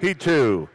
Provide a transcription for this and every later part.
Heat 2.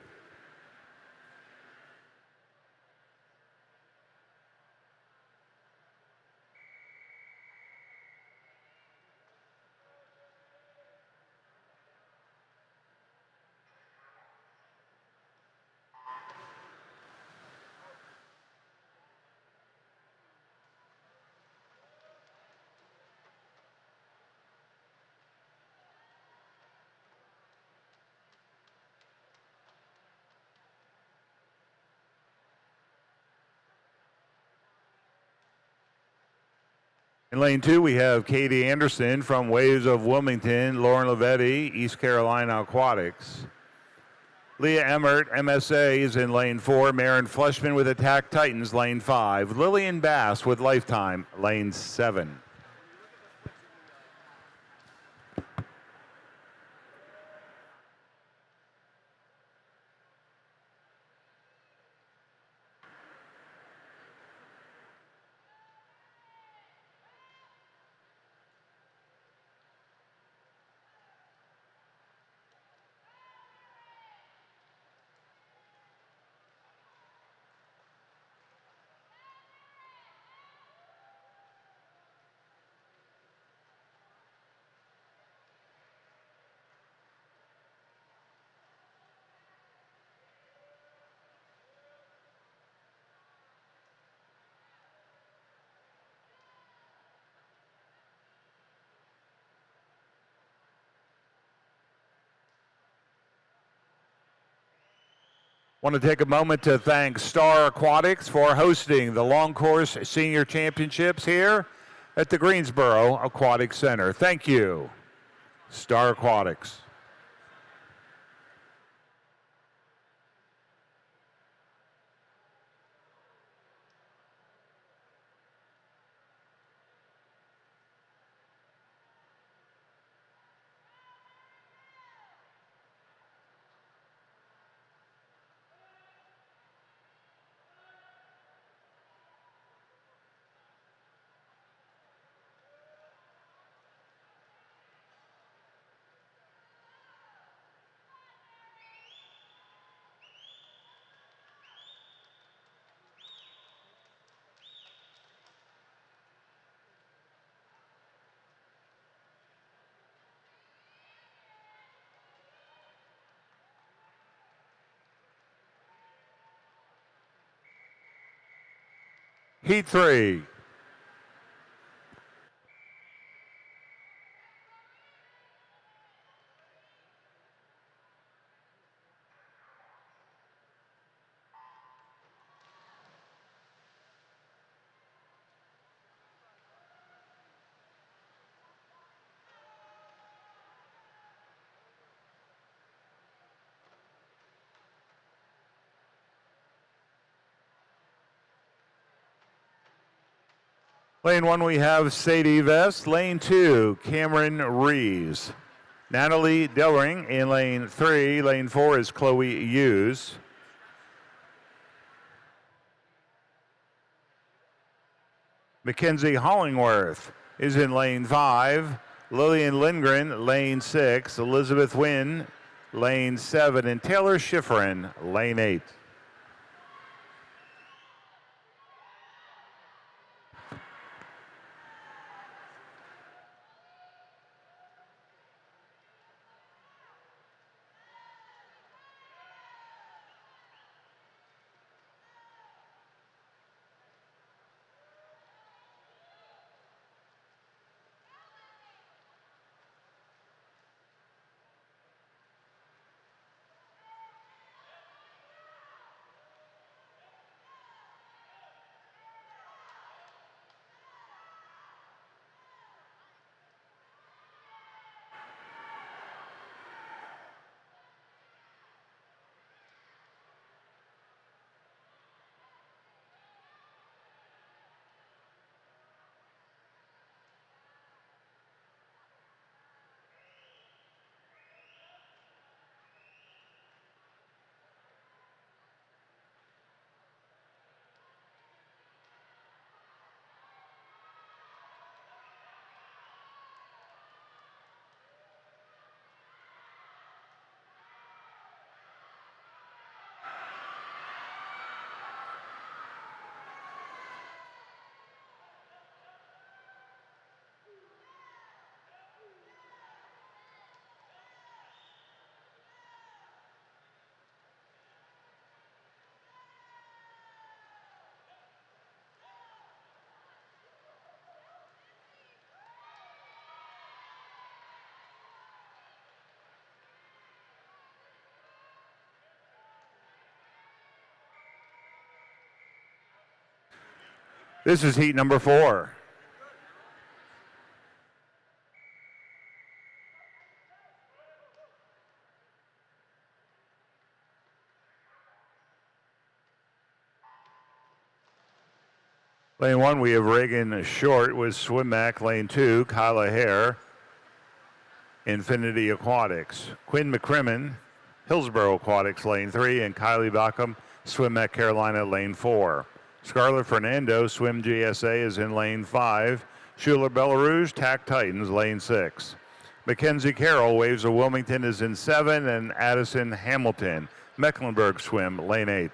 In lane 2, we have Katie Anderson from Waves of Wilmington, Lauren Lavetti, East Carolina Aquatics. Leah Emmert, MSA, is in lane 4. Maren Fleshman with Attack Titans, lane 5. Lillian Bass with Lifetime, lane 7. Want to take a moment to thank Star Aquatics for hosting the Long Course Senior Championships here at the Greensboro Aquatic Center. Thank you, Star Aquatics. Heat 3. Lane 1, we have Sadie Vest. Lane 2, Cameron Reeves. Natalie Delring in lane 3. Lane 4 is Chloe Hughes. Mackenzie Hollingworth is in lane 5. Lillian Lindgren, lane 6. Elizabeth Wynn, lane 7. And Taylor Schifrin, lane 8. This is heat number 4. Lane 1, we have Reagan Short with Swim Mac. Lane 2, Kyla Hare, Infinity Aquatics. Quinn McCrimmon, Hillsborough Aquatics, Lane 3, and Kylie Backham, Swim Mac Carolina, Lane 4. Scarlett Fernando, Swim GSA, is in Lane 5. Schuler Belarus, Tack Titans, Lane 6. Mackenzie Carroll, Waves of Wilmington, is in 7, and Addison Hamilton, Mecklenburg Swim, Lane 8.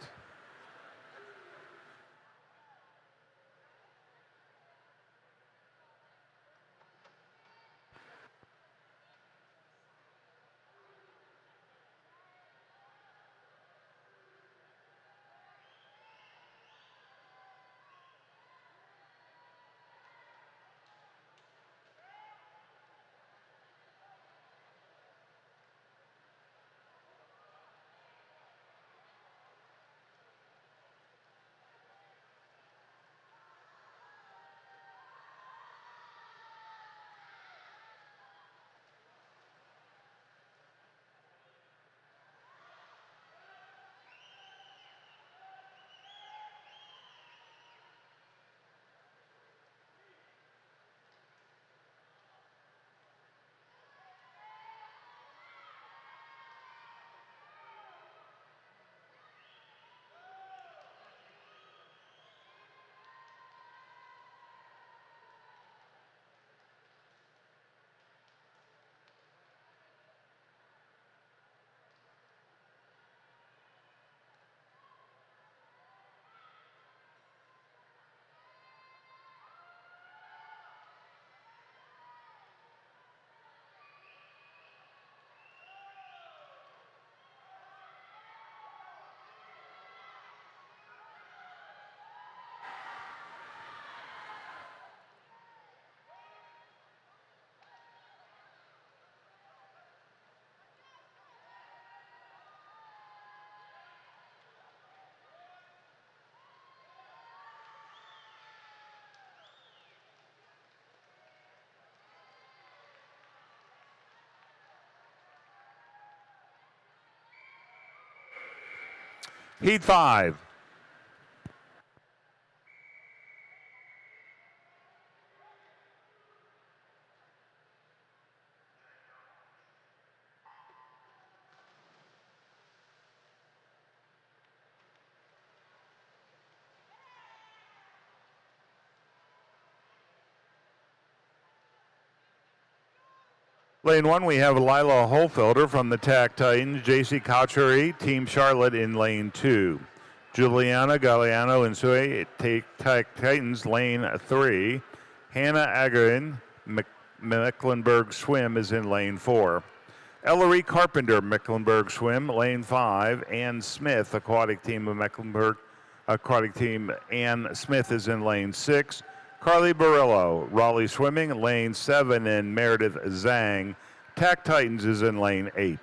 Heat 5. Lane 1, we have Lila Holfelder from the Tack Titans. J.C. Couchery, Team Charlotte, in Lane 2. Juliana Galliano and Sue, Tack Titans, Lane 3. Hannah Agarin, Mecklenburg Swim, is in Lane 4. Ellery Carpenter, Mecklenburg Swim, Lane 5. Ann Smith, Aquatic Team of Mecklenburg Aquatic Team. Ann Smith is in Lane 6. Carly Barillo, Raleigh Swimming, Lane 7, and Meredith Zhang, Tack Titans, is in Lane 8.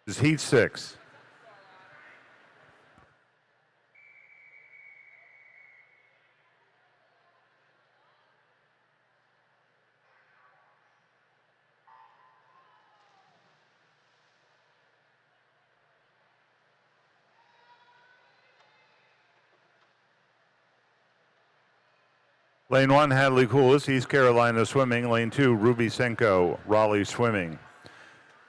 This is heat 6. Lane 1, Hadley Coolis, East Carolina Swimming. Lane 2, Ruby Senko, Raleigh Swimming.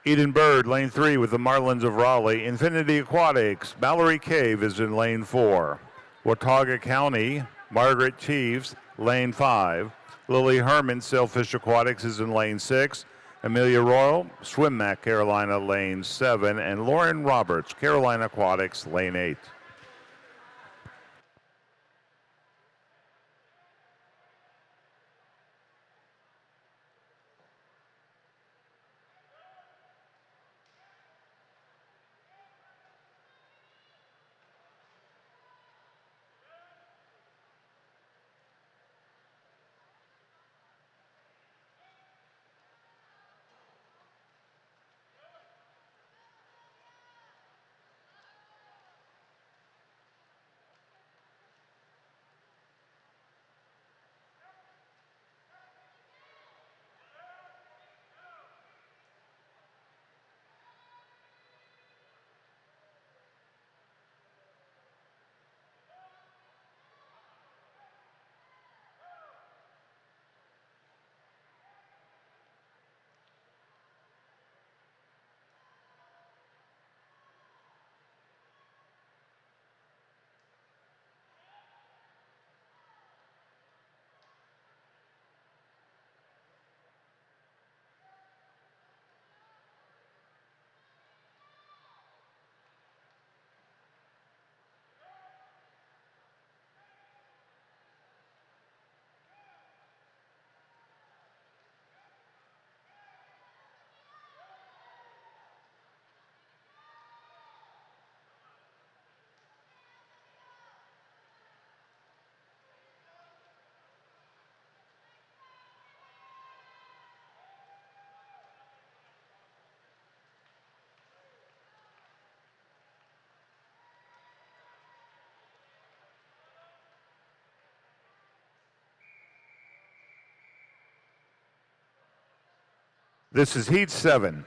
Eden Bird, Lane 3 with the Marlins of Raleigh. Infinity Aquatics, Mallory Cave is in Lane 4. Watauga County, Margaret Chiefs, Lane 5. Lily Herman, Sailfish Aquatics is in Lane 6. Amelia Royal, Swim Mac Carolina, Lane 7. And Lauren Roberts, Carolina Aquatics, Lane 8. This is heat 7.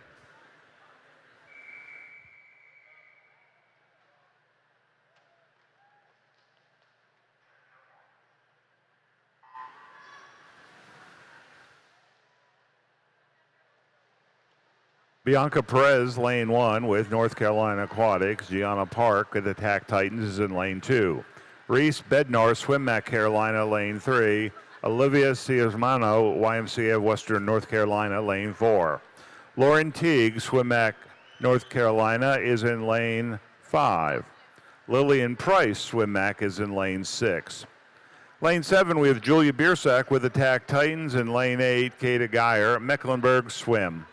Bianca Perez, Lane 1 with North Carolina Aquatics. Gianna Park with Attack Titans is in Lane 2. Reese Bednar, Swim Mac Carolina, Lane 3. Olivia Ciasmano, YMCA of Western North Carolina, Lane 4. Lauren Teague, Swim Mac North Carolina, is in Lane 5. Lillian Price, Swim Mac, is in Lane 6. Lane 7, we have Julia Biersack with Attack Titans. In Lane 8, Kata Geyer, Mecklenburg Swim.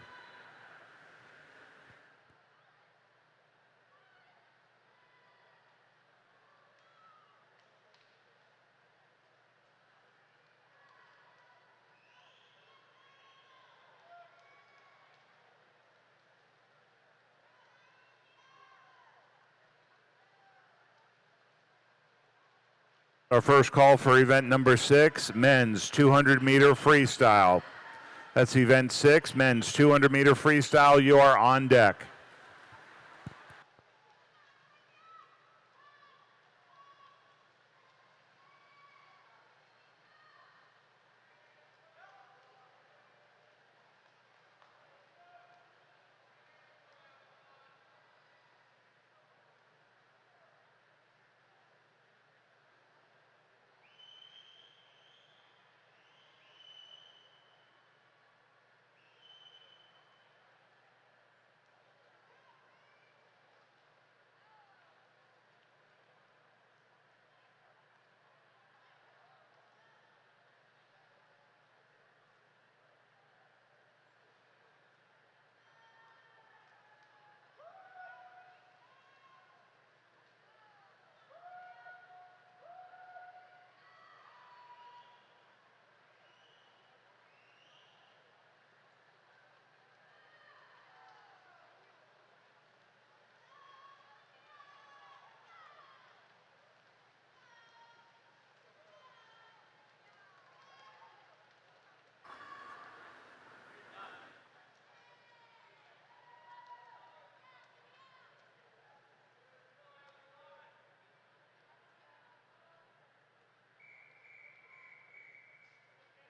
Our first call for event number 6, men's 200-meter freestyle. That's event 6, men's 200-meter freestyle. You are on deck.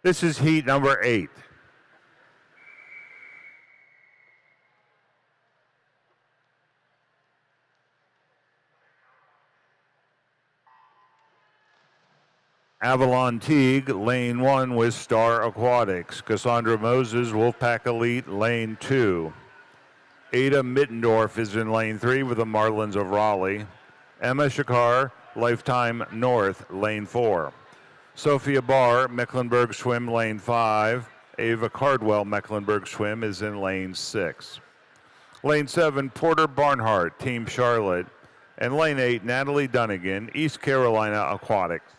This is heat number 8. Avalon Teague, lane 1 with Star Aquatics. Cassandra Moses, Wolfpack Elite, lane 2. Ada Mittendorf is in lane 3 with the Marlins of Raleigh. Emma Shakar, Lifetime North, lane 4. Sophia Barr, Mecklenburg Swim, lane 5. Ava Cardwell, Mecklenburg Swim, is in lane 6. Lane 7, Porter Barnhart, Team Charlotte. And lane 8, Natalie Dunnigan, East Carolina Aquatics.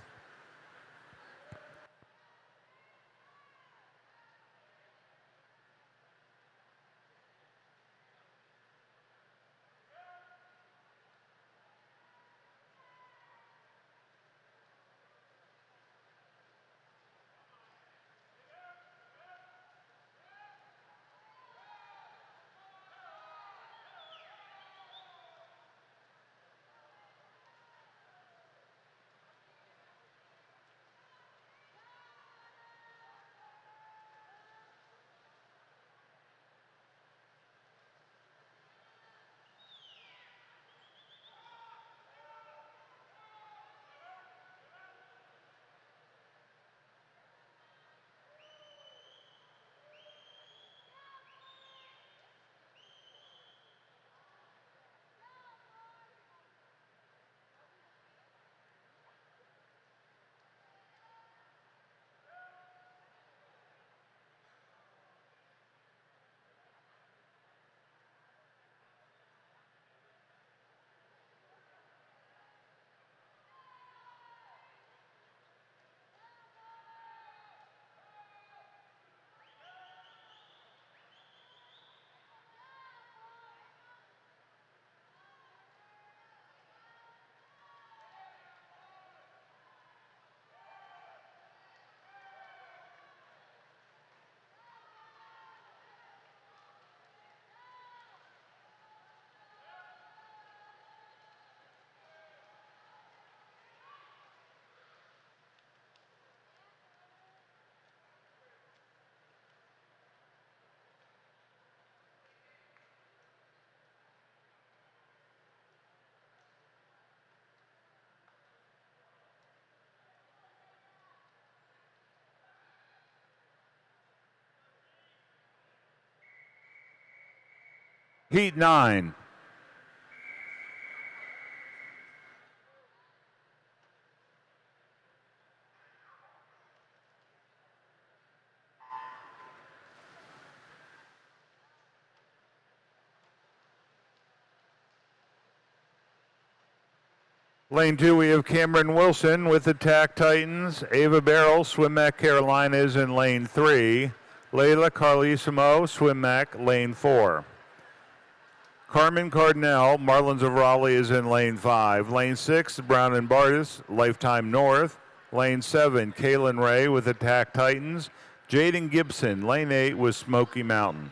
Heat 9. Lane 2, we have Cameron Wilson with Attack Titans. Ava Barrel, Swim Mac Carolina is in lane 3. Layla Carlissimo, Swim Mac, lane 4. Carmen Cardinal, Marlins of Raleigh is in lane 5. Lane 6, Brown and Bardis, Lifetime North. Lane 7, Kaylin Ray with Attack Titans. Jaden Gibson, lane 8 with Smoky Mountain.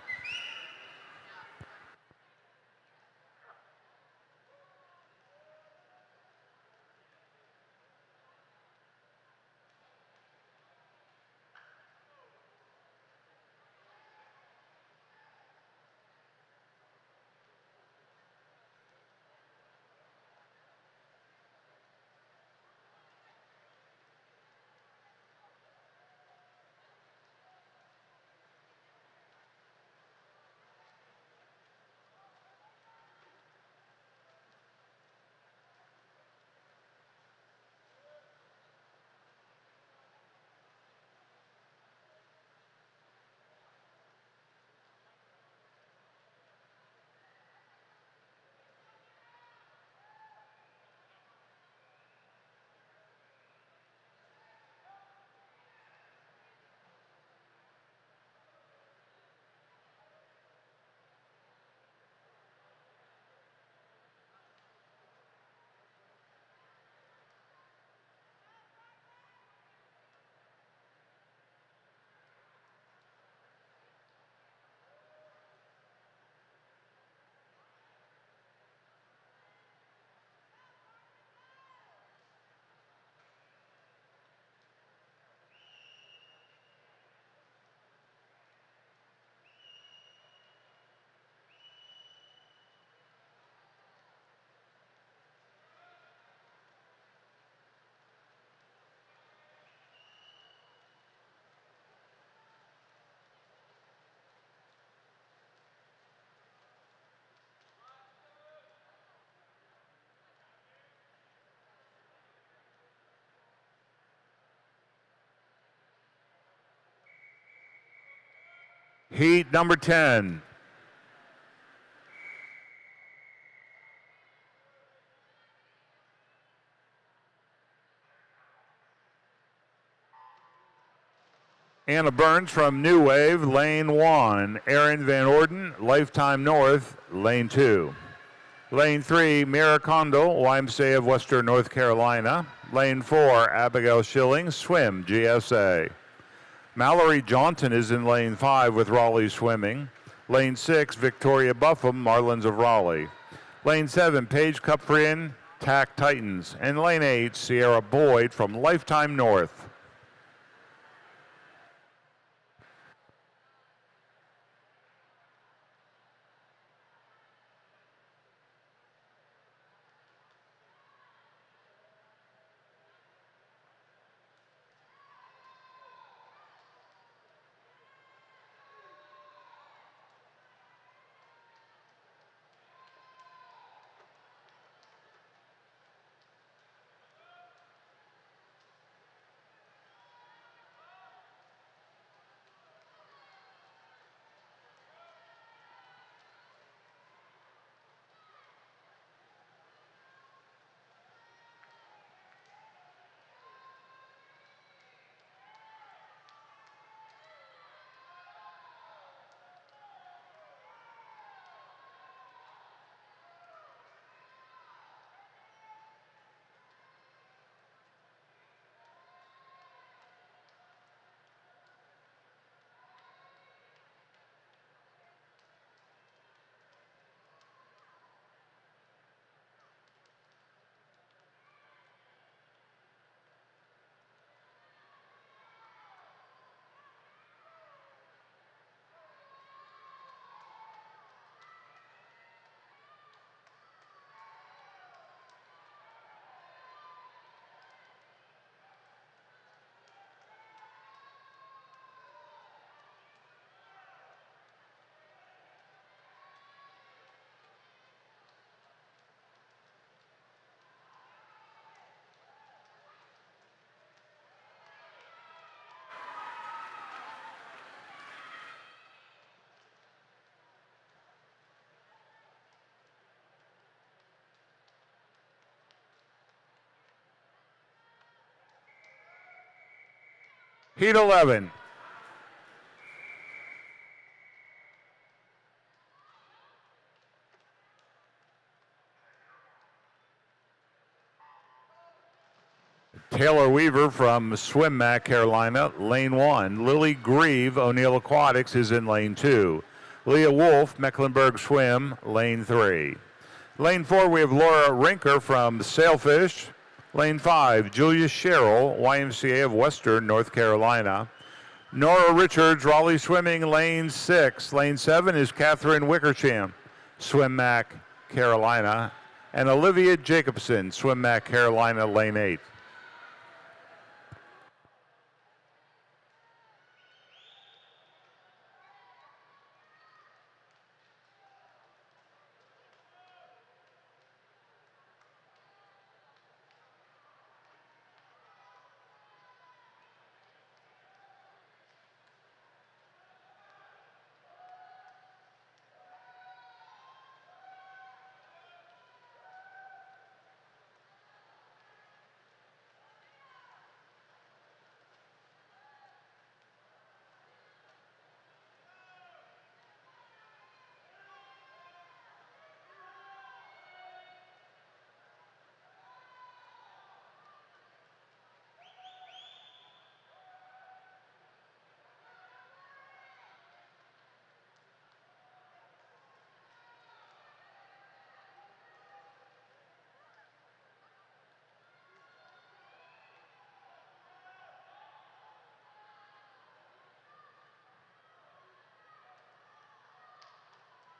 Heat number 10. Anna Burns from New Wave, lane 1. Erin Van Orden, Lifetime North, lane 2. Lane 3, Mira Kondo, YMCA of Western North Carolina. Lane 4, Abigail Schilling, Swim, GSA. Mallory Johnson is in lane 5 with Raleigh Swimming. Lane 6, Victoria Buffum, Marlins of Raleigh. Lane 7, Paige Cuprian, TAC Titans. And lane 8, Sierra Boyd from Lifetime North. Heat 11. Taylor Weaver from SwimMac, Carolina, lane 1. Lily Grieve, O'Neill Aquatics, is in lane 2. Leah Wolf, Mecklenburg Swim, lane 3. Lane 4, we have Laura Rinker from Sailfish. Lane 5, Julia Sherrill, YMCA of Western North Carolina. Nora Richards, Raleigh Swimming, lane 6. Lane 7 is Catherine Wickersham, SwimMac, Carolina. And Olivia Jacobson, SwimMac, Carolina, lane 8.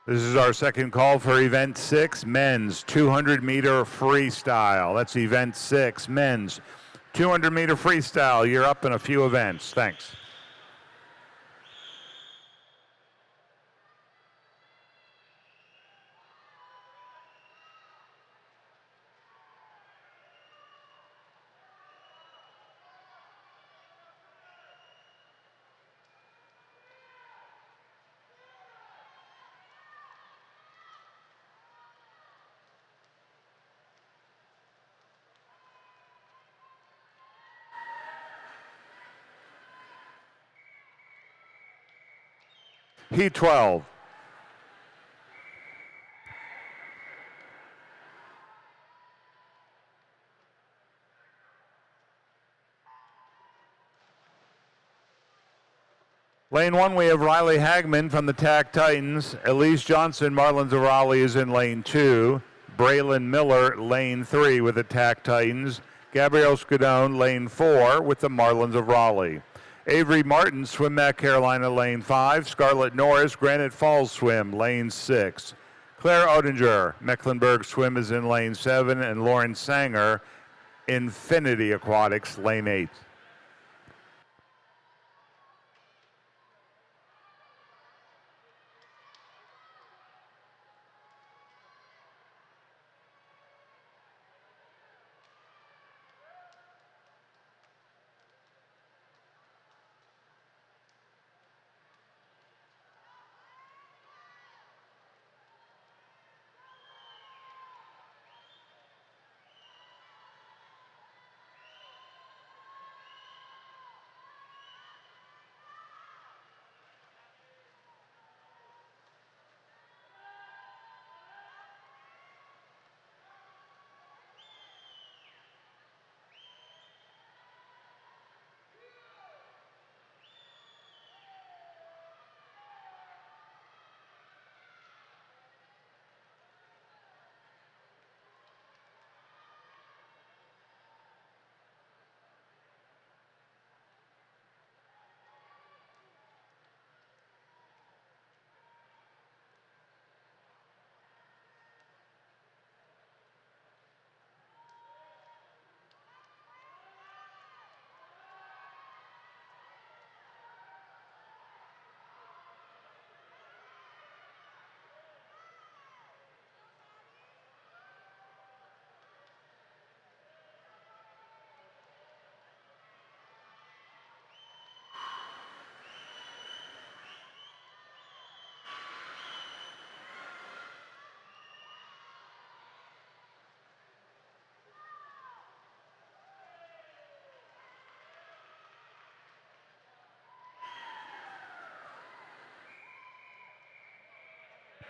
This is our second call for Event 6, men's 200-meter freestyle. That's Event 6, men's 200-meter freestyle. You're up in a few events. Thanks. Heat 12. Lane 1, we have Riley Hagman from the TAC Titans. Elise Johnson, Marlins of Raleigh, is in lane 2. Braylon Miller, lane 3 with the TAC Titans. Gabrielle Scudone, lane 4 with the Marlins of Raleigh. Avery Martin, Swim Mac Carolina, lane 5. Scarlett Norris, Granite Falls Swim, lane 6. Claire Odinger, Mecklenburg Swim, is in lane 7. And Lauren Sanger, Infinity Aquatics, lane 8.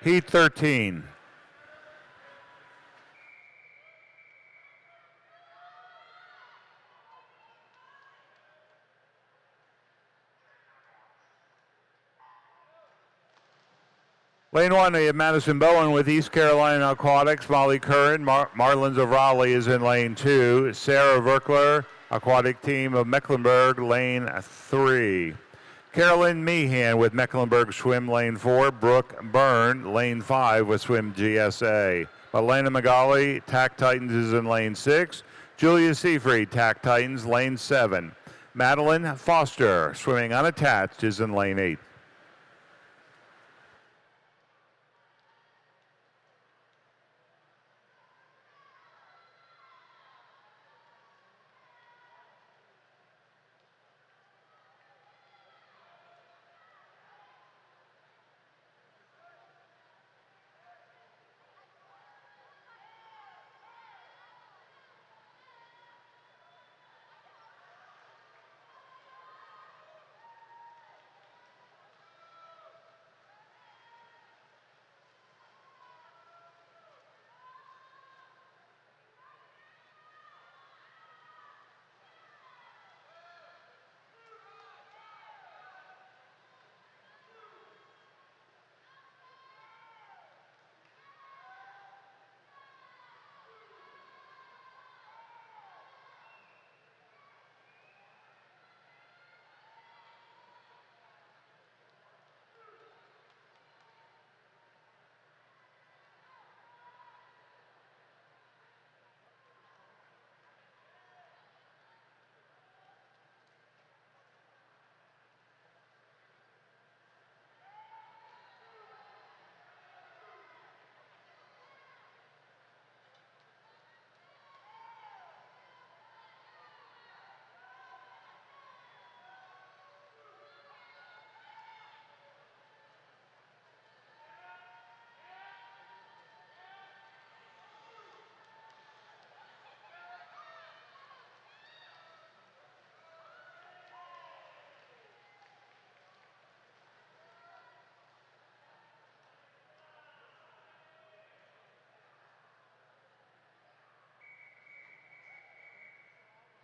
Heat 13. Lane 1, we have Madison Bowen with East Carolina Aquatics. Molly Curran, Marlins of Raleigh, is in lane 2. Sarah Verkler, Aquatic Team of Mecklenburg, lane 3. Carolyn Meehan with Mecklenburg Swim, lane 4. Brooke Byrne, lane 5 with Swim GSA. Elena Magali, TAC Titans, is in lane 6. Julia Seafried, TAC Titans, lane 7. Madeline Foster, swimming unattached, is in lane 8.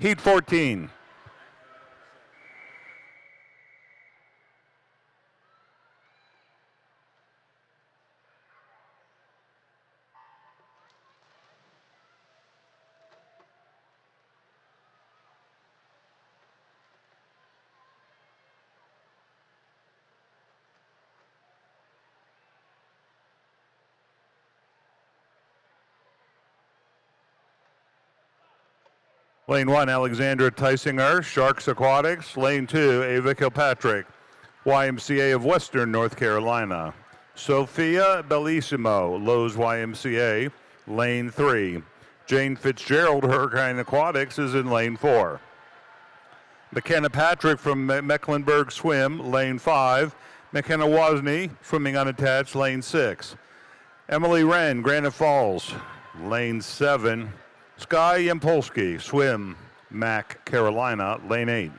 Heat 14. Lane 1, Alexandra Tysinger, Sharks Aquatics. Lane 2, Ava Kilpatrick, YMCA of Western North Carolina. Sophia Bellissimo, Lowe's YMCA, Lane 3. Jane Fitzgerald, Hurricane Aquatics, is in Lane 4. McKenna Patrick from Mecklenburg Swim, Lane 5. McKenna Wozni, Swimming Unattached, Lane 6. Emily Wren, Granite Falls, Lane 7. Sky Yampolsky, Swim, Mac, Carolina, Lane 8.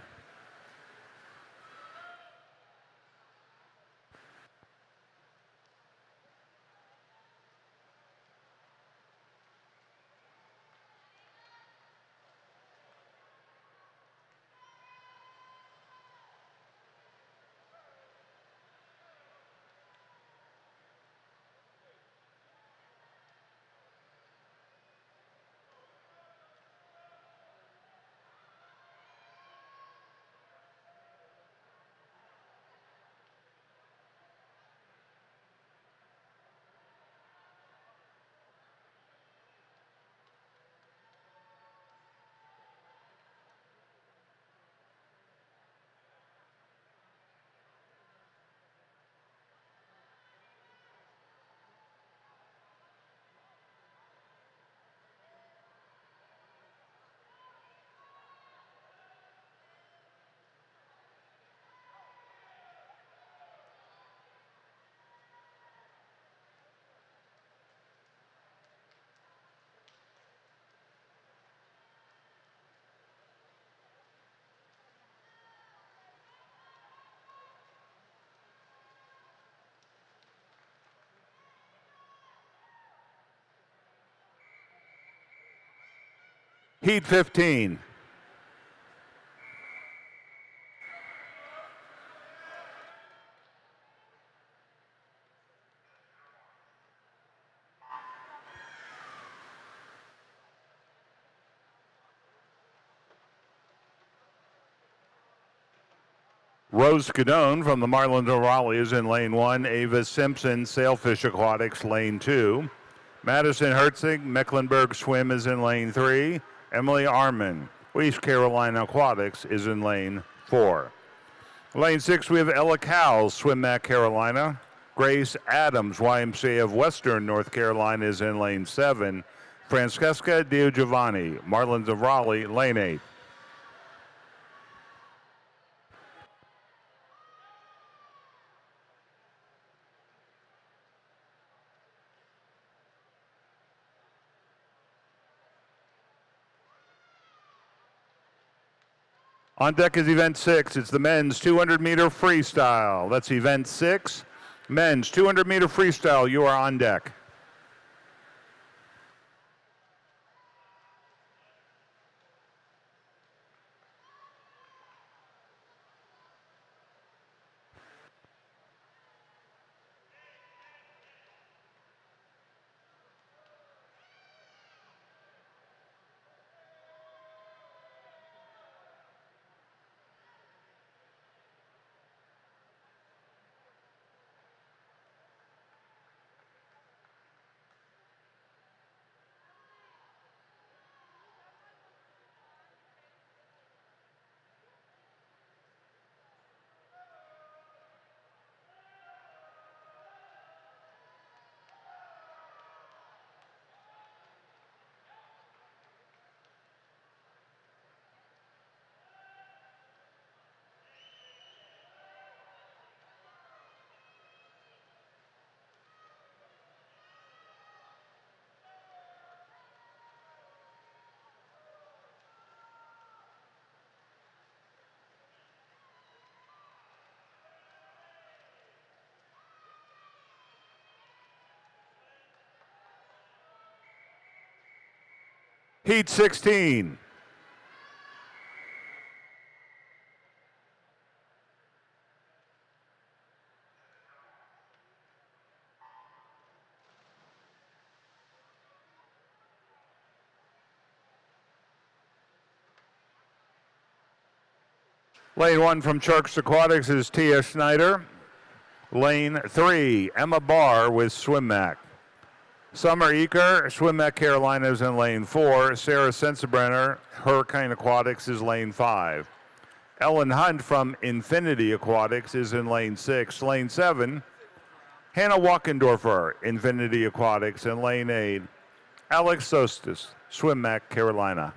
Heat 15. Rose Scadone from the Marlins of Raleigh is in Lane 1. Ava Simpson, Sailfish Aquatics, Lane 2. Madison Herzig, Mecklenburg Swim, is in Lane 3. Emily Arman, East Carolina Aquatics, is in Lane 4. Lane 6, we have Ella Cowles, Swim Mac, Carolina. Grace Adams, YMCA of Western North Carolina, is in Lane 7. Francesca DiGiovanni, Marlins of Raleigh, Lane 8. On deck is event 6. It's the men's 200-meter freestyle. That's event 6. Men's 200-meter freestyle. You are on deck. Heat 16. Lane 1 from Sharks Aquatics is Tia Schneider. Lane 3, Emma Barr with Swim Mac. Summer Eker, Swim Mac Carolina is in lane 4. Sarah Sensenbrenner, Hurricane Aquatics is lane 5. Ellen Hunt from Infinity Aquatics is in lane 6. Lane 7, Hannah Walkendorfer, Infinity Aquatics. In lane 8, Alex Sostis, Swim Mac Carolina.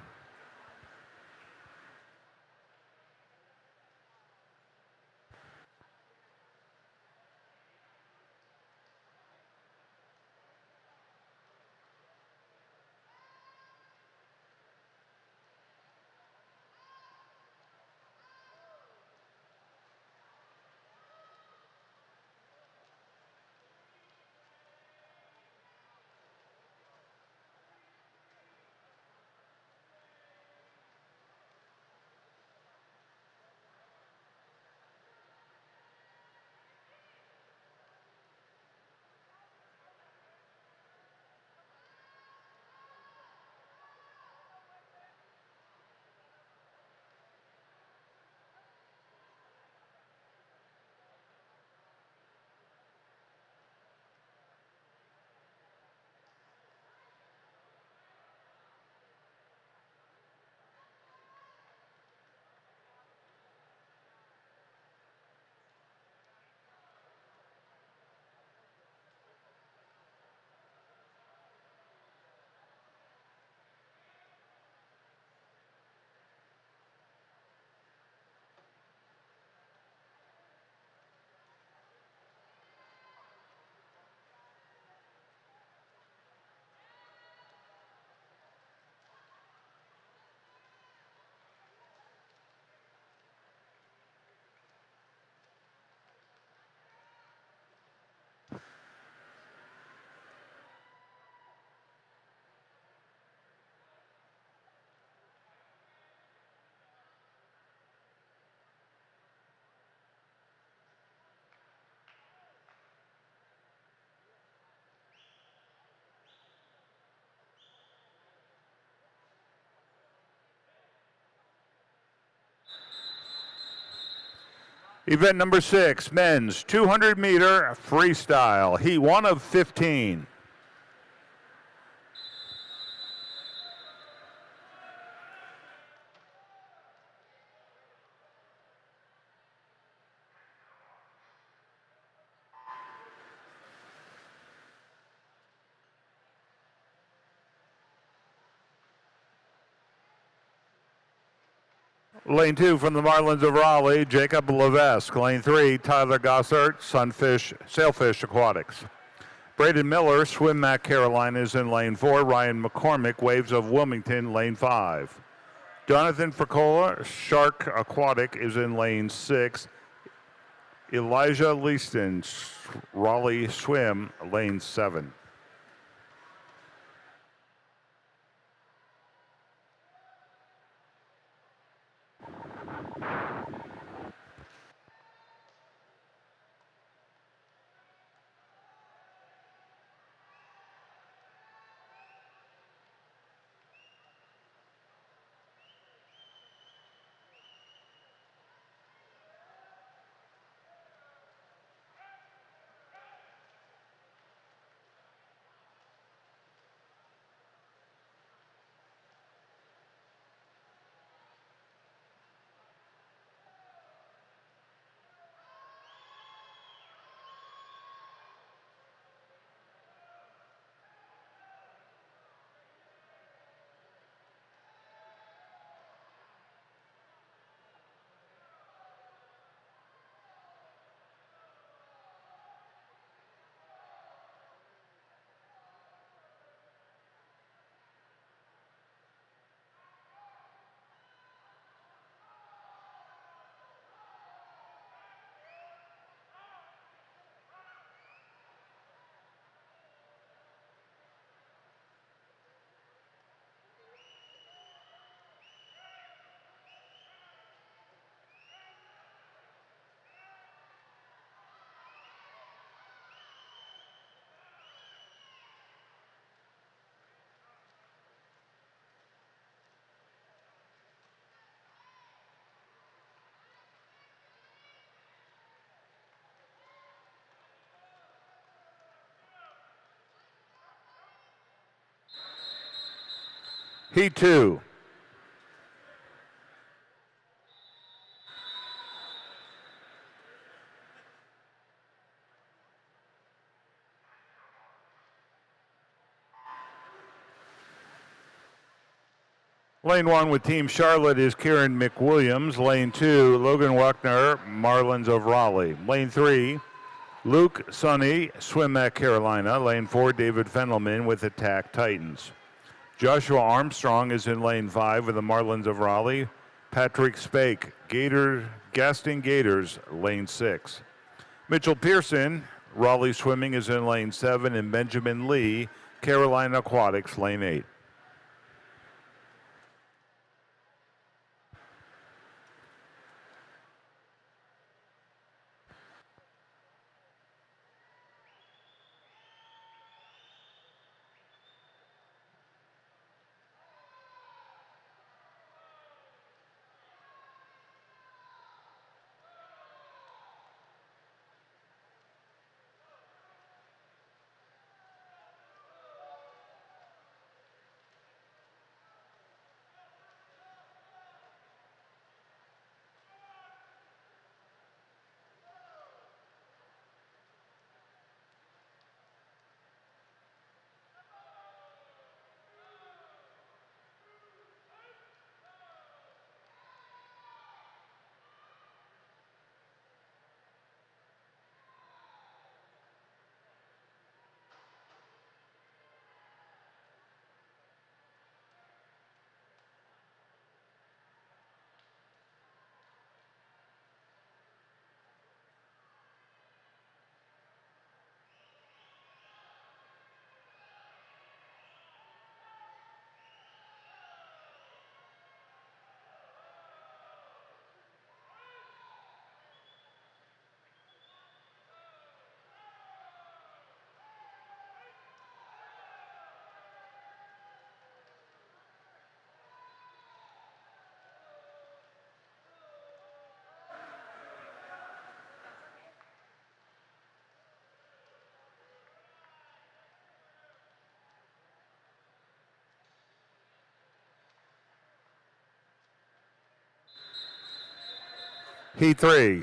Event number 6, men's 200-meter freestyle. Heat 1 of 15. Lane 2 from the Marlins of Raleigh, Jacob Levesque. Lane 3, Tyler Gossart, Sailfish Aquatics. Braden Miller, Swim Mac Carolina is in lane 4. Ryan McCormick, Waves of Wilmington, lane 5. Jonathan Fricola, Shark Aquatic is in lane 6. Elijah Leaston, Raleigh Swim, lane 7. Heat 2. Lane 1 with Team Charlotte is Kieran McWilliams. Lane 2, Logan Wachner, Marlins of Raleigh. Lane 3, Luke Sonny, Swim Carolina. Lane 4, David Fendelman with Attack Titans. Joshua Armstrong is in Lane 5 with the Marlins of Raleigh. Patrick Spake, Gaston Gators, Lane 6. Mitchell Pearson, Raleigh Swimming is in Lane 7, and Benjamin Lee, Carolina Aquatics, Lane 8. Heat 3.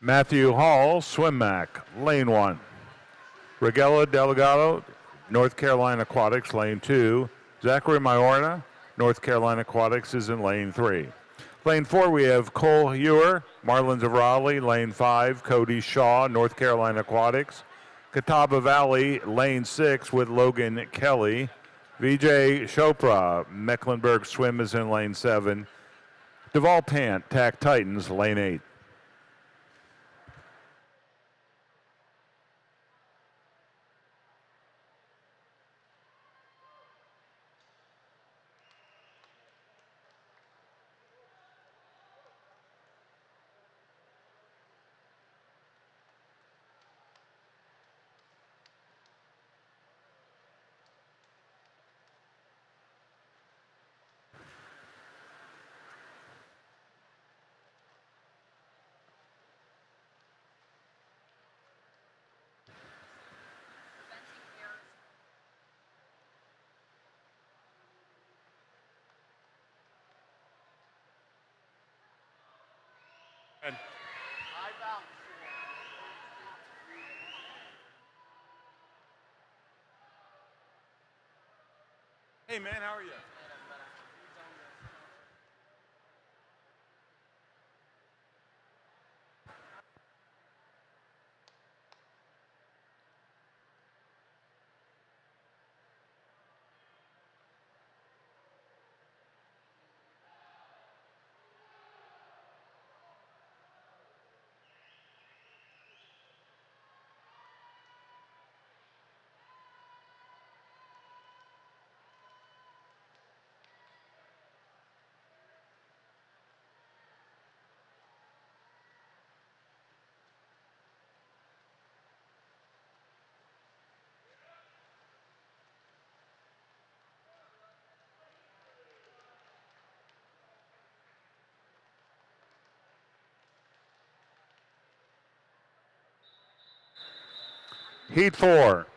Matthew Hall, Swim Mac, Lane 1. Regella Delgado, North Carolina Aquatics, Lane 2. Zachary Mayorna, North Carolina Aquatics, is in Lane 3. Lane 4, we have Cole Hewer, Marlins of Raleigh. Lane 5, Cody Shaw, North Carolina Aquatics. Catawba Valley, Lane 6 with Logan Kelly. Vijay Chopra, Mecklenburg Swim, is in Lane 7. Deval Pant, Tack Titans, Lane 8. Hey man, how are you? Heat 4.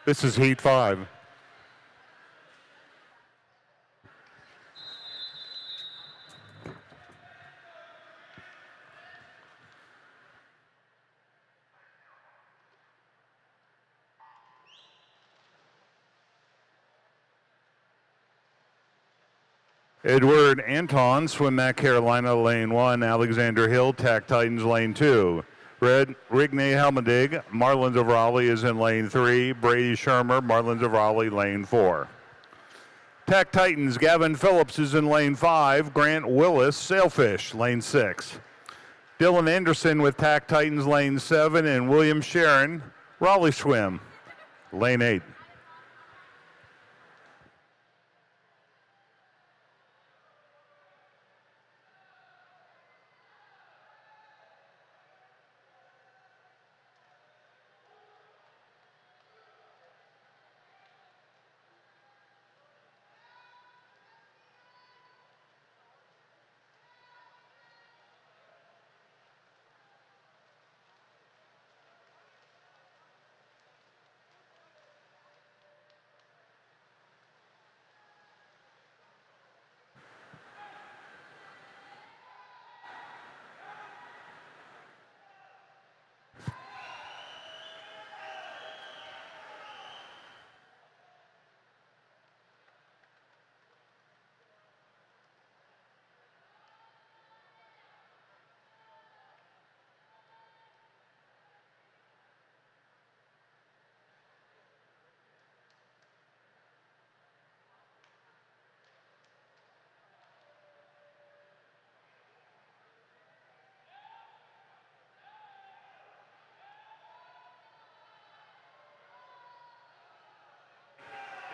This is Heat 5. Edward Anton, Swim Mac Carolina, lane 1. Alexander Hill, Tack Titans, lane 2. Red Rigney Helmedig, Marlins of Raleigh is in lane 3. Brady Shermer, Marlins of Raleigh, lane 4. Tack Titans, Gavin Phillips is in lane 5. Grant Willis, Sailfish, lane 6. Dylan Anderson with Tack Titans, lane 7. And William Sharon, Raleigh Swim, lane 8.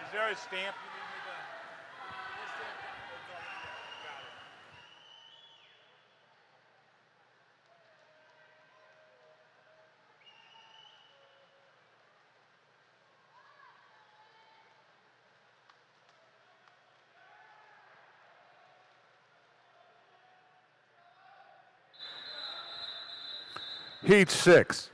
Is there a stamp you need me to? This stamp is already there. Got it. Heat 6.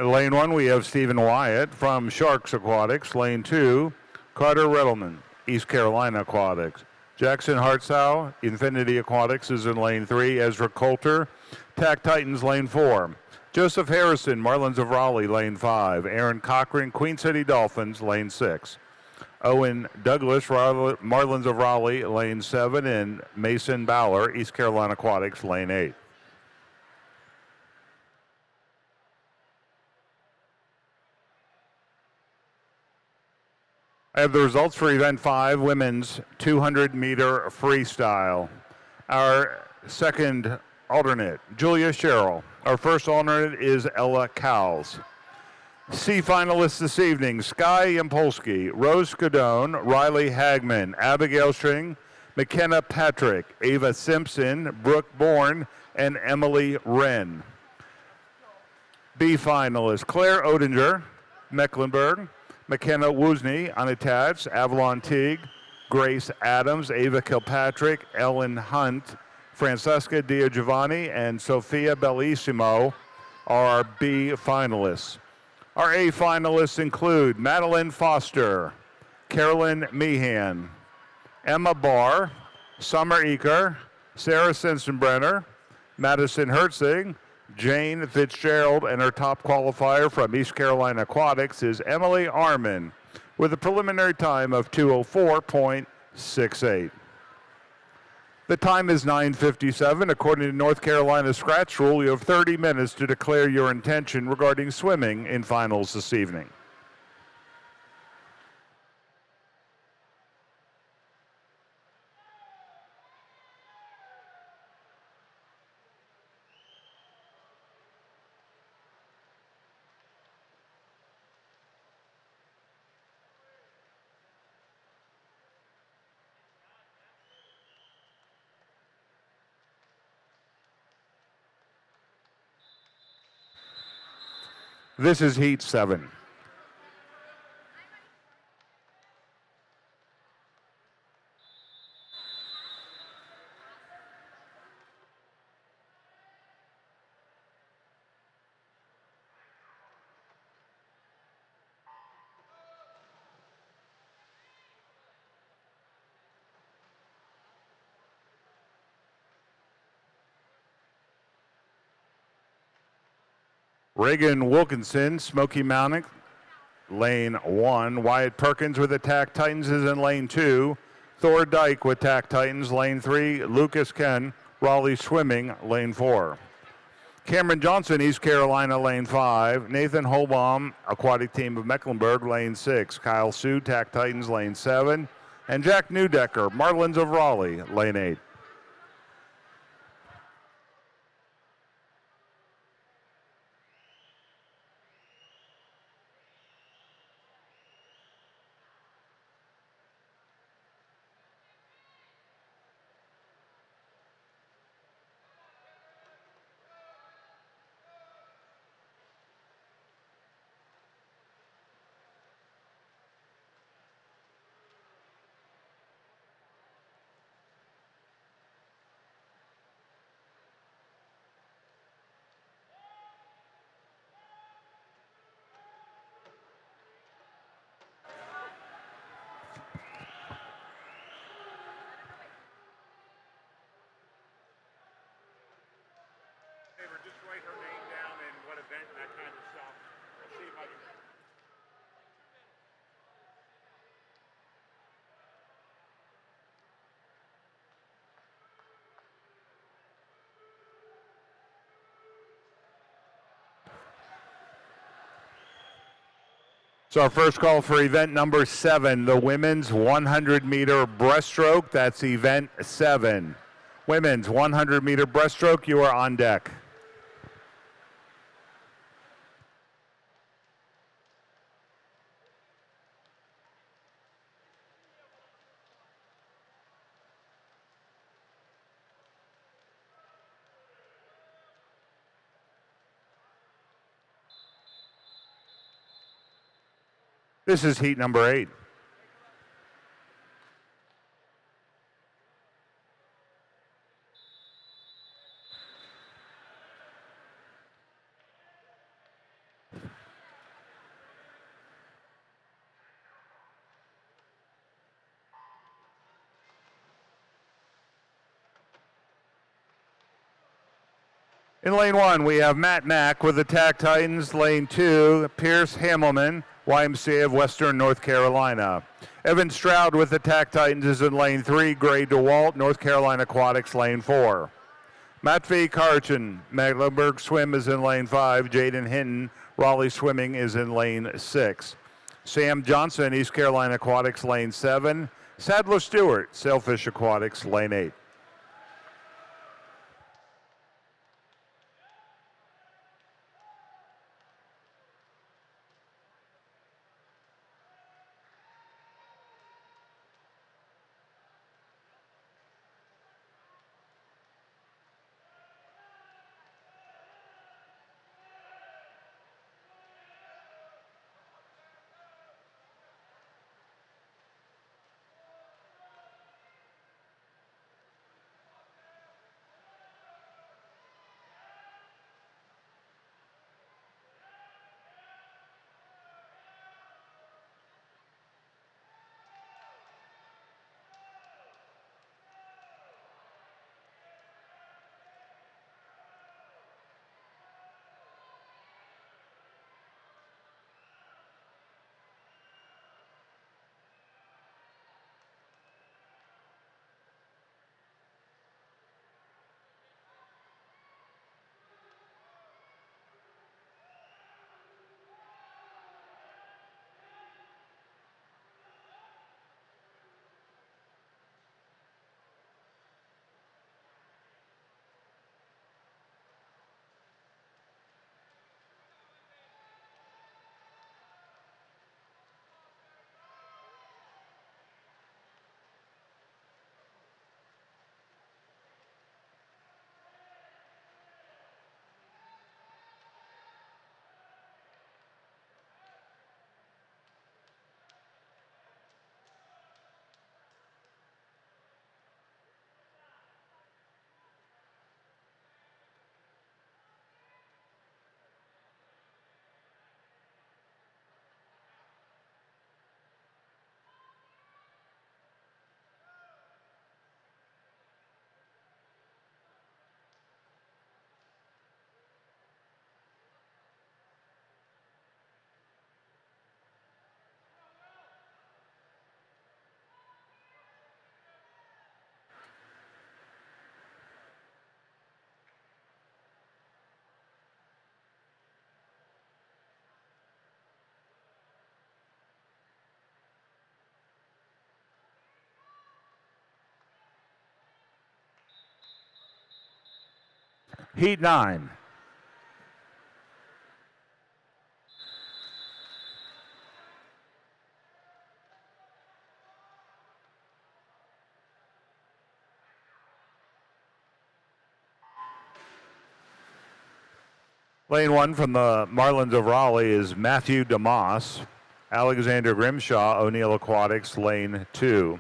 In lane 1, we have Stephen Wyatt from Sharks Aquatics. Lane 2, Carter Riddleman, East Carolina Aquatics. Jackson Hartsow, Infinity Aquatics, is in lane 3. Ezra Coulter, TAC Titans, lane 4. Joseph Harrison, Marlins of Raleigh, lane 5. Aaron Cochran, Queen City Dolphins, lane 6. Owen Douglas, Marlins of Raleigh, lane 7. And Mason Bauer, East Carolina Aquatics, lane 8. I have the results for Event 5, Women's 200-meter freestyle. Our second alternate, Julia Sherrill. Our first alternate is Ella Cowles. C finalists this evening, Sky Yampolsky, Rose Scodone, Riley Hagman, Abigail String, McKenna Patrick, Ava Simpson, Brooke Bourne, and Emily Wren. B finalists, Claire Odinger, Mecklenburg, McKenna Woosney, unattached, Avalon Teague, Grace Adams, Ava Kilpatrick, Ellen Hunt, Francesca Diagiovanni, and Sophia Bellissimo are our B finalists. Our A finalists include Madeline Foster, Carolyn Meehan, Emma Barr, Summer Eker, Sarah Sensenbrenner, Madison Herzig, Jane Fitzgerald, and her top qualifier from East Carolina Aquatics is Emily Arman with a preliminary time of 2:04.68. The time is 9:57. According to North Carolina Scratch Rule, you have 30 minutes to declare your intention regarding swimming in finals this evening. This is Heat 7. Reagan Wilkinson, Smoky Mountain, lane 1. Wyatt Perkins with the TAC Titans is in lane 2. Thor Dyke with TAC Titans, lane 3. Lucas Ken, Raleigh Swimming, lane 4. Cameron Johnson, East Carolina, lane 5. Nathan Holbaum, Aquatic Team of Mecklenburg, lane 6. Kyle Sue, TAC Titans, lane 7. And Jack Newdecker, Marlins of Raleigh, lane 8. Just write her name down and what event and that kind of stuff. I'll see if I can. So our first call for event number 7, the women's 100-meter breaststroke. That's event 7. Women's 100-meter breaststroke, you are on deck. This is heat number 8. In lane 1, we have Matt Mack with Attack Titans. Lane 2, Pierce Hamelman, YMCA of Western North Carolina. Evan Stroud with Attack Titans is in lane 3. Gray DeWalt, North Carolina Aquatics, lane 4. Matvey Karchin, Mecklenburg Swim is in lane 5. Jaden Hinton, Raleigh Swimming is in lane 6. Sam Johnson, East Carolina Aquatics, lane 7. Sadler Stewart, Sailfish Aquatics, lane 8. Heat 9. Lane 1 from the Marlins of Raleigh is Matthew DeMoss. Alexander Grimshaw, O'Neill Aquatics, lane 2.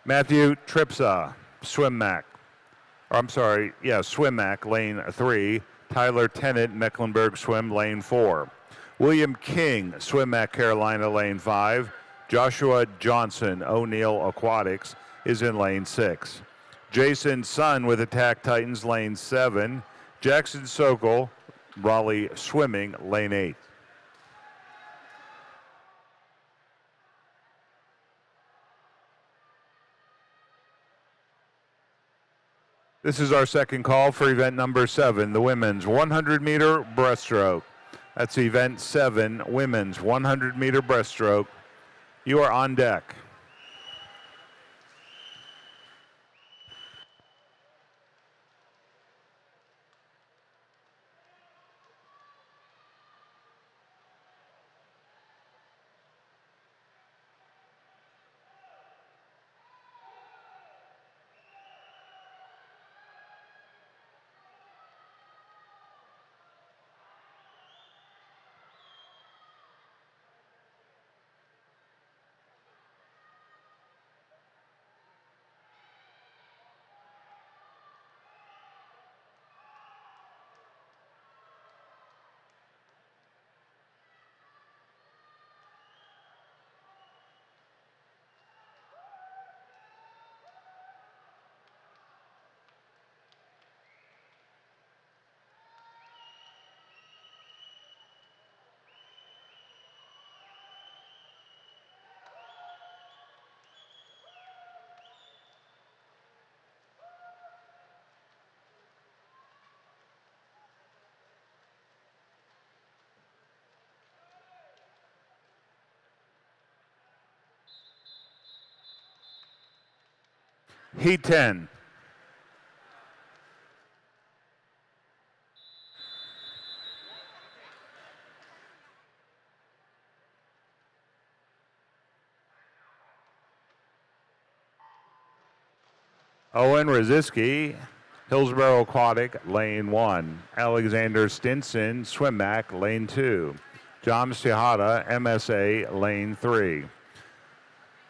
Matthew Tripsa, Swim-Mac, lane 3. Tyler Tennant, Mecklenburg Swim, lane 4. William King, Swim-Mac Carolina, lane 5. Joshua Johnson, O'Neill Aquatics, is in lane 6. Jason Sun with Attack Titans, lane 7. Jackson Sokol, Raleigh Swimming, lane 8. This is our second call for event number 7, the women's 100-meter breaststroke. That's event 7, women's 100-meter breaststroke. You are on deck. Heat 10. Owen Roziski, Hillsborough Aquatic, lane 1. Alexander Stinson, Swim-Mac, lane 2. John Shihada, MSA, lane 3.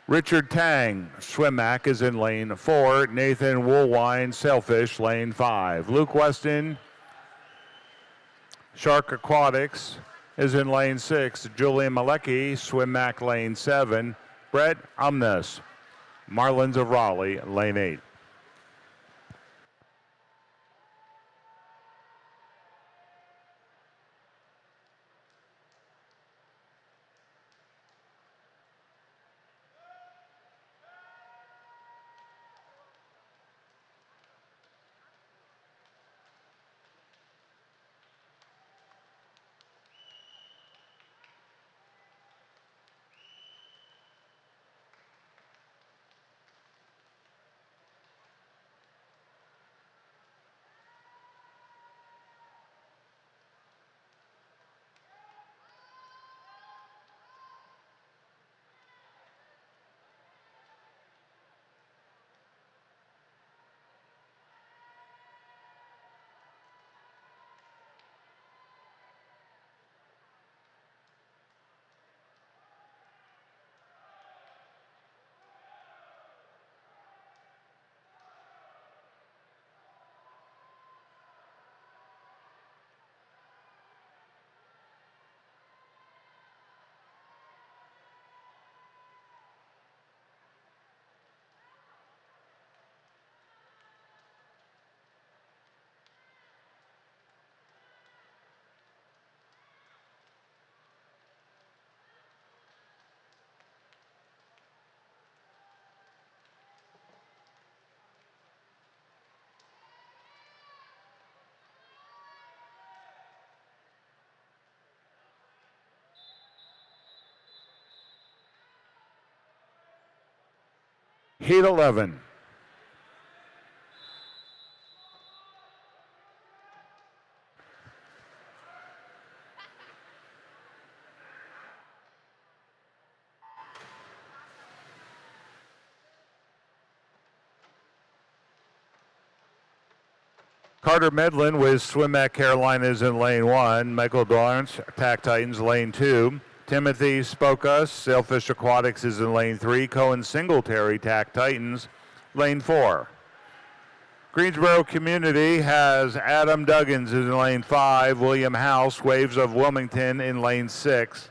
Richard Tang, Swim-Mac, is in lane 4. Nathan Woolwine, Sailfish, lane 5. Luke Weston, Shark Aquatics, is in lane 6. Julian Malecki, Swim-Mac, lane 7. Brett Umnes, Marlins of Raleigh, lane 8. Heat 11. Carter Medlin with Swim-Mac Carolinas in lane 1. Michael Dorrance, Tack Titans, lane 2. Timothy Spokas, Sailfish Aquatics, is in lane 3. Cohen Singletary, Tack Titans, lane 4. Greensboro Community has Adam Duggins in lane 5. William House, Waves of Wilmington, in lane 6.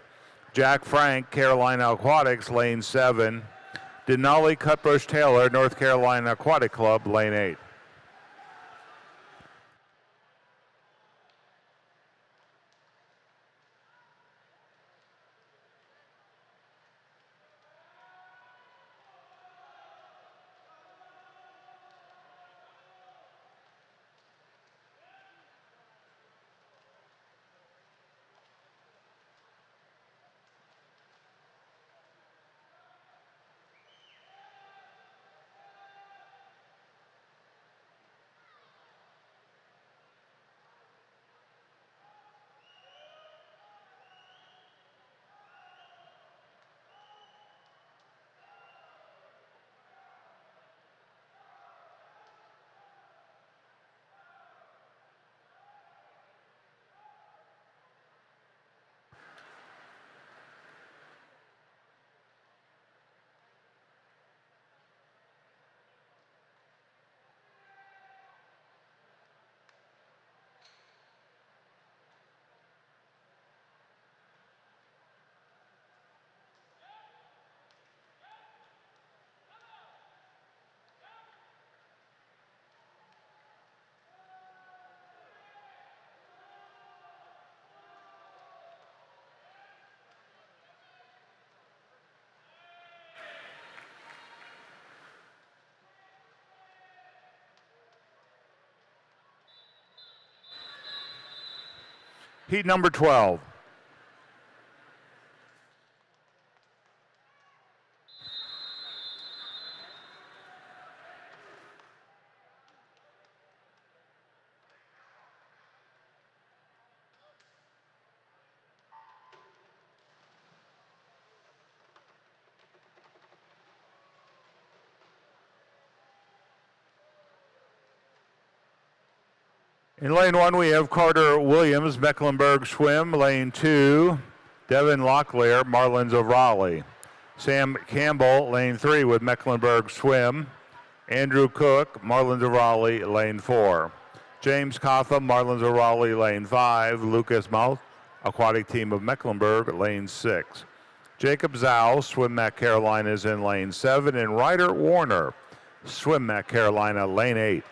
Jack Frank, Carolina Aquatics, lane 7. Denali Cutbush Taylor, North Carolina Aquatic Club, lane 8. Heat number 12. In lane 1, we have Carter Williams, Mecklenburg Swim. Lane 2, Devin Locklear, Marlins of Raleigh. Sam Campbell, lane 3 with Mecklenburg Swim. Andrew Cook, Marlins of Raleigh, lane 4. James Cotham, Marlins of Raleigh, lane 5. Lucas Mouth, Aquatic Team of Mecklenburg, lane 6. Jacob Zhao, Swim Mac Carolina, is in lane 7. And Ryder Warner, Swim Mac Carolina, lane 8.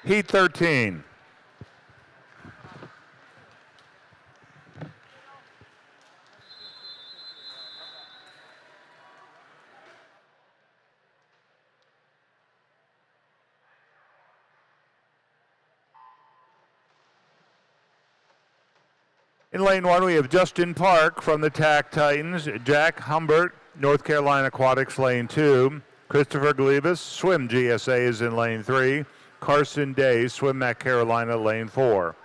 Heat 13. In lane 1, we have Justin Park from the TAC Titans. Jack Humbert, North Carolina Aquatics, lane 2. Christopher Glebus, Swim GSA, is in lane 3. Carson Day, Swim Mac Carolina, lane 4.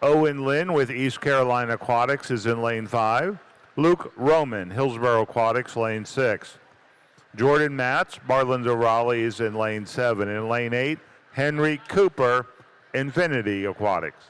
Owen Lynn with East Carolina Aquatics is in lane 5. Luke Roman, Hillsborough Aquatics, lane 6. Jordan Matz, Marlins of Raleigh, is in lane 7. In lane 8, Henry Cooper, Infinity Aquatics.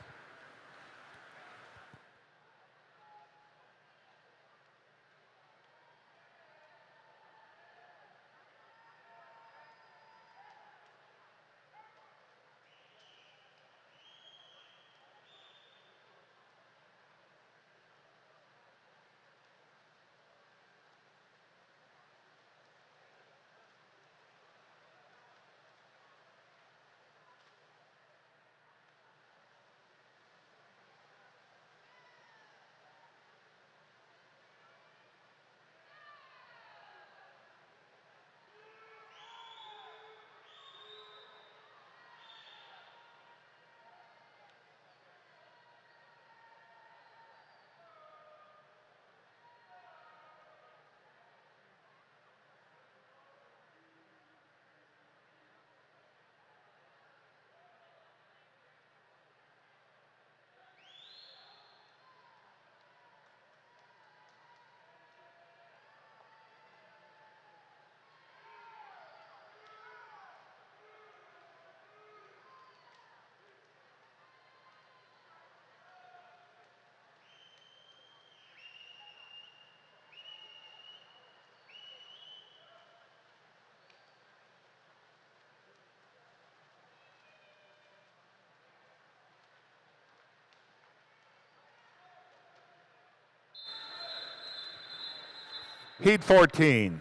Heat 14.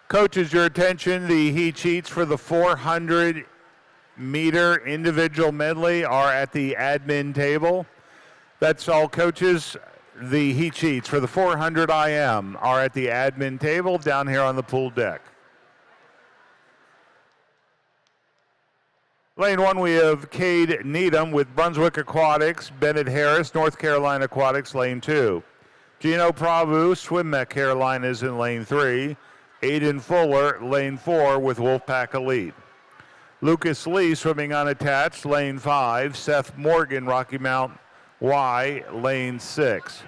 Coaches, your attention. The heat sheets for the 400-meter individual medley are at the admin table. That's all, coaches. The heat sheets for the 400 IM are at the admin table down here on the pool deck. Lane 1, we have Cade Needham with Brunswick Aquatics, Bennett Harris, North Carolina Aquatics, Lane 2. Gino Pravu, Swim Mech Carolina is in Lane 3. Aiden Fuller, Lane 4 with Wolfpack Elite. Lucas Lee, swimming unattached, Lane 5. Seth Morgan, Rocky Mount Y, Lane 6.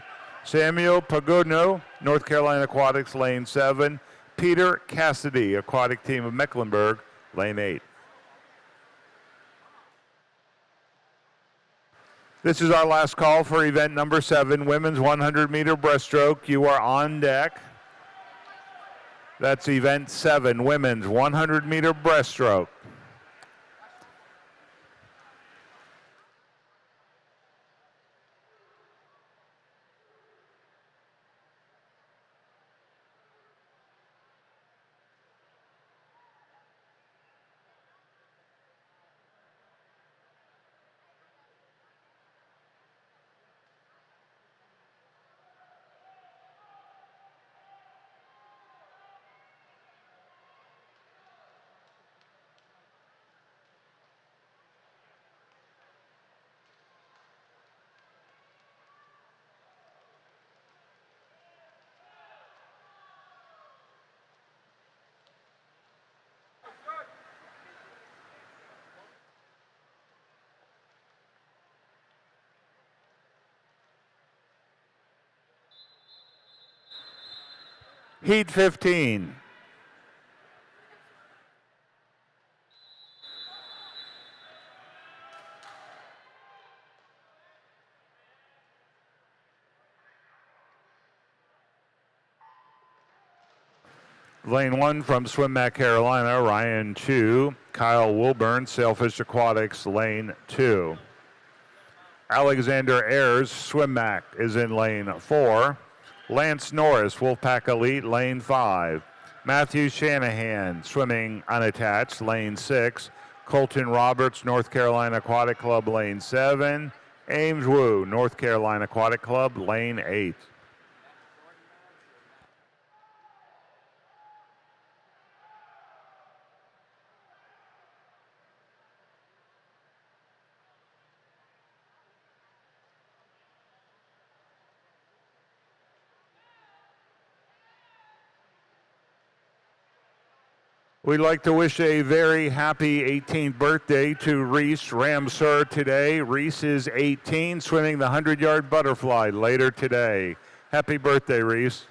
Samuel Pagudno, North Carolina Aquatics, Lane 7. Peter Cassidy, Aquatic Team of Mecklenburg, Lane 8. This is our last call for event number 7, women's 100-meter breaststroke. You are on deck. That's event 7, women's 100-meter breaststroke. Heat 15. Lane 1 from Swim Mac Carolina, Ryan Chu. Kyle Wilburn, Sailfish Aquatics, Lane 2. Alexander Ayers, Swim Mac, is in Lane 4. Lance Norris, Wolfpack Elite, Lane 5. Matthew Shanahan, swimming unattached, Lane 6. Colton Roberts, North Carolina Aquatic Club, Lane 7. Ames Wu, North Carolina Aquatic Club, Lane 8. We'd like to wish a very happy 18th birthday to Reese Ramsur today. Reese is 18, swimming the 100-yard butterfly later today. Happy birthday, Reese.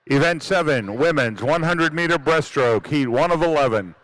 Event 7, women's 100-meter breaststroke, heat 1 of 11.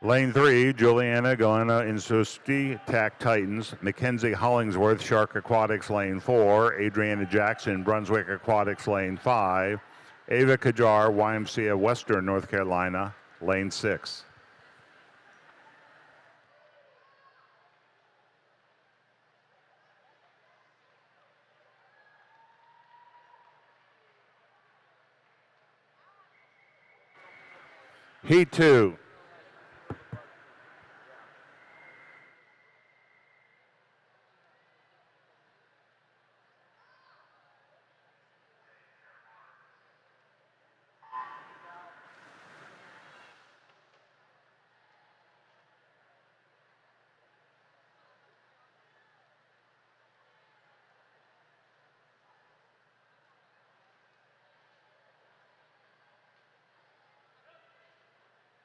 Lane 3, Juliana Galena Insusti, TAC Titans. Mackenzie Hollingsworth, Shark Aquatics, Lane 4. Adriana Jackson, Brunswick Aquatics, Lane 5. Ava Kajar, YMCA Western North Carolina, Lane 6. Heat 2.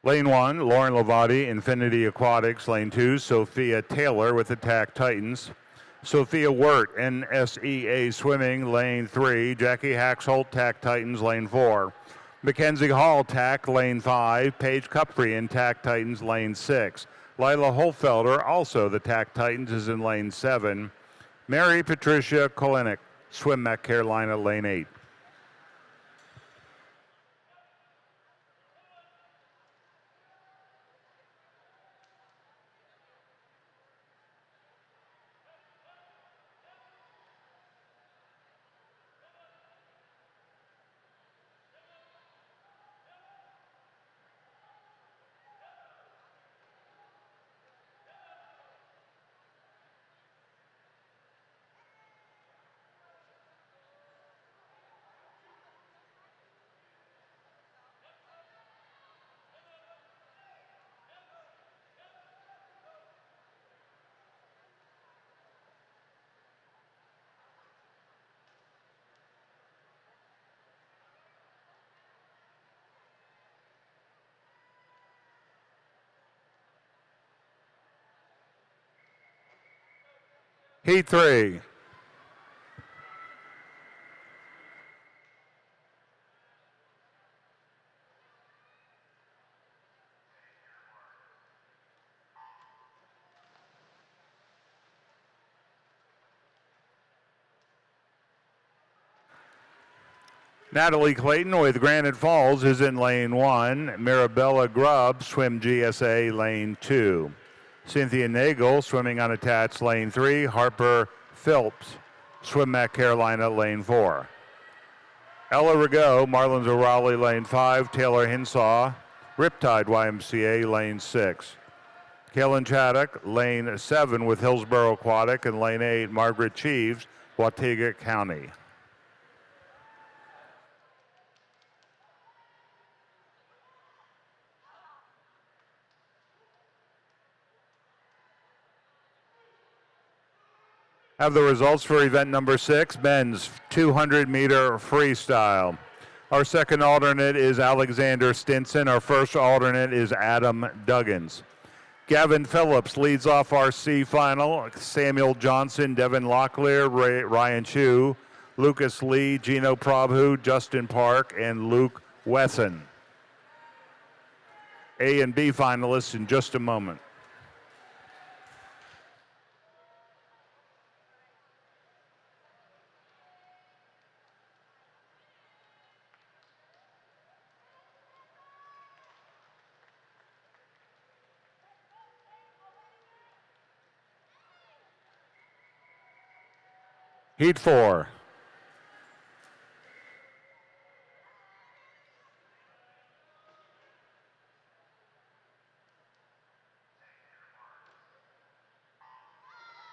Lane 1, Lauren Lavati, Infinity Aquatics. Lane 2, Sophia Taylor with the TAC Titans. Sophia Wirt, NSEA Swimming, Lane 3. Jackie Haxholt, TAC Titans, Lane 4. Mackenzie Hall, TAC, Lane 5. Paige Cupfrey, TAC Titans, Lane 6. Lila Holfelder, also the TAC Titans, is in Lane 7. Mary Patricia Kolinik, Swim Mac Carolina, Lane 8. Heat 3. Natalie Clayton with Granite Falls is in Lane 1. Mirabella Grubb, Swim GSA, Lane 2. Cynthia Nagel, swimming unattached, Lane 3. Harper Phillips, Swim Mac Carolina, Lane 4. Ella Rigaud, Marlins of Raleigh, Lane 5. Taylor Hinsaw, Riptide YMCA, Lane 6. Kaylin Chaddock, Lane 7 with Hillsborough Aquatic, and Lane 8, Margaret Cheeves, Watauga County. Have the results for event number 6, men's 200-meter freestyle. Our second alternate is Alexander Stinson. Our first alternate is Adam Duggins. Gavin Phillips leads off our C final. Samuel Johnson, Devin Locklear, Ryan Chu, Lucas Lee, Gino Prabhu, Justin Park, and Luke Wesson. A and B finalists in just a moment. Heat 4.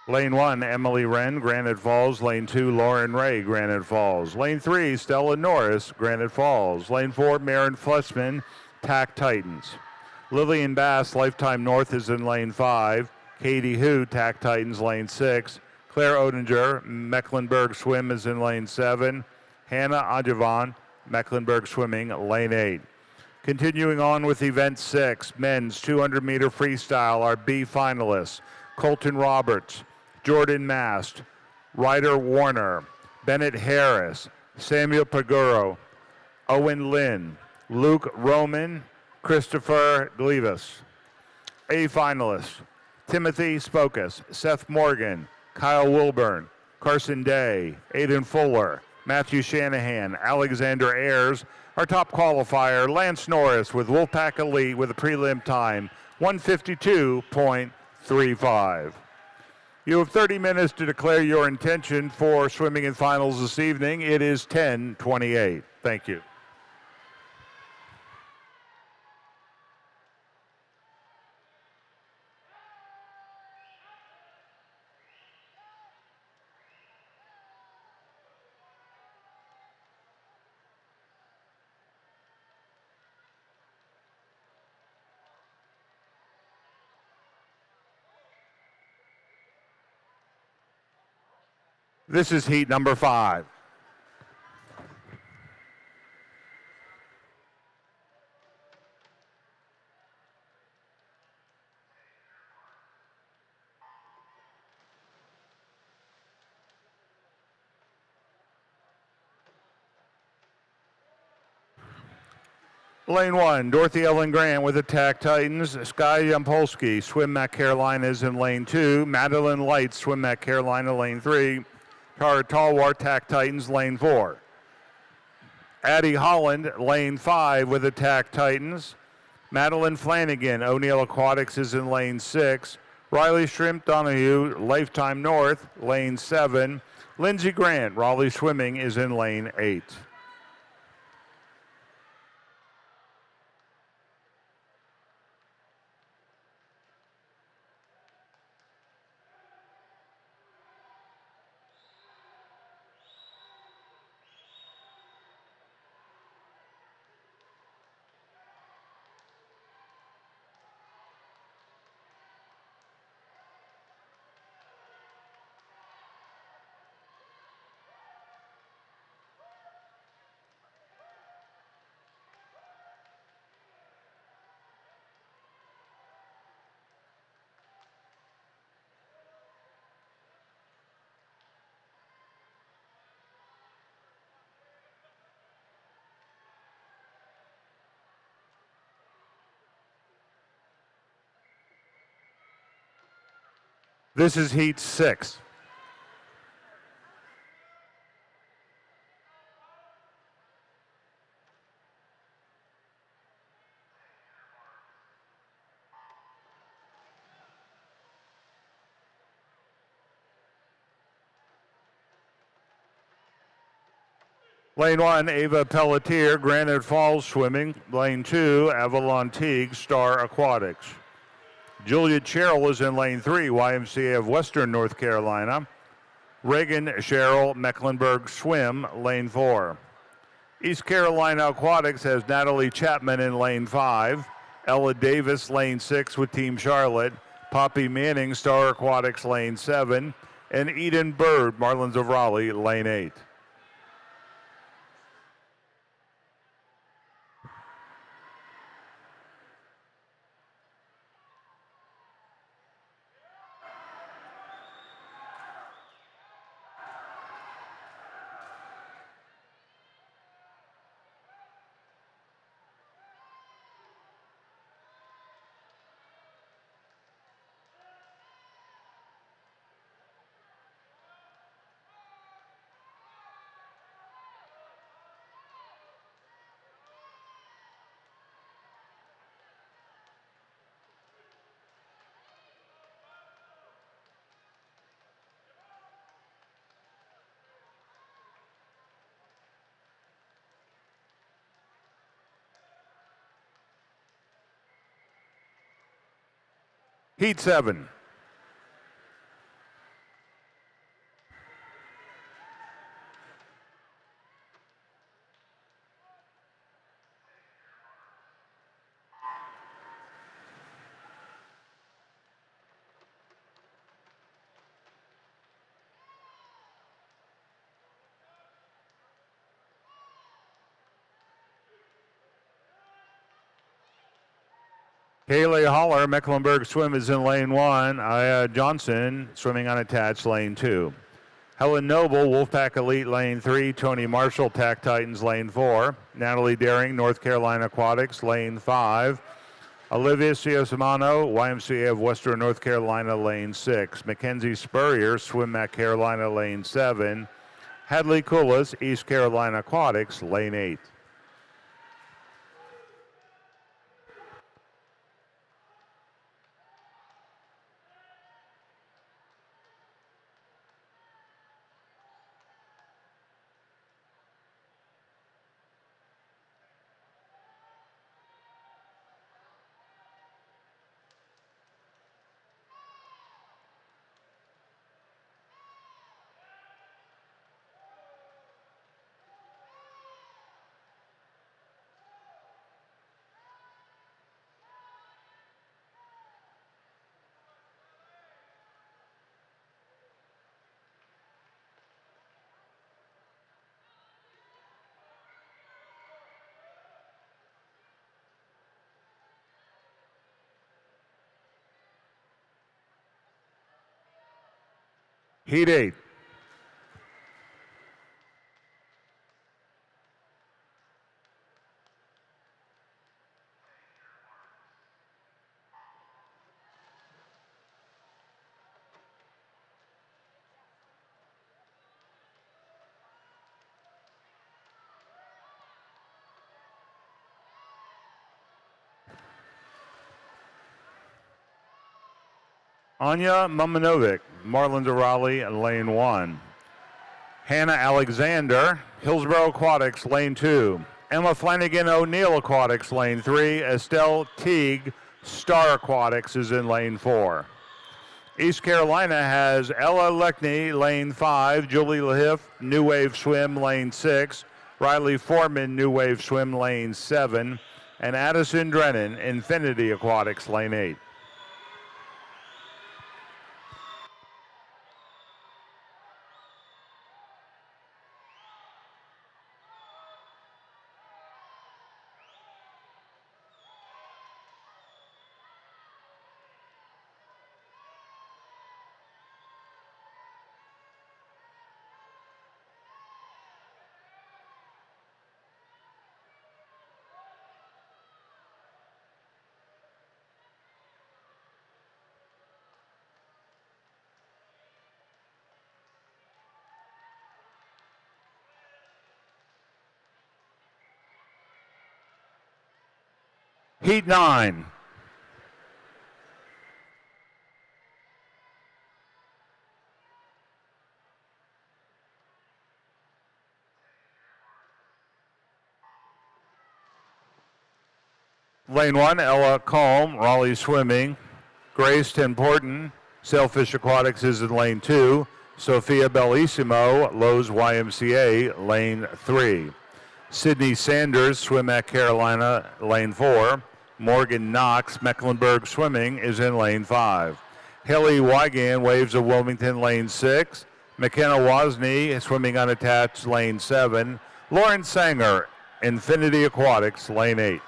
Lane 1, Emily Wren, Granite Falls. Lane 2, Lauren Ray, Granite Falls. Lane 3, Stella Norris, Granite Falls. Lane 4, Maren Flesman, TAC Titans. Lillian Bass, Lifetime North, is in Lane 5. Katie Hu, TAC Titans, Lane 6. Claire Odinger, Mecklenburg Swim, is in Lane 7. Hannah Ajavan, Mecklenburg Swimming, Lane 8. Continuing on with Event 6, men's 200-meter freestyle, our B finalists, Colton Roberts, Jordan Mast, Ryder Warner, Bennett Harris, Samuel Paguro, Owen Lynn, Luke Roman, Christopher Glevis. A finalists: Timothy Spokus, Seth Morgan, Kyle Wilburn, Carson Day, Aiden Fuller, Matthew Shanahan, Alexander Ayers. Our top qualifier, Lance Norris with Wolfpack Elite with a prelim time, 152.35. You have 30 minutes to declare your intention for swimming in finals this evening. It is 10:28. Thank you. This is heat number 5. Lane 1, Dorothy Ellen Grant with Attack Titans. Sky Yampolsky, Swim Mac Carolinas in lane 2. Madeline Light, Swim Mac Carolina, lane 3. Tara Talwar, Attack Titans, lane 4. Addie Holland, lane 5 with Attack Titans. Madeline Flanagan, O'Neill Aquatics is in lane 6. Riley Shrimp Donahue, Lifetime North, lane 7. Lindsey Grant, Raleigh Swimming is in lane 8. This is heat 6. Lane 1, Ava Pelletier, Granite Falls Swimming. Lane 2, Avalon Teague, Star Aquatics. Julia Cheryl is in lane 3, YMCA of Western North Carolina. Reagan Cheryl, Mecklenburg Swim, lane 4. East Carolina Aquatics has Natalie Chapman in lane 5. Ella Davis, lane 6 with Team Charlotte. Poppy Manning, Star Aquatics, lane 7. And Eden Bird, Marlins of Raleigh, lane 8. Heat 7. Kaylee Holler, Mecklenburg Swim is in lane 1. Aya Johnson, swimming unattached, lane 2. Helen Noble, Wolfpack Elite, lane 3. Tony Marshall, Tack Titans, lane 4. Natalie Daring, North Carolina Aquatics, lane 5. Olivia Ciasimano, YMCA of Western North Carolina, lane 6. Mackenzie Spurrier, Swim at Carolina, lane 7. Hadley Coolis, East Carolina Aquatics, lane 8. Heat 8. Anya Mumanovic, Marlins of Raleigh, lane 1. Hannah Alexander, Hillsborough Aquatics, lane 2. Emma Flanagan O'Neill Aquatics, lane 3. Estelle Teague, Star Aquatics, is in lane 4. East Carolina has Ella Leckney, lane 5. Julie Lahiff, New Wave Swim, lane 6. Riley Foreman, New Wave Swim, lane 7. And Addison Drennan, Infinity Aquatics, lane 8. Heat 9. Lane 1, Ella Colm, Raleigh Swimming. Grace Tenporton, Sailfish Aquatics, is in lane 2. Sophia Bellissimo, Lowe's YMCA, lane 3. Sydney Sanders, Swim at Carolina, lane 4. Morgan Knox, Mecklenburg Swimming, is in lane 5. Haley Wigan, Waves of Wilmington, lane 6. McKenna Wozni, Swimming Unattached, lane 7. Lauren Sanger, Infinity Aquatics, lane 8.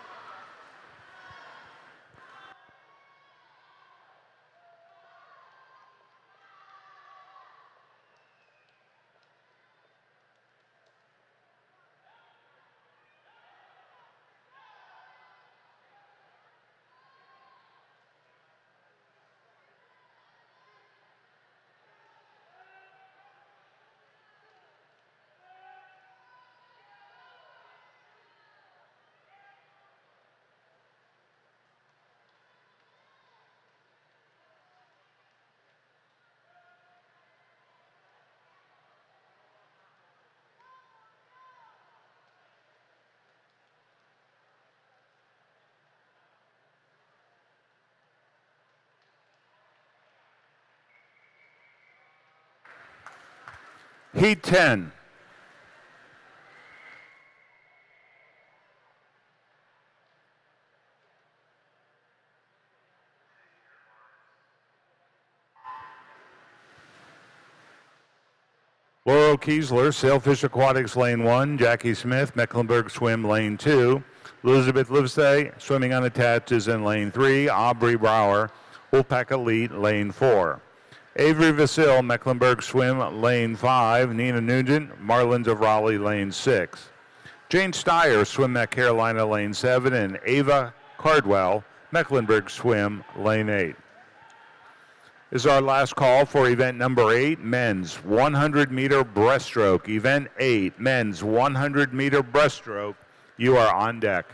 Heat 10. Laurel Kiesler, Sailfish Aquatics, lane 1. Jackie Smith, Mecklenburg Swim, lane 2. Elizabeth Livesay, Swimming Unattached, is in lane 3. Aubrey Brower, Wolfpack Elite, lane 4. Avery Vasil, Mecklenburg Swim, lane 5. Nina Nugent, Marlins of Raleigh, lane 6. Jane Steyer, Swim at Carolina, lane 7. And Ava Cardwell, Mecklenburg Swim, lane 8. This is our last call for event number 8, men's 100-meter breaststroke. Event 8, men's 100-meter breaststroke. You are on deck.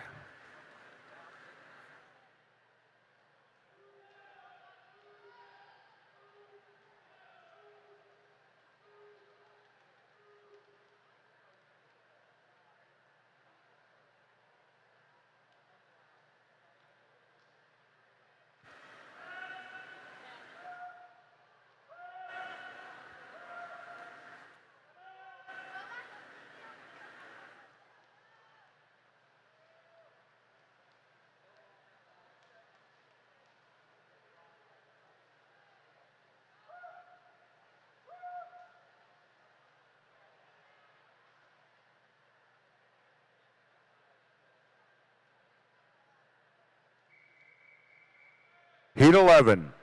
Heat 11.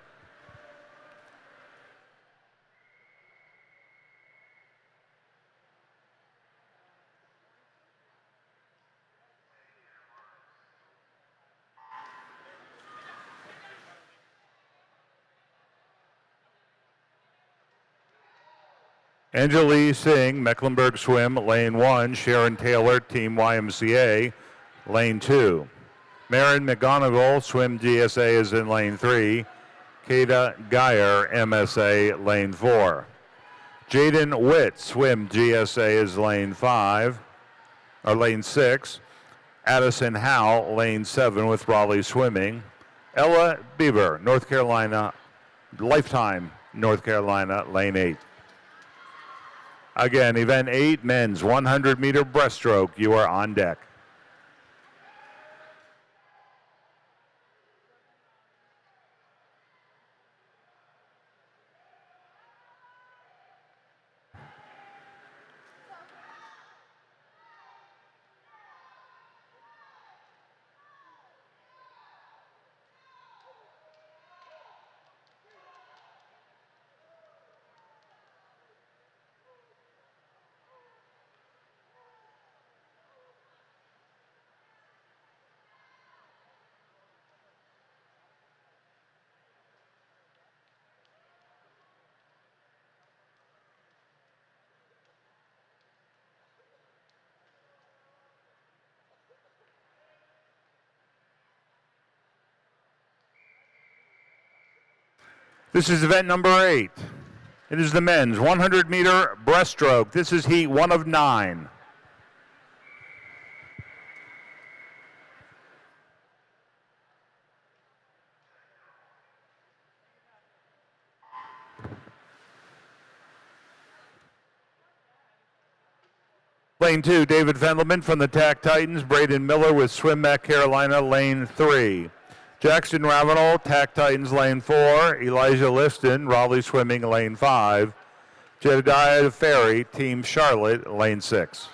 Anjali Singh, Mecklenburg Swim, lane 1. Sharon Taylor, Team YMCA, lane 2. Marin McGonigal, Swim GSA, is in lane 3. Kada Geyer, MSA, lane 4. Jaden Witt, Swim GSA, is lane 5, or lane 6. Addison Howe, lane 7 with Raleigh Swimming. Ella Bieber, North Carolina, Lifetime, North Carolina, lane 8. Again, event 8, men's 100-meter breaststroke. You are on deck. This is event number 8. It is the men's 100-meter breaststroke. This is heat 1 of 9. Lane 2, David Fendelman from the TAC Titans. Braden Miller with Swim Mac Carolina, lane 3. Jackson Ravenel, TAC Titans, lane 4. Elijah Liston, Raleigh Swimming, lane 5. Jedediah Ferry, Team Charlotte, lane 6.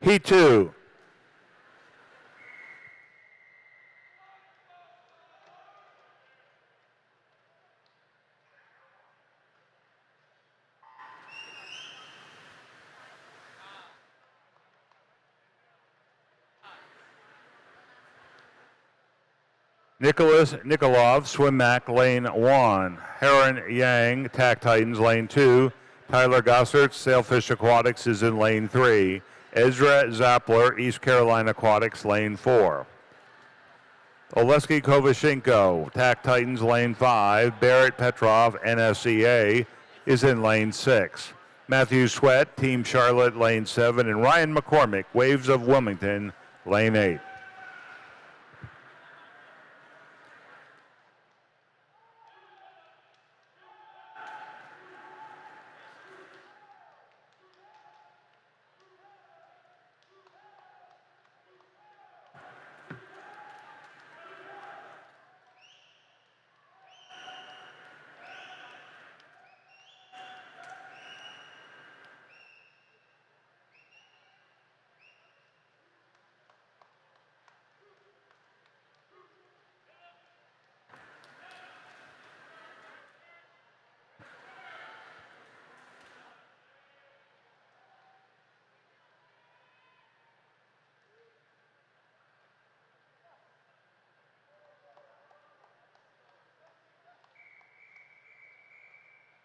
Heat 2. Nicholas Nikolov, Swim Mac, lane 1. Heron Yang, TAC Titans, lane 2. Tyler Gossert, Sailfish Aquatics, is in lane 3. Ezra Zappler, East Carolina Aquatics, lane 4. Oleski Kovashenko, TAC Titans, lane 5. Barrett Petrov, NSCA, is in lane 6. Matthew Sweat, Team Charlotte, lane 7. And Ryan McCormick, Waves of Wilmington, lane 8.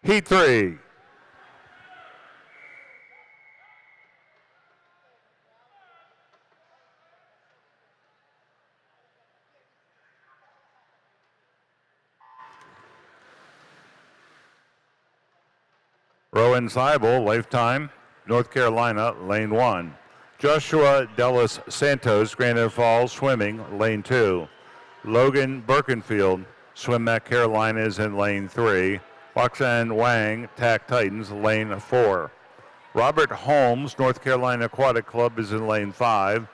Heat 3. Rowan Seibel, Lifetime, North Carolina, lane 1. Joshua Delis Santos, Granite Falls, Swimming, lane 2. Logan Birkenfield, Swim Mac Carolina, is in lane 3. Roxanne Wang, TAC Titans, lane 4. Robert Holmes, North Carolina Aquatic Club, is in lane 5.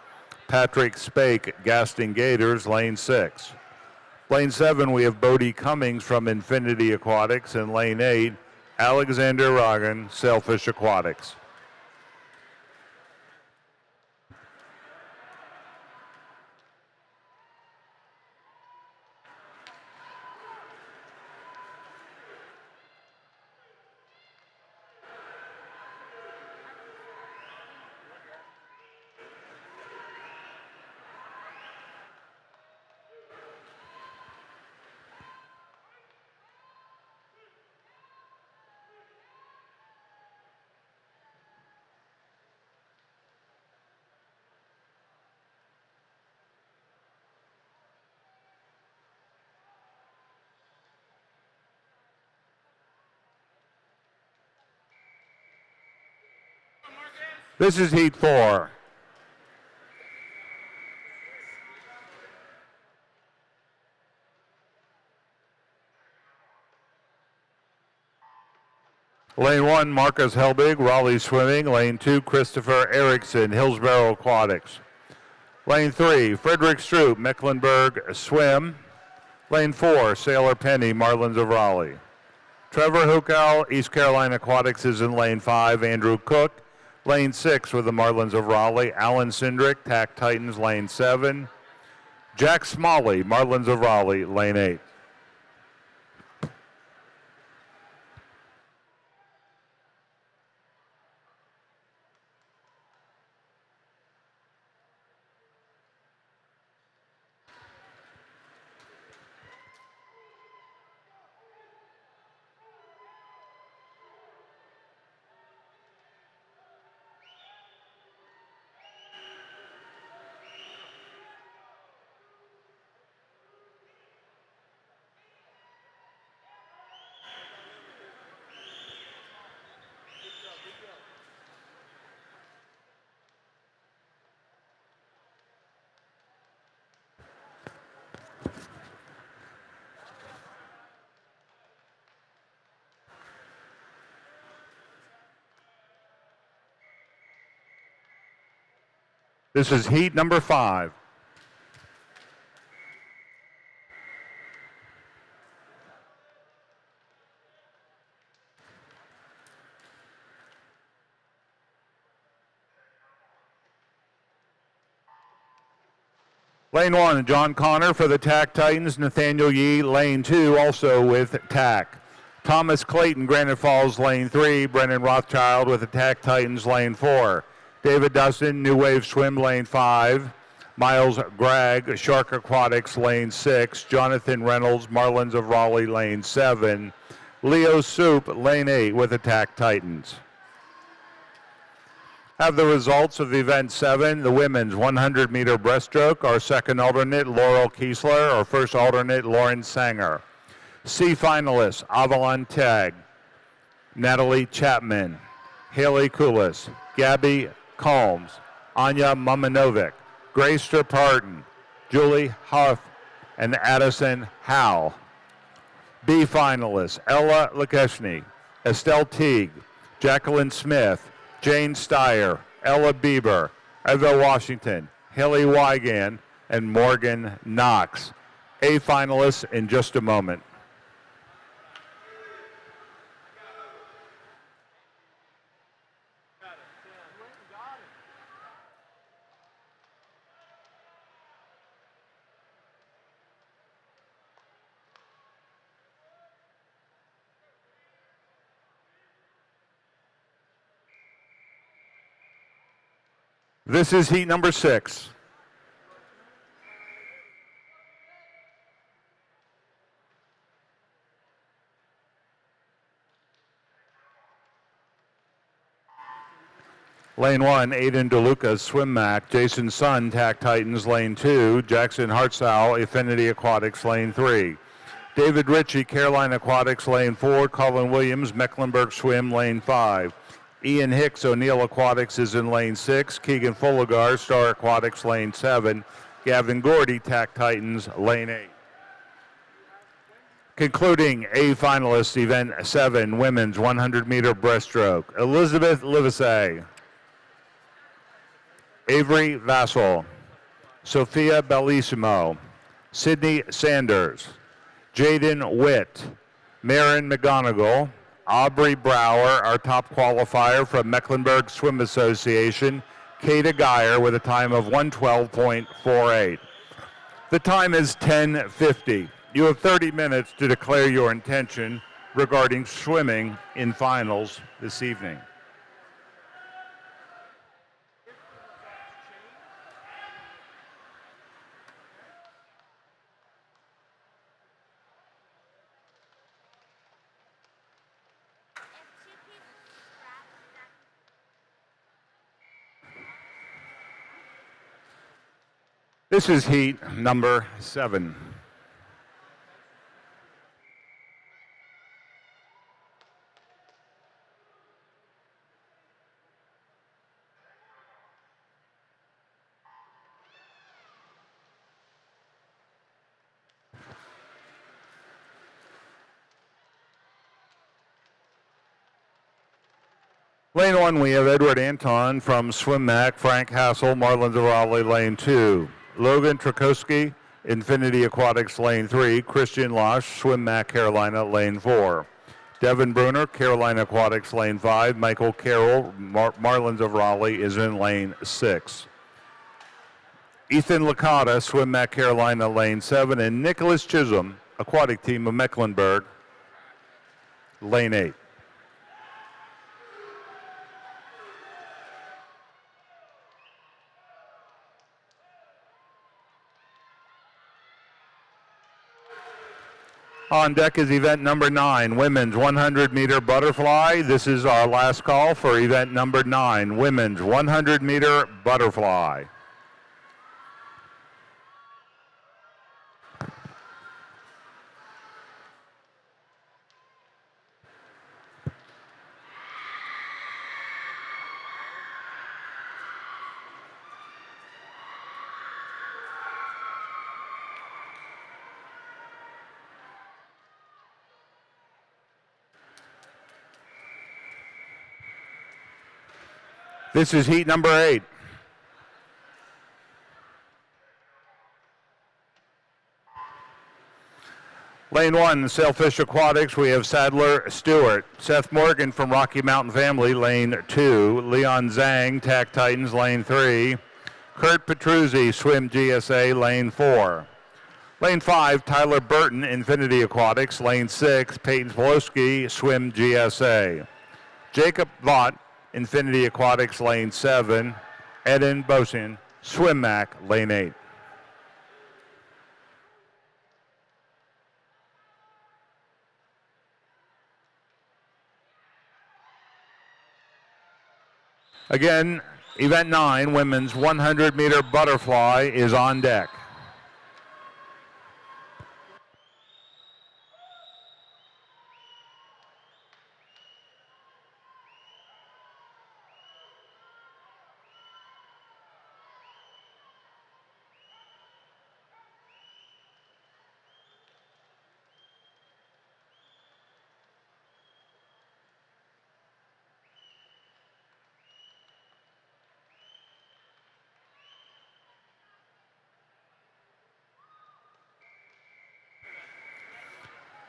Patrick Spake, Gaston Gators, lane 6. Lane 7, we have Bodie Cummings from Infinity Aquatics. In lane 8, Alexander Rogan, Sailfish Aquatics. This is Heat 4. Lane 1, Marcus Helbig, Raleigh Swimming. Lane 2, Christopher Erickson, Hillsborough Aquatics. Lane 3, Frederick Stroop, Mecklenburg Swim. Lane 4, Sailor Penny, Marlins of Raleigh. Trevor Hukow, East Carolina Aquatics, is in lane 5. Andrew Cook, lane 6 with the Marlins of Raleigh. Alan Sindrick, TAC Titans, lane 7. Jack Smalley, Marlins of Raleigh, lane 8. This is heat number 5. Lane 1, John Connor for the TAC Titans. Nathaniel Yee, lane 2, also with TAC. Thomas Clayton, Granite Falls, lane 3. Brennan Rothschild with the TAC Titans, lane 4. David Dustin, New Wave Swim, lane 5. Miles Gregg, Shark Aquatics, lane 6. Jonathan Reynolds, Marlins of Raleigh, lane 7. Leo Soup, lane 8 with Attack Titans. Have the results of event 7, the women's 100-meter breaststroke. Our second alternate, Laurel Kiesler. Our first alternate, Lauren Sanger. C finalists, Avalon Tag, Natalie Chapman, Haley Kulis, Gabby Combs, Anya Mamanovic, Grace Striparton, Julie Huff, and Addison Howe. B finalists, Ella Lakeshny, Estelle Teague, Jacqueline Smith, Jane Steyer, Ella Bieber, Eva Washington, Haley Wigan, and Morgan Knox. A finalists in just a moment. This is heat number 6. Lane 1, Aiden DeLuca, Swim Mac, Jason Sun, Tack Titans, Lane 2, Jackson Hartzau, Affinity Aquatics, Lane 3. David Ritchie, Caroline Aquatics, Lane 4, Colin Williams, Mecklenburg Swim, Lane 5. Ian Hicks, O'Neill Aquatics is in Lane 6. Keegan Fullagar, Star Aquatics, Lane 7. Gavin Gordy, Tack Titans, Lane 8. Concluding A finalists, event 7, women's 100-meter breaststroke. Elizabeth Livesay, Avery Vassell, Sophia Bellissimo, Sydney Sanders, Jaden Witt, Marin McGonigal, Aubrey Brower, our top qualifier from Mecklenburg Swim Association, Kata Geyer with a time of 1:12.48. The time is 10:50. You have 30 minutes to declare your intention regarding swimming in finals this evening. This is heat number 7. Lane 1, we have Edward Anton from Swim Mac, Frank Hassel, Marlins of Raleigh, Lane 2. Logan Trakowski, Infinity Aquatics, Lane 3. Christian Losh, Swim Mac, Carolina, Lane 4. Devin Bruner, Carolina Aquatics, Lane 5. Michael Carroll, Marlins of Raleigh, is in Lane 6. Ethan Licata, Swim Mac, Carolina, Lane 7. And Nicholas Chisholm, Aquatic Team of Mecklenburg, Lane 8. On deck is event number 9, women's 100-meter butterfly. This is our last call for event number 9, women's 100-meter butterfly. This is heat number 8. Lane 1, Sailfish Aquatics, we have Sadler Stewart. Seth Morgan from Rocky Mountain Family, Lane 2. Leon Zhang, Tack Titans, Lane 3. Kurt Petruzzi, Swim GSA, Lane 4. Lane 5, Tyler Burton, Infinity Aquatics, Lane 6. Peyton Polowski, Swim GSA. Jacob Vaught, Infinity Aquatics, Lane 7. Eden Boshin, Swim Mac, Lane 8. Again, event 9, women's 100-meter butterfly is on deck.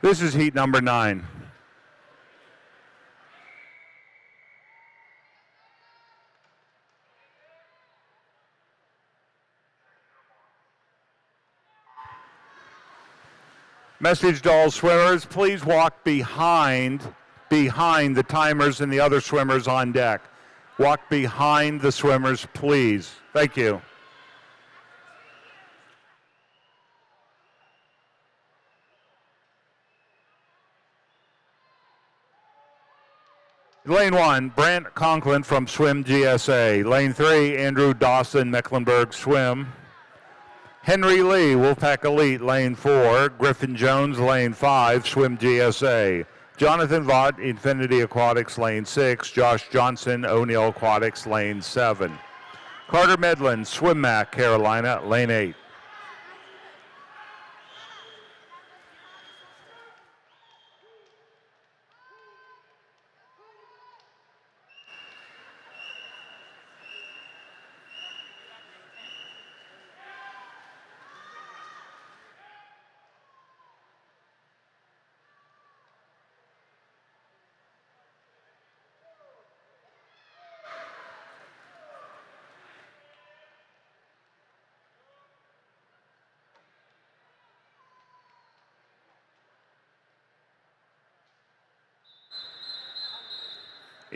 This is heat number 9. Message to all swimmers, please walk behind the timers and the other swimmers on deck. Walk behind the swimmers, please. Thank you. Lane 1, Brant Conklin from Swim GSA. Lane 3, Andrew Dawson, Mecklenburg Swim. Henry Lee, Wolfpack Elite, Lane 4. Griffin Jones, Lane 5, Swim GSA. Jonathan Vaught, Infinity Aquatics, Lane 6. Josh Johnson, O'Neill Aquatics, Lane 7. Carter Medlin, Swim Mac, Carolina, Lane 8.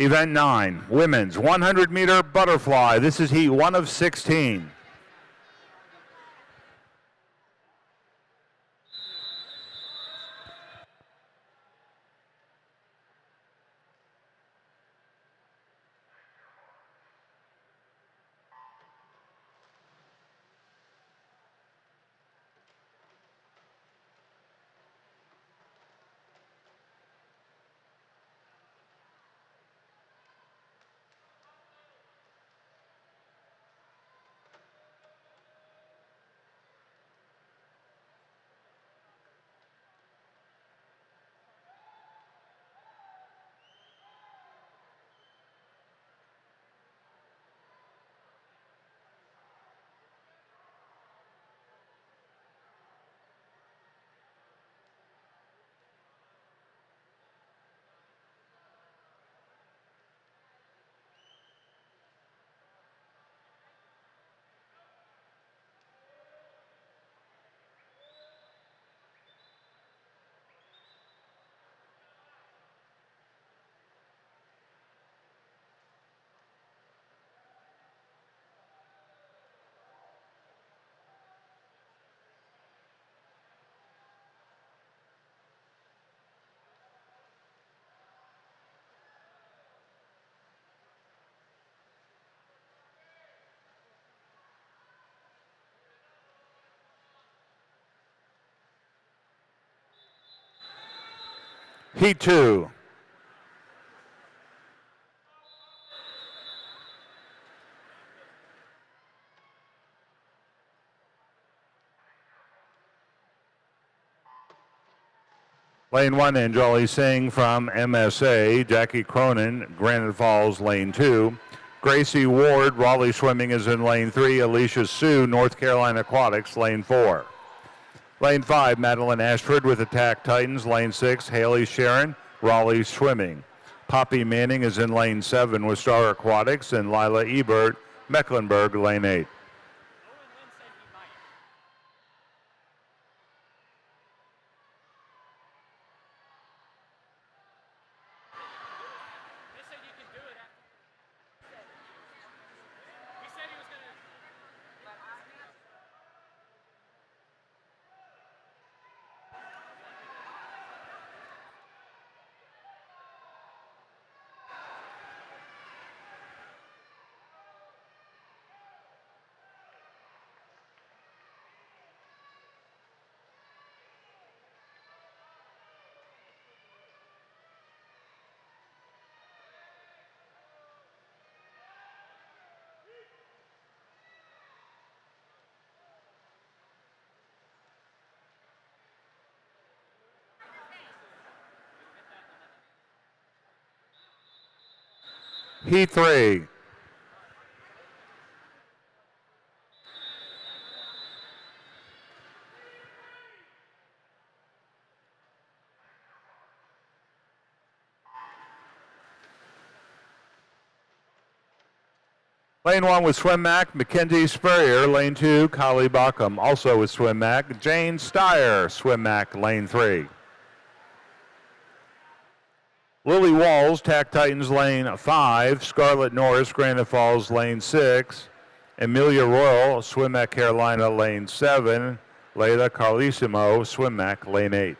Event 9, women's 100-meter butterfly. This is heat 1 of 16. Heat 2. Lane 1, Anjali Singh from MSA. Jackie Cronin, Granite Falls, Lane 2. Gracie Ward, Raleigh Swimming is in Lane 3. Alicia Sue, North Carolina Aquatics, Lane 4. Lane 5, Madeline Ashford with Attack Titans. Lane 6, Haley Sharon, Raleigh Swimming. Poppy Manning is in Lane 7 with Star Aquatics, and Lila Ebert, Mecklenburg, Lane 8. Heat 3. Lane 1 with Swim Mac, Mackenzie Spurrier. Lane 2, Kali Bacham. Also with Swim Mac, Jane Steyer, Swim Mac, Lane 3. Lily Walls, Tack Titans, Lane 5. Scarlett Norris, Granite Falls, Lane 6. Amelia Royal, Swim Mac, Carolina, Lane 7. Layla Carlissimo, Swim Mac, Lane 8.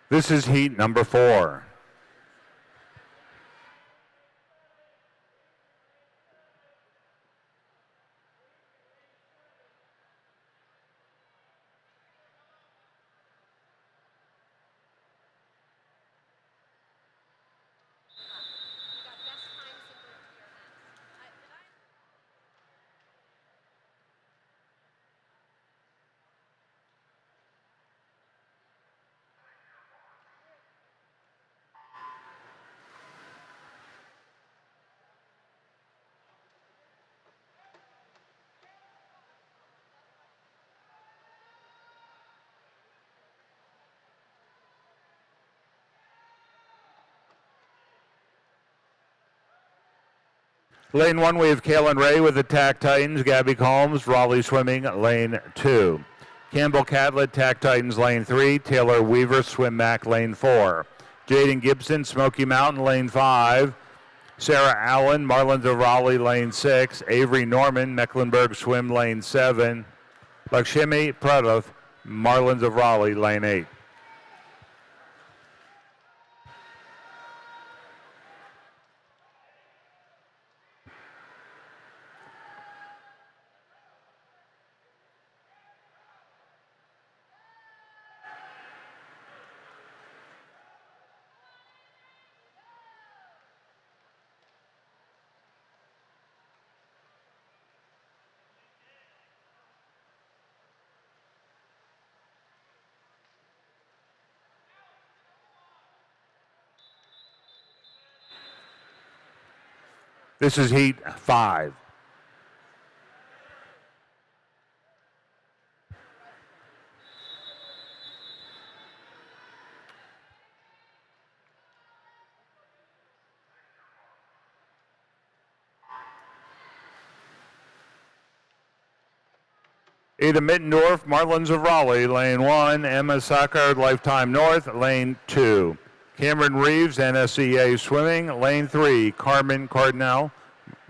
This is heat number 4. Lane 1, we have Kaylin Ray with the Tack Titans, Gabby Combs, Raleigh Swimming, Lane 2. Campbell Catlett, Tack Titans, Lane 3. Taylor Weaver, Swim Mac, Lane 4. Jaden Gibson, Smoky Mountain, Lane 5. Sarah Allen, Marlins of Raleigh, Lane 6. Avery Norman, Mecklenburg Swim, Lane 7. Lakshmi Pradath, Marlins of Raleigh, Lane 8. This is heat 5. Ada Mittendorf, Marlins of Raleigh, Lane 1. Emma Sackard, Lifetime North, Lane 2. Cameron Reeves, NSCA Swimming, Lane 3. Carmen Cardinal,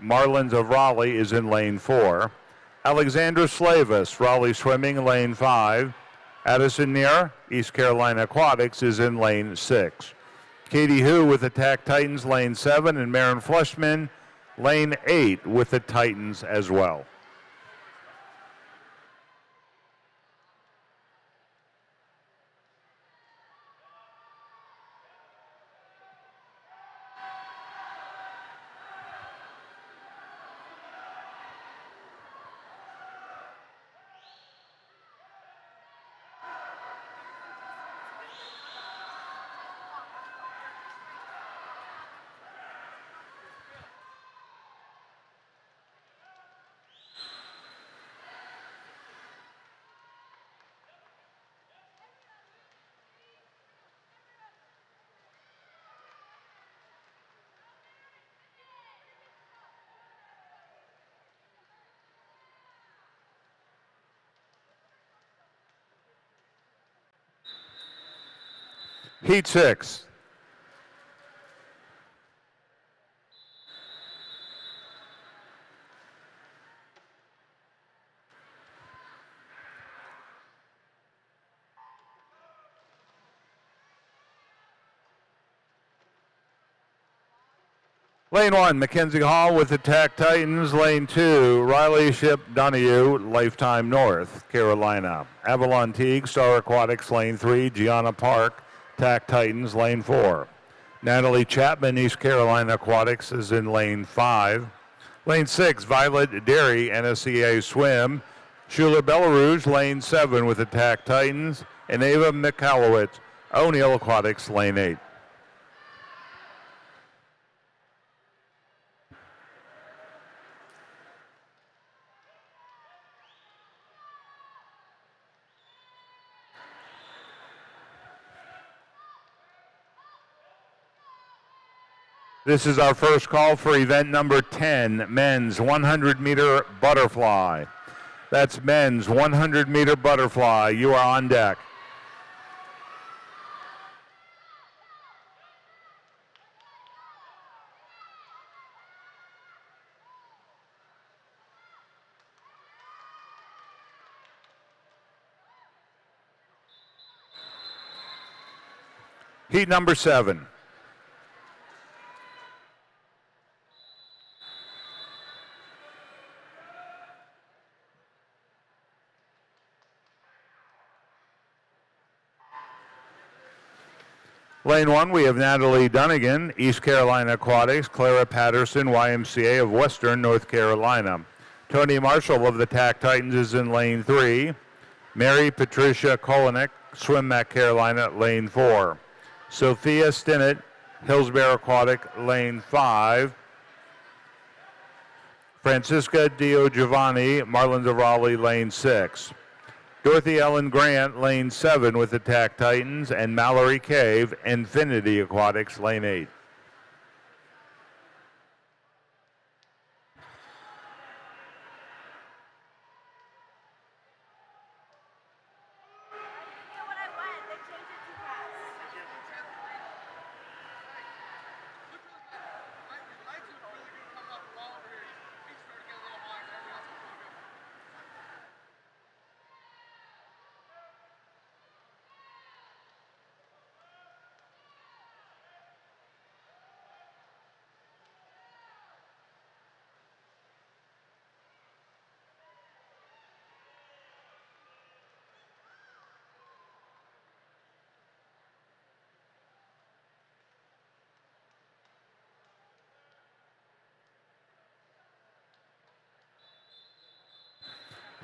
Marlins of Raleigh, is in Lane 4. Alexandra Slavis, Raleigh Swimming, Lane 5. Addison Neer, East Carolina Aquatics, is in Lane 6. Katie Hu with the Tack Titans, Lane 7. And Maren Fleshman, Lane 8 with the Titans as well. Heat 6. Lane 1, Mackenzie Hall with Attack Titans. Lane 2, Riley Ship Donahue, Lifetime North Carolina. Avalon Teague, Star Aquatics. Lane 3, Gianna Park, Attack Titans. Lane 4. Natalie Chapman, East Carolina Aquatics, is in Lane 5. Lane 6, Violet Derry, NSCA Swim. Shula Belarus, Lane 7 with Attack Titans. And Ava Mikalowicz, O'Neill Aquatics, Lane 8. This is our first call for event number 10, men's 100-meter butterfly. That's men's 100-meter butterfly. You are on deck. Heat number 7. Lane 1, we have Natalie Dunnigan, East Carolina Aquatics. Clara Patterson, YMCA of Western North Carolina. Tony Marshall of the TAC Titans is in Lane 3. Mary Patricia Kolinek, Swim Mac Carolina, Lane 4. Sophia Stinnett, Hillsborough Aquatic, Lane 5. Francisca Dio Giovanni, Marlins of Raleigh, Lane 6. Dorothy Ellen Grant, Lane 7 with Attack Titans, and Mallory Cave, Infinity Aquatics, Lane 8.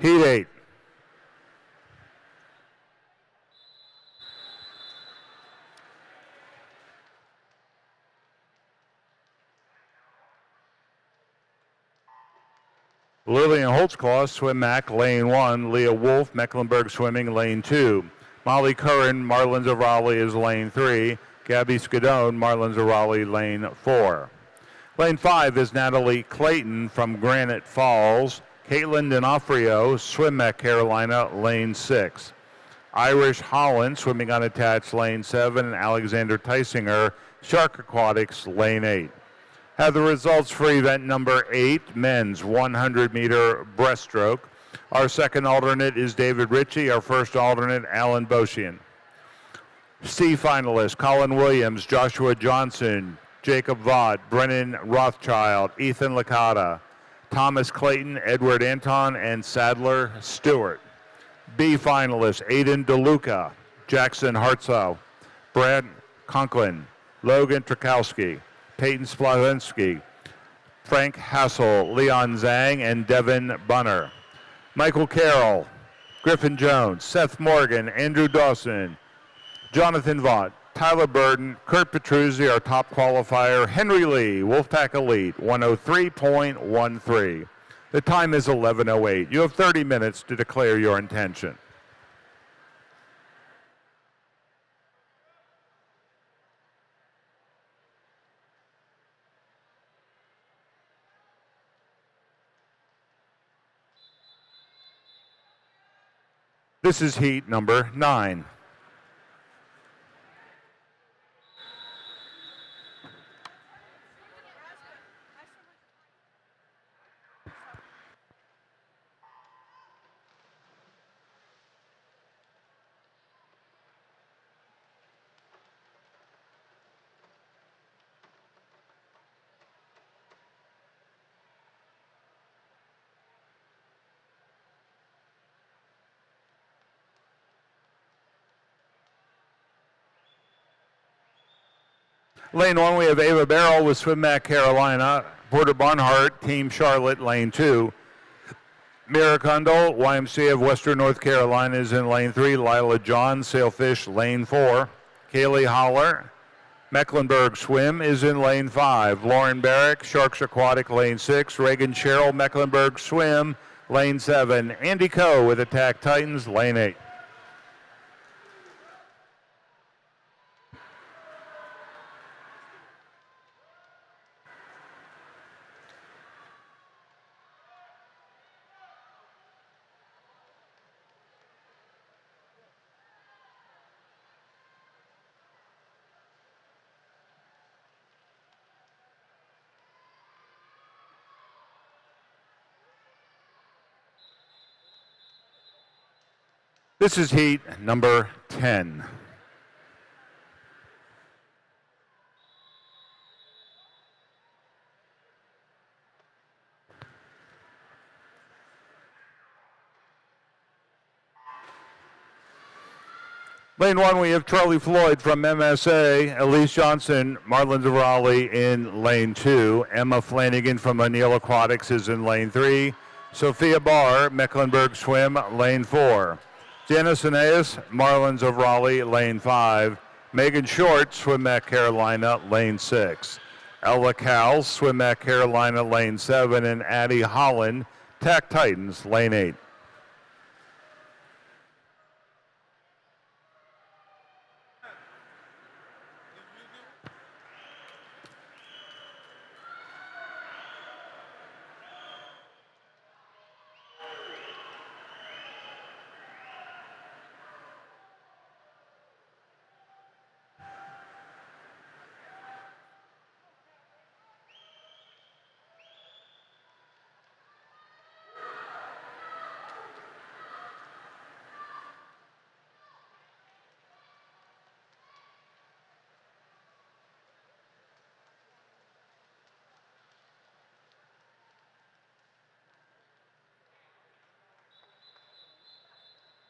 Heat 8. Lillian Holtzclaw, Swim Mac, Lane 1. Leah Wolf, Mecklenburg Swimming, Lane 2. Molly Curran, Marlins of Raleigh, is Lane 3. Gabby Scadone, Marlins of Raleigh, Lane 4. Lane 5 is Natalie Clayton from Granite Falls. Caitlin D'Onofrio, Swim Mac Carolina, Lane 6. Irish Holland, swimming unattached, Lane 7. And Alexander Tysinger, Shark Aquatics, Lane 8. Have the results for event number 8, men's 100-meter breaststroke. Our second alternate is David Ritchie. Our first alternate, Alan Boshian. C finalists, Colin Williams, Joshua Johnson, Jacob Vaught, Brennan Rothschild, Ethan Licata, Thomas Clayton, Edward Anton, and Sadler Stewart. B finalists, Aiden DeLuca, Jackson Hartsow, Brad Conklin, Logan Trakowski, Peyton Splavinsky, Frank Hassel, Leon Zhang, and Devin Bunner. Michael Carroll, Griffin Jones, Seth Morgan, Andrew Dawson, Jonathan Vaught, Tyler Burden, Kurt Petruzzi, our top qualifier, Henry Lee, Wolfpack Elite, 103.13. The time is 11:08. You have 30 minutes to declare your intention. This is heat number 9. Lane 1, we have Ava Barrel with Swim Mac Carolina. Porter Barnhart, Team Charlotte, lane 2. Miracondo, YMCA of Western North Carolina is in lane 3. Lila John, Sailfish, lane 4. Kaylee Holler, Mecklenburg Swim is in lane 5. Lauren Barrick, Sharks Aquatic, lane 6. Reagan Sherrill, Mecklenburg Swim, lane 7. Andy Coe with Attack Titans, lane 8. This is heat number 10. Lane 1, we have Charlie Floyd from MSA, Elise Johnson, Marlins of Raleigh in lane 2. Emma Flanagan from O'Neill Aquatics is in lane 3. Sophia Barr, Mecklenburg Swim, lane 4. Janice Aeneas, Marlins of Raleigh, lane 5. Megan Short, Swim Mac Carolina, lane 6. Ella Cowles, Swim Mac Carolina, lane 7. And Addie Holland, Tack Titans, lane 8.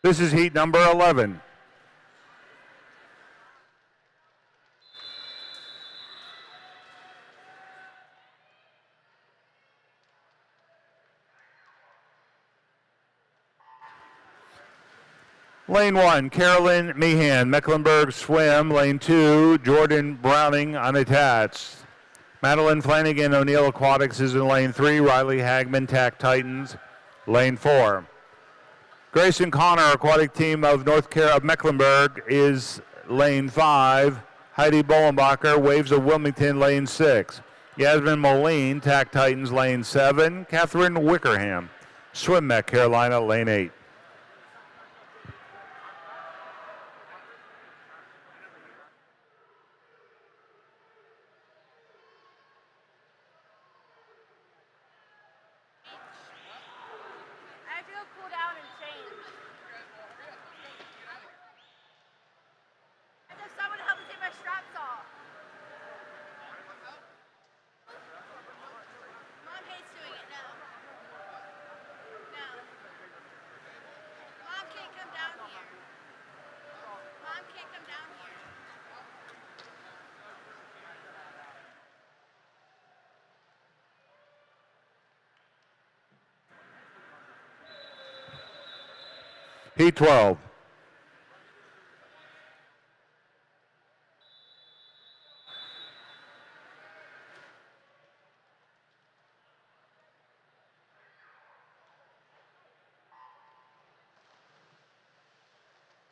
This is heat number 11. Lane 1, Carolyn Meehan, Mecklenburg Swim. Lane 2, Jordan Browning, unattached. Madeline Flanagan, O'Neill Aquatics is in lane 3. Riley Hagman, Tack Titans, lane 4. Grayson Connor, Aquatic Team of Mecklenburg, is lane 5. Heidi Bollenbacher, Waves of Wilmington, lane 6. Yasmin Moline, Tack Titans, lane 7. Catherine Wickerham, Swim Mac Carolina, lane 8. Heat 12.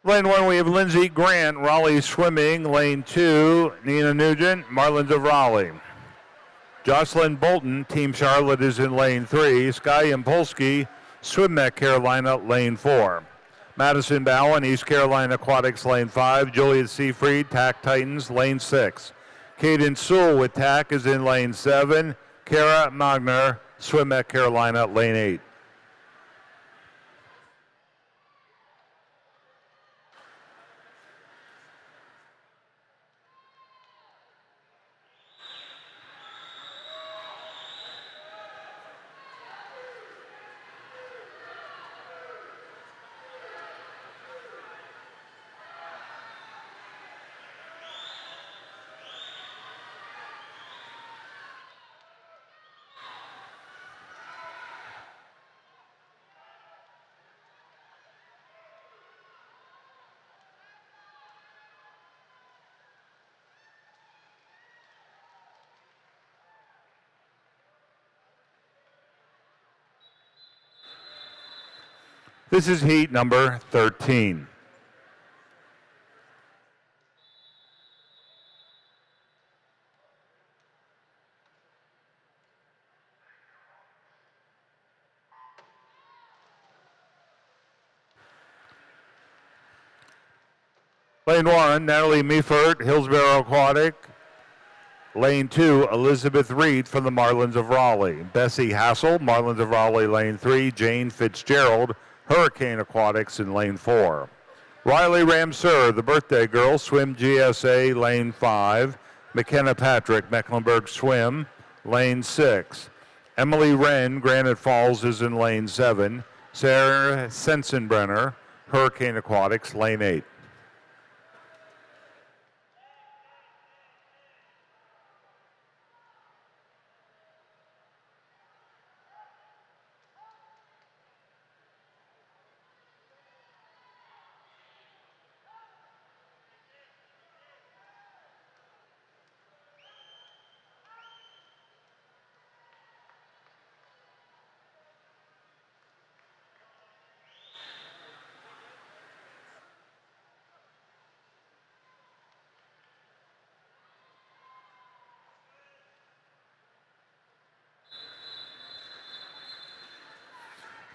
Lane 1, we have Lindsay Grant, Raleigh Swimming. Lane 2, Nina Nugent, Marlins of Raleigh. Jocelyn Bolton, Team Charlotte, is in lane 3. Sky Impolsky, Swim Mac Carolina, lane 4. Madison Bowen, East Carolina Aquatics, lane 5. Juliet Seafried, Tack Titans, lane 6. Caden Sewell with Tack is in lane 7. Kara Magner, Swim Mac Carolina, lane 8. This is heat number 13. Lane 1, Natalie Meifert, Hillsborough Aquatic. Lane 2, Elizabeth Reed from the Marlins of Raleigh. Bessie Hassel, Marlins of Raleigh, Lane 3. Jane Fitzgerald, Hurricane Aquatics in Lane 4. Riley Ramseur, the birthday girl, Swim GSA, Lane 5. McKenna Patrick, Mecklenburg Swim, Lane 6. Emily Wren, Granite Falls is in Lane 7. Sarah Sensenbrenner, Hurricane Aquatics, Lane 8.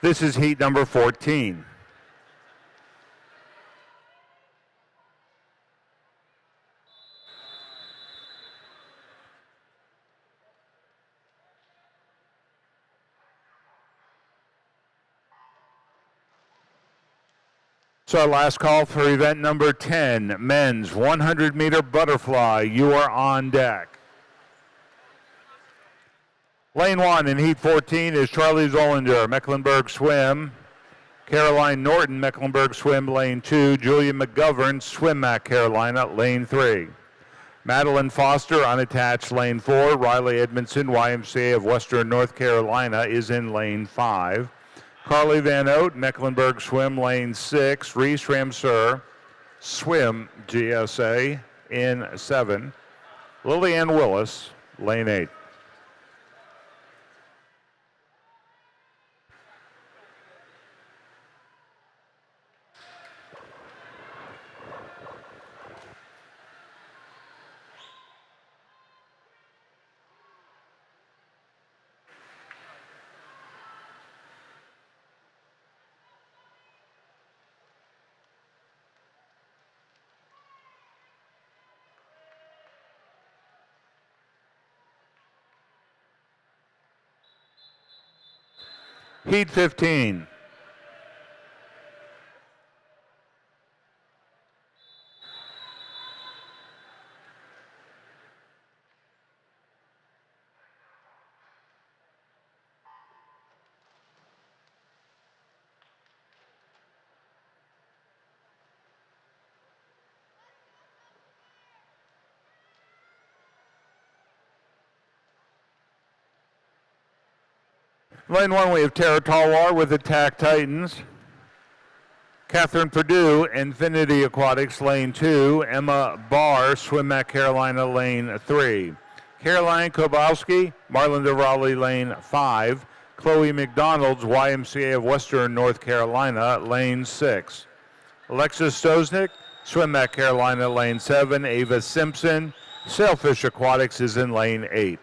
This is heat number 14. So our last call for event number 10, men's 100-meter butterfly. You are on deck. Lane 1 in heat 14 is Charlie Zollinger, Mecklenburg Swim. Caroline Norton, Mecklenburg Swim, Lane 2. Julia McGovern, Swim Mac Carolina, Lane 3. Madeline Foster, unattached, Lane 4. Riley Edmondson, YMCA of Western North Carolina, is in Lane 5. Carly Van Oat, Mecklenburg Swim, Lane 6. Reese Ramseur, Swim GSA, in 7. Lillian Willis, Lane 8. Heat 15. Lane 1, we have Tara Talwar with Attack Titans. Catherine Purdue, Infinity Aquatics, Lane 2. Emma Barr, Swim Mac Carolina, Lane 3. Caroline Kobowski, Marlins of Raleigh, Lane 5. Chloe McDonald's, YMCA of Western North Carolina, Lane 6. Alexis Stosnick, Swim Mac Carolina, Lane 7. Ava Simpson, Sailfish Aquatics is in Lane 8.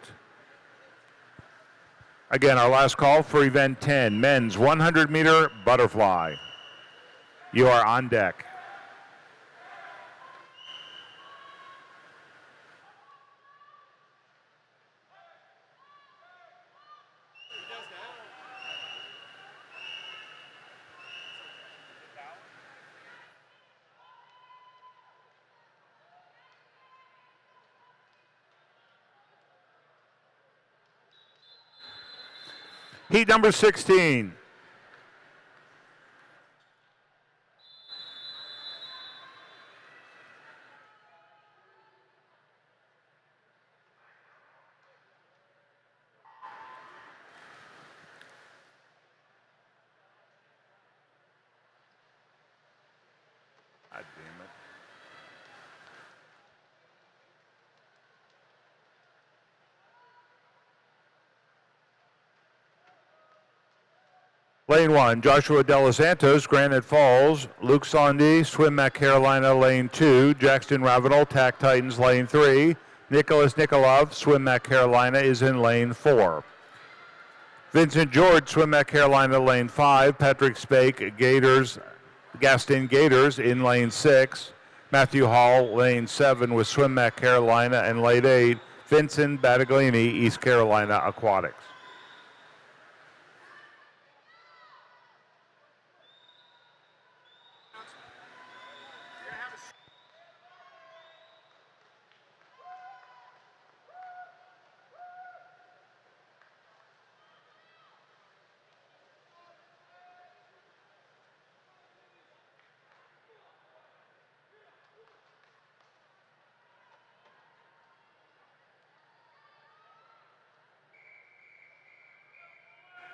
Again, our last call for event 10, men's 100-meter butterfly. You are on deck. Heat number 16. God damn it. Lane 1, Joshua De Los Santos, Granite Falls. Luke Sondy, Swim Mac Carolina, Lane 2. Jackson Ravenel, Tack Titans, Lane 3. Nicholas Nikolov, Swim Mac Carolina, is in Lane 4. Vincent George, Swim Mac Carolina, Lane 5. Patrick Spake, Gaston Gators in Lane 6. Matthew Hall, Lane 7 with Swim Mac Carolina, and Lane 8, Vincent Battaglini, East Carolina Aquatics.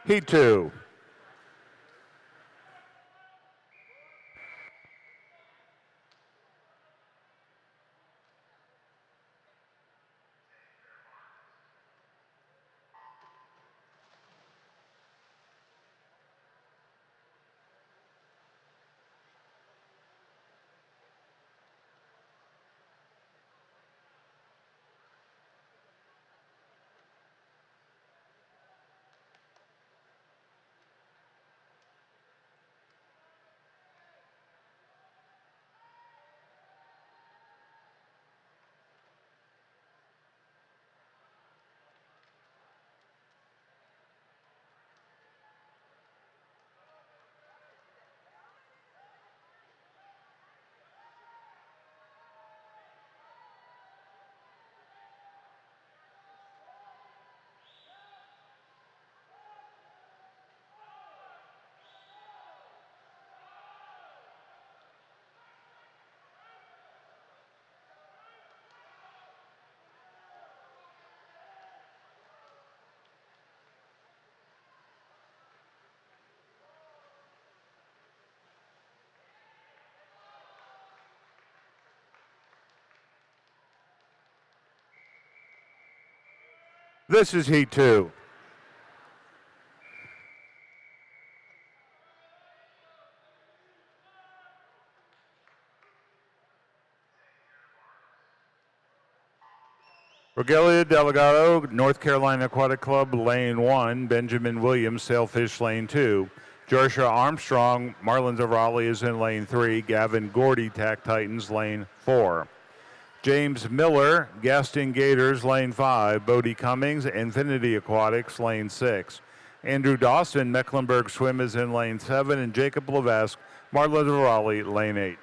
Heat 2. This is Heat 2. Rogelio Delgado, North Carolina Aquatic Club, Lane 1. Benjamin Williams, Sailfish, Lane 2. Joshua Armstrong, Marlins of Raleigh, is in Lane 3. Gavin Gordy, Tack Titans, Lane 4. James Miller, Gaston Gators, Lane 5. Bodie Cummings, Infinity Aquatics, Lane 6. Andrew Dawson, Mecklenburg Swim, is in Lane 7. And Jacob Levesque, Marlins of Raleigh, Lane 8.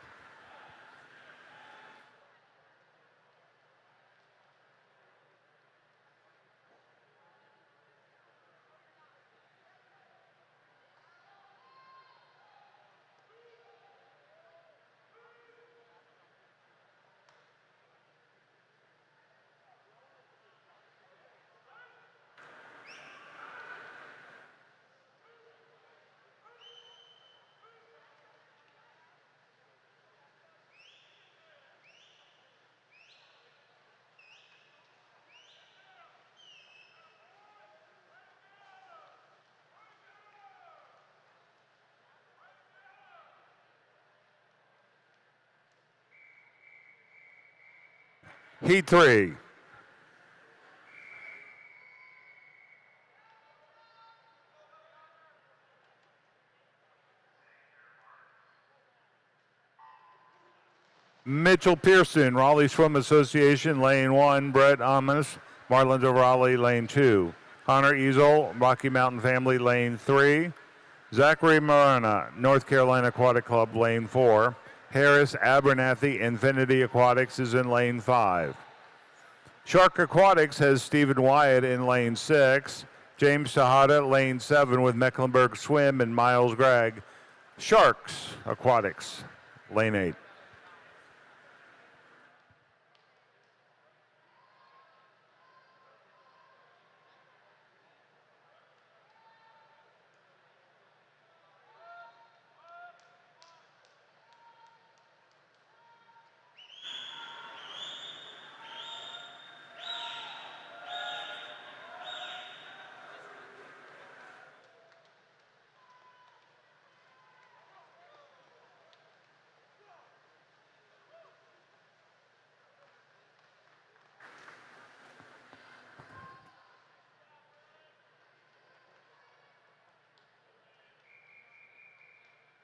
Heat 3. Mitchell Pearson, Raleigh Swim Association, Lane 1. Brett Amos, Marlins of Raleigh, Lane 2. Connor Easel, Rocky Mountain Family, Lane 3. Zachary Marana, North Carolina Aquatic Club, Lane 4. Harris Abernathy, Infinity Aquatics, is in Lane 5. Shark Aquatics has Stephen Wyatt in Lane 6. James Tejada, Lane 7 with Mecklenburg Swim, and Miles Gregg. Sharks Aquatics, Lane 8.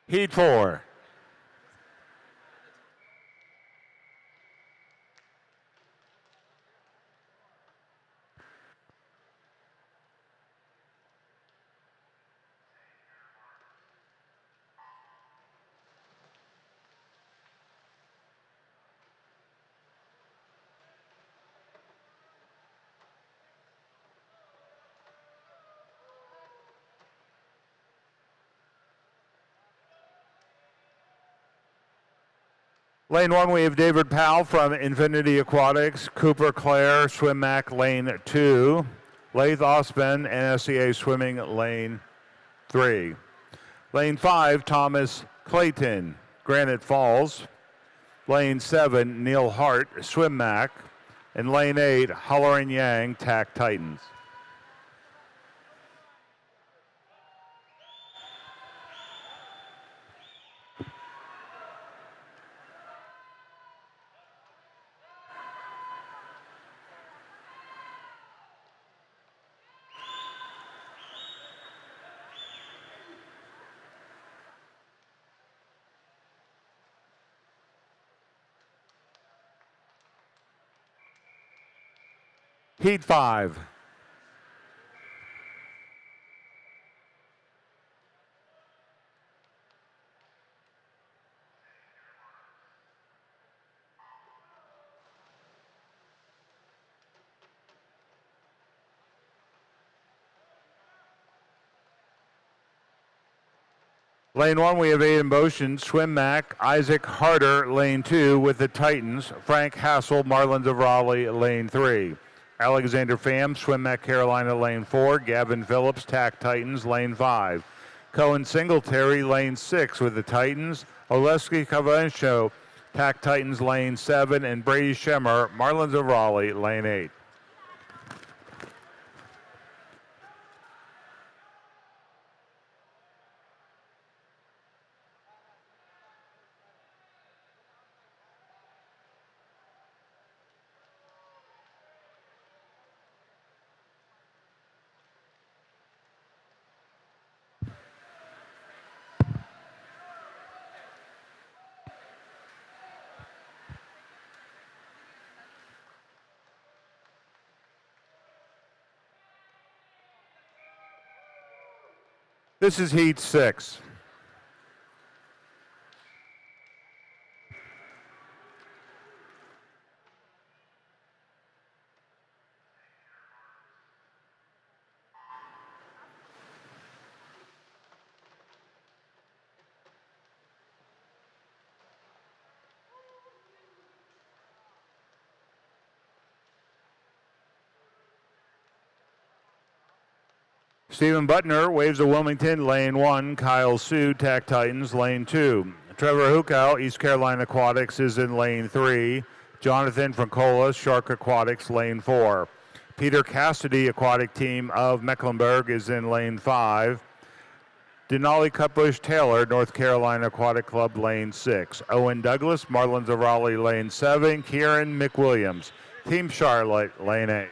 Heat 4. Lane 1, we have David Powell from Infinity Aquatics, Cooper Clare, Swim Mac, Lane 2, Lath Osben, NSCA Swimming, Lane 3. Lane 5, Thomas Clayton, Granite Falls. Lane 7, Neil Hart, Swim Mac. And Lane 8, Holler and Yang, Tack Titans. Heat 5. Lane 1, we have Aiden Motion, Swim Mac, Isaac Harder, Lane 2 with the Titans, Frank Hassel, Marlins of Raleigh, Lane 3. Alexander Pham, Swim Mac Carolina, Lane 4, Gavin Phillips, Tack Titans, Lane 5. Cohen Singletary, Lane 6 with the Titans, Oleski Kavancho, Tack Titans, Lane 7, and Brady Schemmer, Marlins of Raleigh, Lane 8. This is Heat 6. Stephen Butner, Waves of Wilmington, Lane 1. Kyle Sue, Tack Titans, Lane 2. Trevor Hukow, East Carolina Aquatics, is in Lane 3. Jonathan Francola, Shark Aquatics, Lane 4. Peter Cassidy, Aquatic Team of Mecklenburg, is in Lane 5. Denali Cutbush Taylor, North Carolina Aquatic Club, Lane 6. Owen Douglas, Marlins of Raleigh, Lane 7. Kieran McWilliams, Team Charlotte, Lane 8.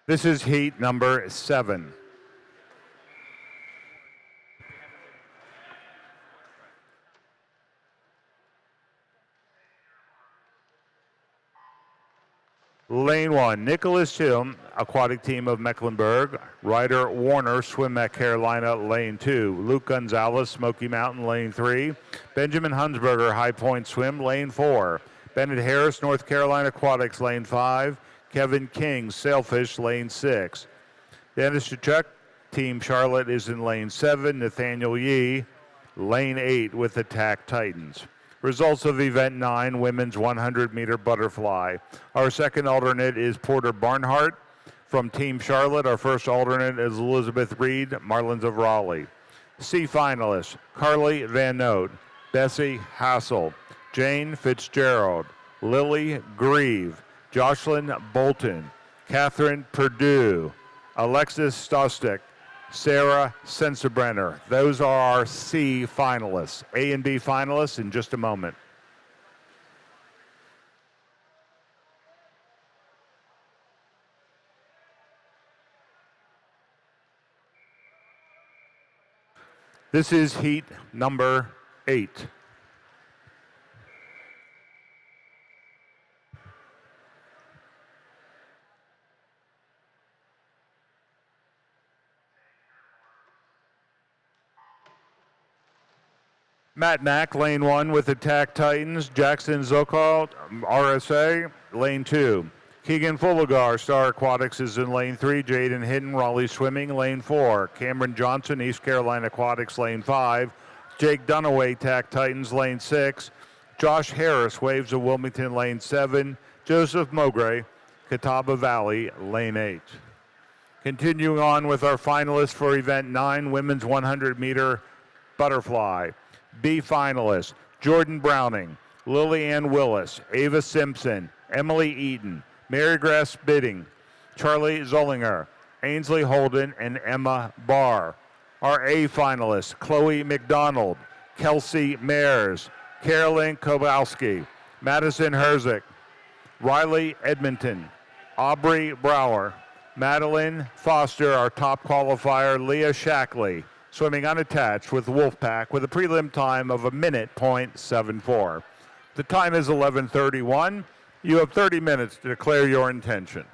This is heat number 7. Lane 1, Nicholas Hill, Aquatic Team of Mecklenburg. Ryder Warner, Swim Mac Carolina, Lane 2. Luke Gonzalez, Smoky Mountain, Lane 3. Benjamin Hunsberger, High Point Swim, Lane 4. Bennett Harris, North Carolina Aquatics, Lane 5. Kevin King, Sailfish, Lane 6. Dennis Chachuk, Team Charlotte, is in Lane 7. Nathaniel Yee, Lane 8 with the Tack Titans. Results of Event 9, Women's 100-meter butterfly. Our second alternate is Porter Barnhart from Team Charlotte. Our first alternate is Elizabeth Reed, Marlins of Raleigh. C finalists, Carly Van Note, Bessie Hassel, Jane Fitzgerald, Lily Grieve, Jocelyn Bolton, Catherine Perdue, Alexis Stostek, Sarah Sensenbrenner. Those are our C finalists. A and B finalists in just a moment. This is heat number 8. Matt Mack, lane 1 with Attack Titans. Jackson Zokal, RSA, lane 2. Keegan Fulligar, Star Aquatics, is in lane 3. Jaden Hinton, Raleigh Swimming, lane 4. Cameron Johnson, East Carolina Aquatics, lane 5. Jake Dunaway, Attack Titans, lane 6. Josh Harris, Waves of Wilmington, lane 7. Joseph Mogray, Catawba Valley, lane 8. Continuing on with our finalists for event 9, women's 100-meter butterfly. B finalists, Jordan Browning, Lillianne Willis, Ava Simpson, Emily Eaton, Mary Grass Bidding, Charlie Zollinger, Ainsley Holden, and Emma Barr. Our A finalists, Chloe McDonald, Kelsey Mayers, Carolyn Kowalski, Madison Herzik, Riley Edmonton, Aubrey Brower, Madeline Foster, our top qualifier, Leah Shackley, swimming unattached with Wolfpack with a prelim time of 1:74. The time is 11:31. You have 30 minutes to declare your intention.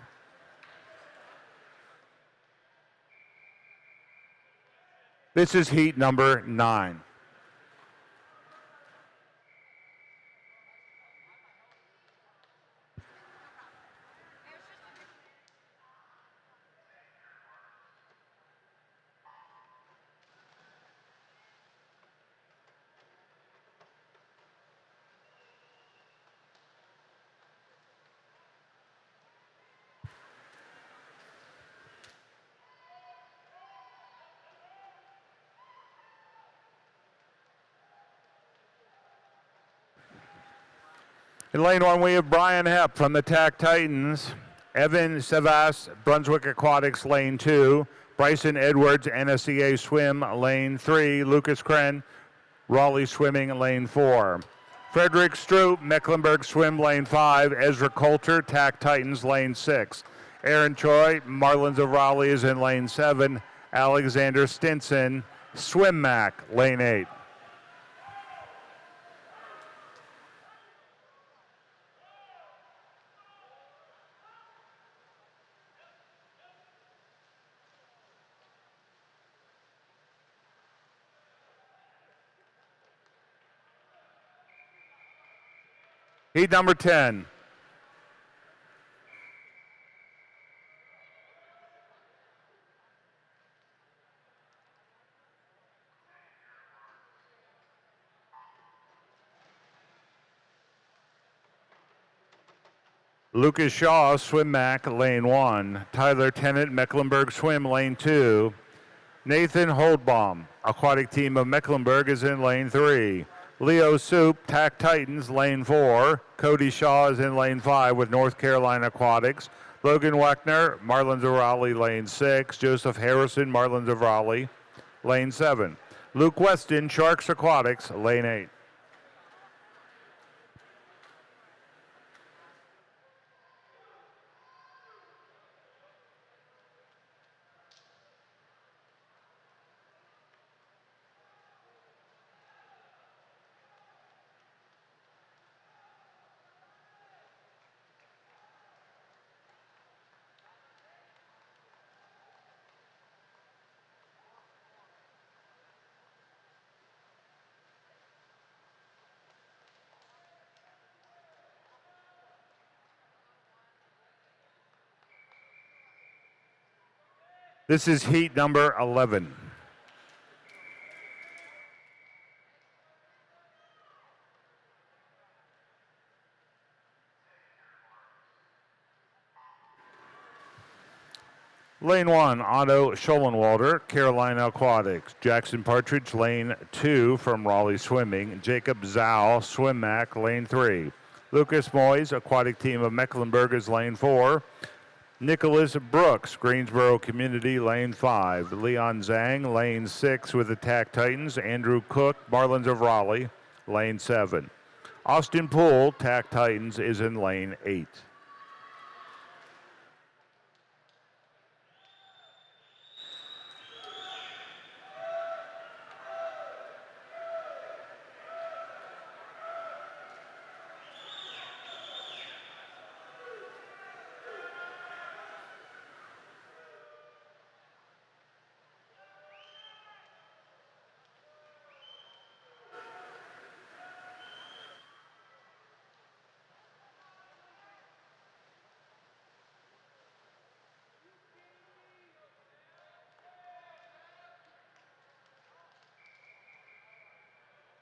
This is heat number 9. In lane 1, we have Brian Hepp from the TAC Titans. Evan Savas, Brunswick Aquatics, lane 2. Bryson Edwards, NSCA Swim, lane 3. Lucas Kren, Raleigh Swimming, lane 4. Frederick Stroop, Mecklenburg Swim, lane 5. Ezra Coulter, TAC Titans, lane 6. Aaron Choi, Marlins of Raleigh, is in lane 7. Alexander Stinson, Swim Mac, lane 8. Heat number 10. Lucas Shaw, Swim Mac, lane 1. Tyler Tennant, Mecklenburg Swim, lane 2. Nathan Holdbaum, Aquatic Team of Mecklenburg, is in lane 3. Leo Soup, TAC Titans, lane 4. Cody Shaw is in lane 5 with North Carolina Aquatics. Logan Wagner, Marlins of Raleigh, lane 6. Joseph Harrison, Marlins of Raleigh, lane 7. Luke Weston, Sharks Aquatics, lane 8. This is heat number 11. Lane 1, Otto Schollenwalder, Carolina Aquatics. Jackson Partridge, Lane 2 from Raleigh Swimming. Jacob Zhao, Swim Mac, Lane 3. Lucas Moyes, Aquatic Team of Mecklenburg, is Lane 4. Nicholas Brooks, Greensboro Community, Lane 5. Leon Zhang, Lane 6 with Attack Titans. Andrew Cook, Marlins of Raleigh, Lane 7. Austin Poole, Tack Titans, is in Lane 8.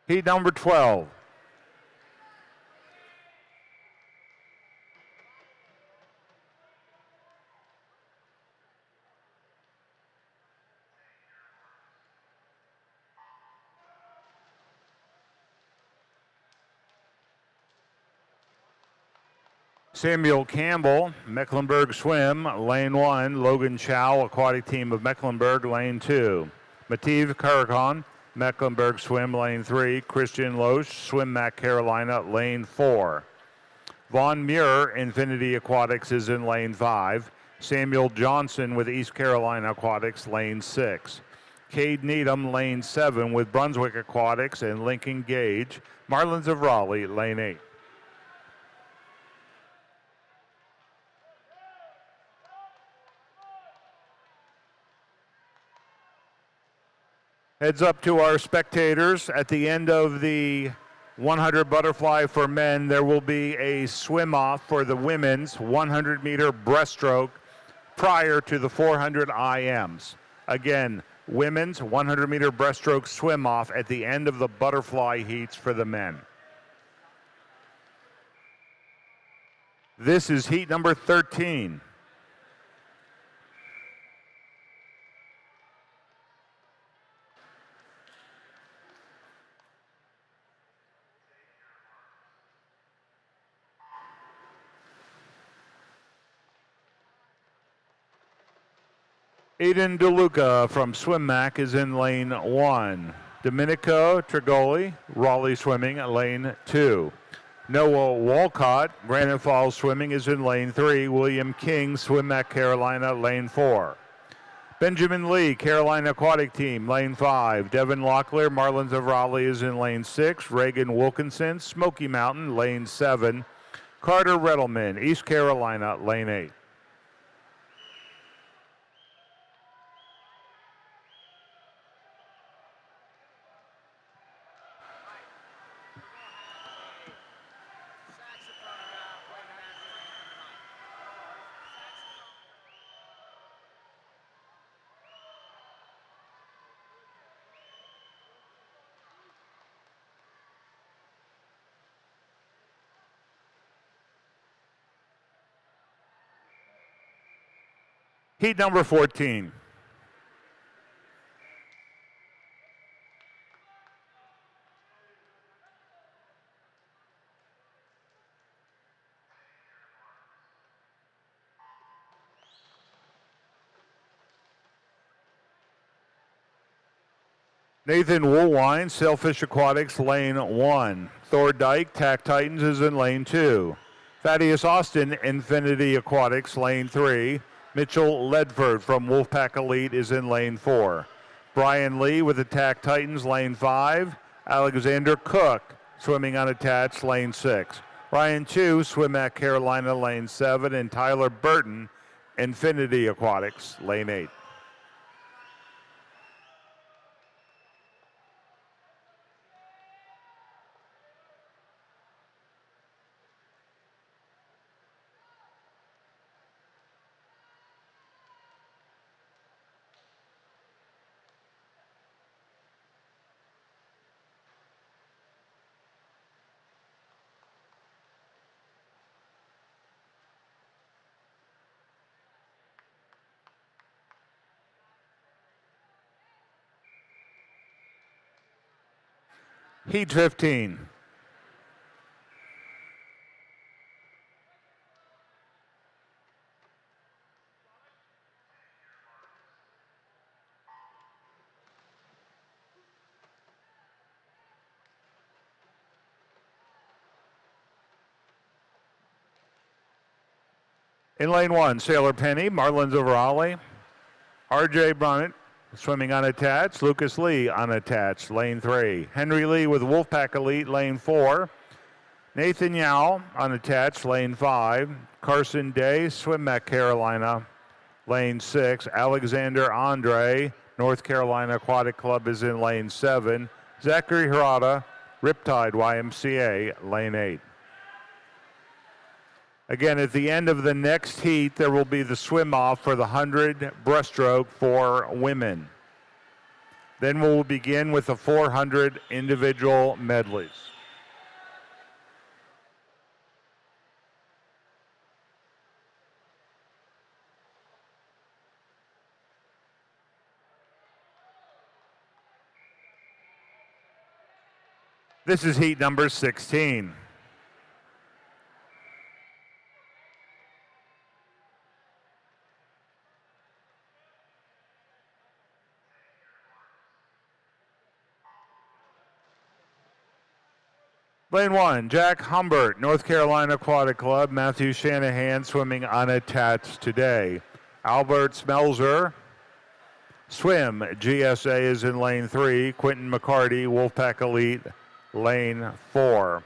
Heat number 12. Samuel Campbell, Mecklenburg Swim, Lane 1. Logan Chow, Aquatic Team of Mecklenburg, Lane 2. Mativ Karakhan, Mecklenburg Swim, Lane 3. Christian Loesch, Swim Mac Carolina, Lane 4. Vaughn Muir, Infinity Aquatics, is in Lane 5. Samuel Johnson with East Carolina Aquatics, Lane 6. Cade Needham, Lane 7 with Brunswick Aquatics, and Lincoln Gage, Marlins of Raleigh, Lane 8. Heads up to our spectators. At the end of the 100 butterfly for men, there will be a swim off for the women's 100-meter breaststroke prior to the 400 IMs. Again, women's 100-meter breaststroke swim off at the end of the butterfly heats for the men. This is heat number 13. Aiden DeLuca from Swim Mac is in Lane 1. Domenico Trigoli, Raleigh Swimming, Lane 2. Noah Walcott, Granite Falls Swimming, is in Lane 3. William King, Swim Mac Carolina, Lane 4. Benjamin Lee, Carolina Aquatic Team, Lane 5. Devin Locklear, Marlins of Raleigh, is in Lane 6. Reagan Wilkinson, Smoky Mountain, Lane 7. Carter Redelman, East Carolina, Lane 8. Heat number 14. Nathan Woolwine, Sailfish Aquatics, Lane 1. Thor Dyke, Tack Titans, is in Lane 2. Thaddeus Austin, Infinity Aquatics, Lane 3. Mitchell Ledford from Wolfpack Elite is in Lane 4. Brian Lee with Attack Titans, Lane 5. Alexander Cook, swimming unattached, Lane 6. Ryan Chu, Swim at Carolina, Lane 7. And Tyler Burton, Infinity Aquatics, Lane 8. Heat 15. In lane 1, Sailor Penny, Marlins over Ollie. RJ Brunnett swimming unattached. Lucas Lee unattached, lane 3. Henry Lee with Wolfpack Elite, lane 4. Nathan Yao unattached, lane 5. Carson Day, Swim Carolina, lane 6. Alexander Andre, North Carolina Aquatic Club is in lane 7. Zachary Hirata, Riptide YMCA, lane 8. Again, at the end of the next heat, there will be the swim off for the 100 breaststroke for women. Then we'll begin with the 400 individual medleys. This is heat number 16. Lane 1, Jack Humbert, North Carolina Aquatic Club. Matthew Shanahan swimming unattached today. Albert Smelzer, swim, GSA is in lane 3. Quentin McCarty, Wolfpack Elite, lane 4.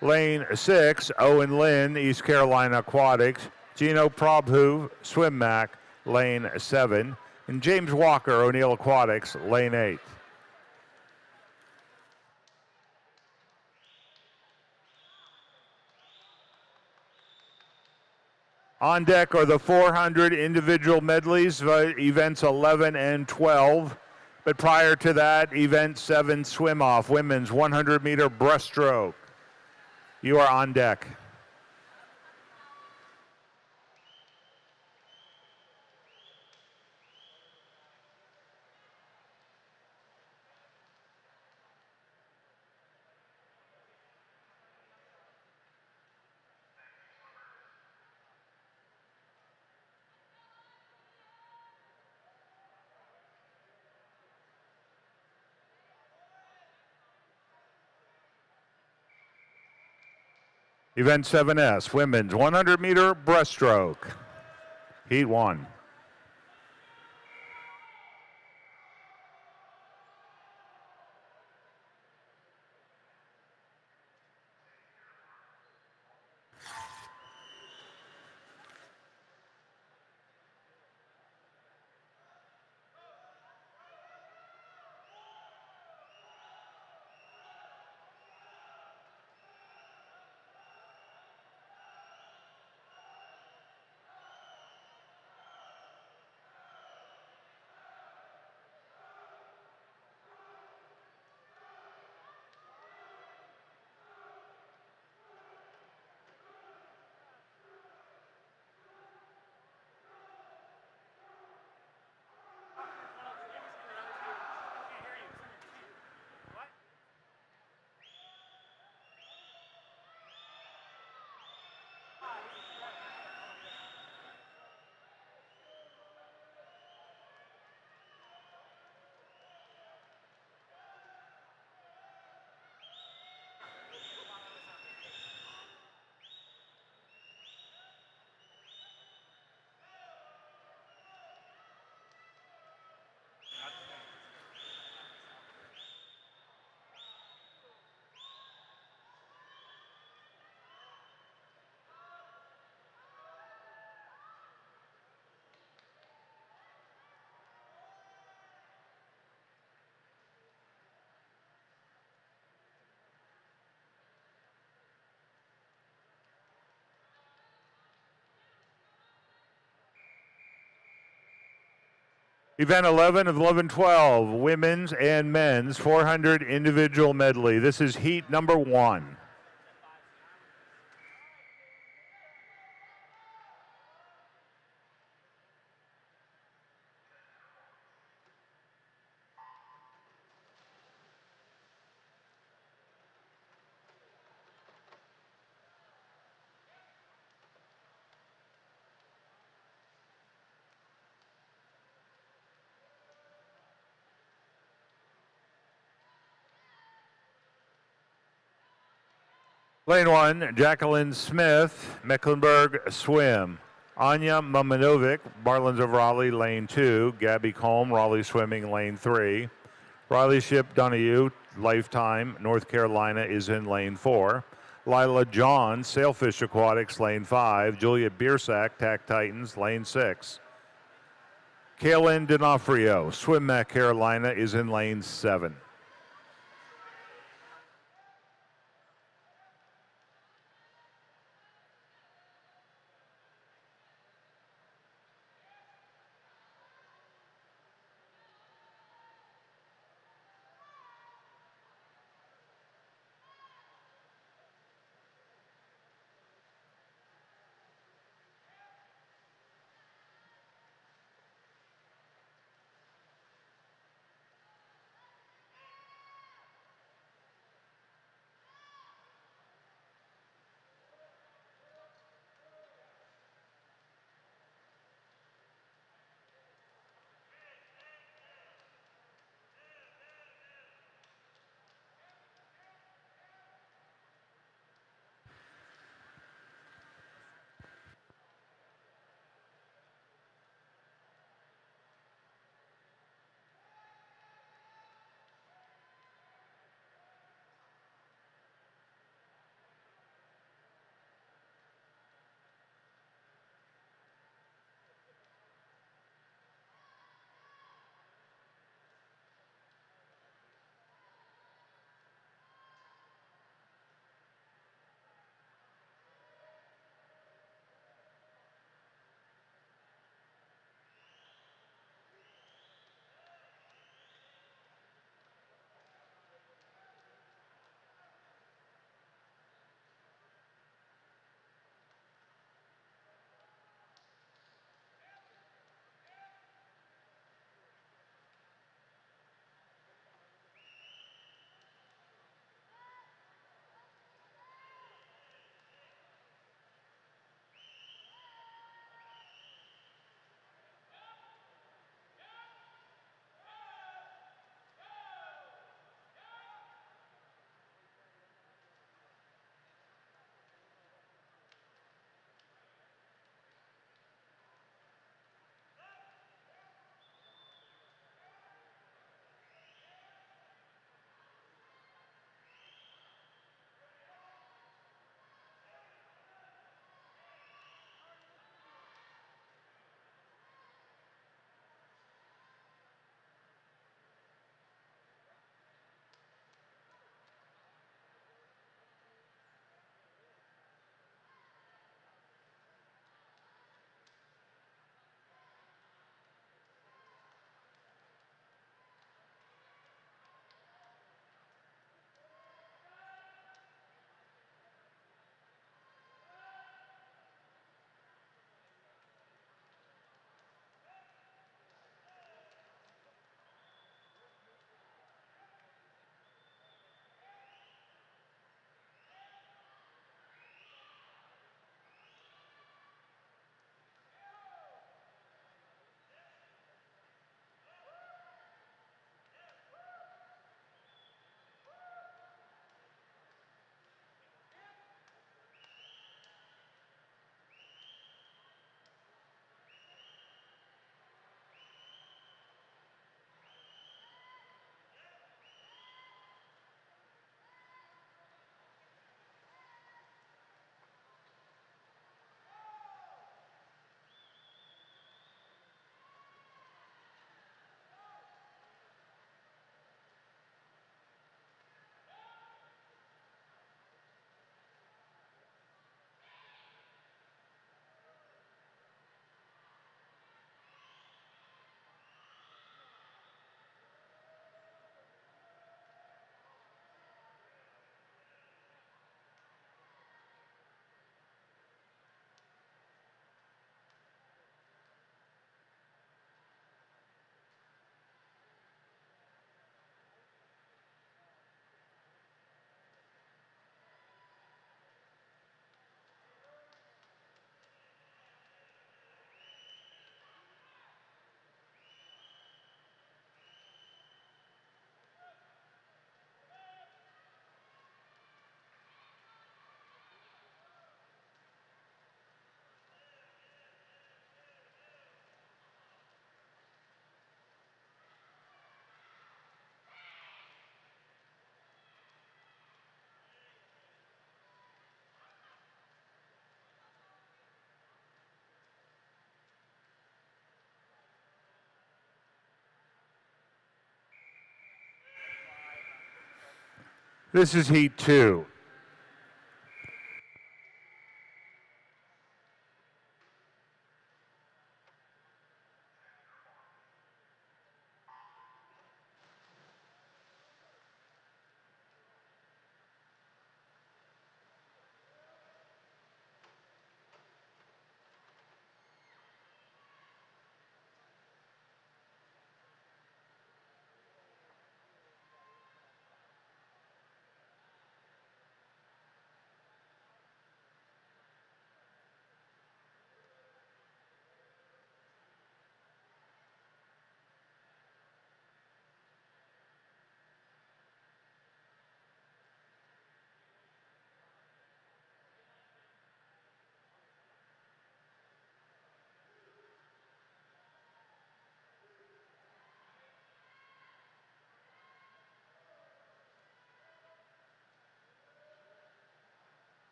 Lane 6, Owen Lynn, East Carolina Aquatics. Gino Prabhu, Swim Mac, lane 7. And James Walker, O'Neill Aquatics, lane 8. On deck are the 400 individual medleys, events 11 and 12. But prior to that, event 7 swim off, women's 100-meter breaststroke. You are on deck. Event 7S, women's 100-meter breaststroke. Heat 1. Event 11 of 11-12, women's and men's 400 individual medley. This is heat number 1. Lane 1, Jacqueline Smith, Mecklenburg Swim. Anya Mamanovic, Marlins of Raleigh, lane 2. Gabby Colm, Raleigh Swimming, lane 3. Riley Ship Donahue, Lifetime, North Carolina, is in lane 4. Lila John, Sailfish Aquatics, lane 5. Julia Biersack, Tack Titans, lane 6. Kaylin D'Onofrio, Swim Mac Carolina, is in lane 7. This is heat 2.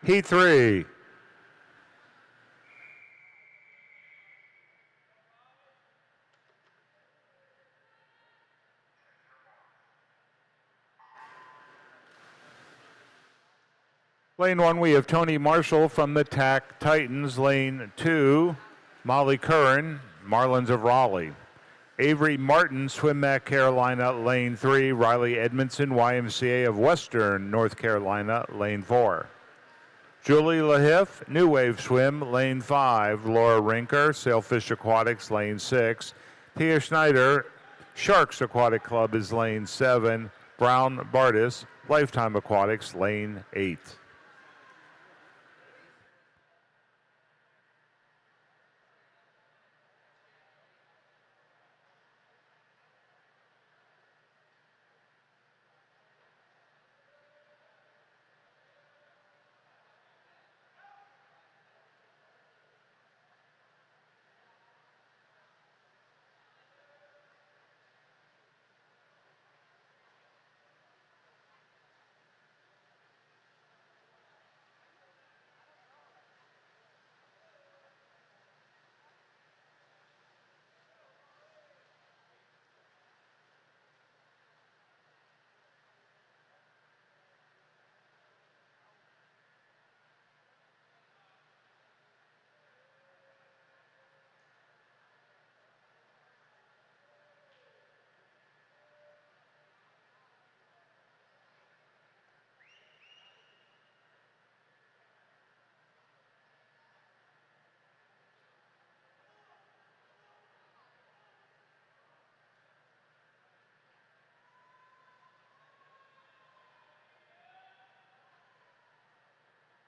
Heat 3. Lane 1, we have Tony Marshall from the TAC Titans. Lane 2, Molly Curran, Marlins of Raleigh. Avery Martin, Swim Mac Carolina. Lane 3, Riley Edmondson, YMCA of Western North Carolina. Lane 4. Julie Lahiff, New Wave Swim. Lane 5, Laura Rinker, Sailfish Aquatics. Lane 6. Tia Schneider, Sharks Aquatic Club is Lane 7. Brown Bardis, Lifetime Aquatics. Lane 8.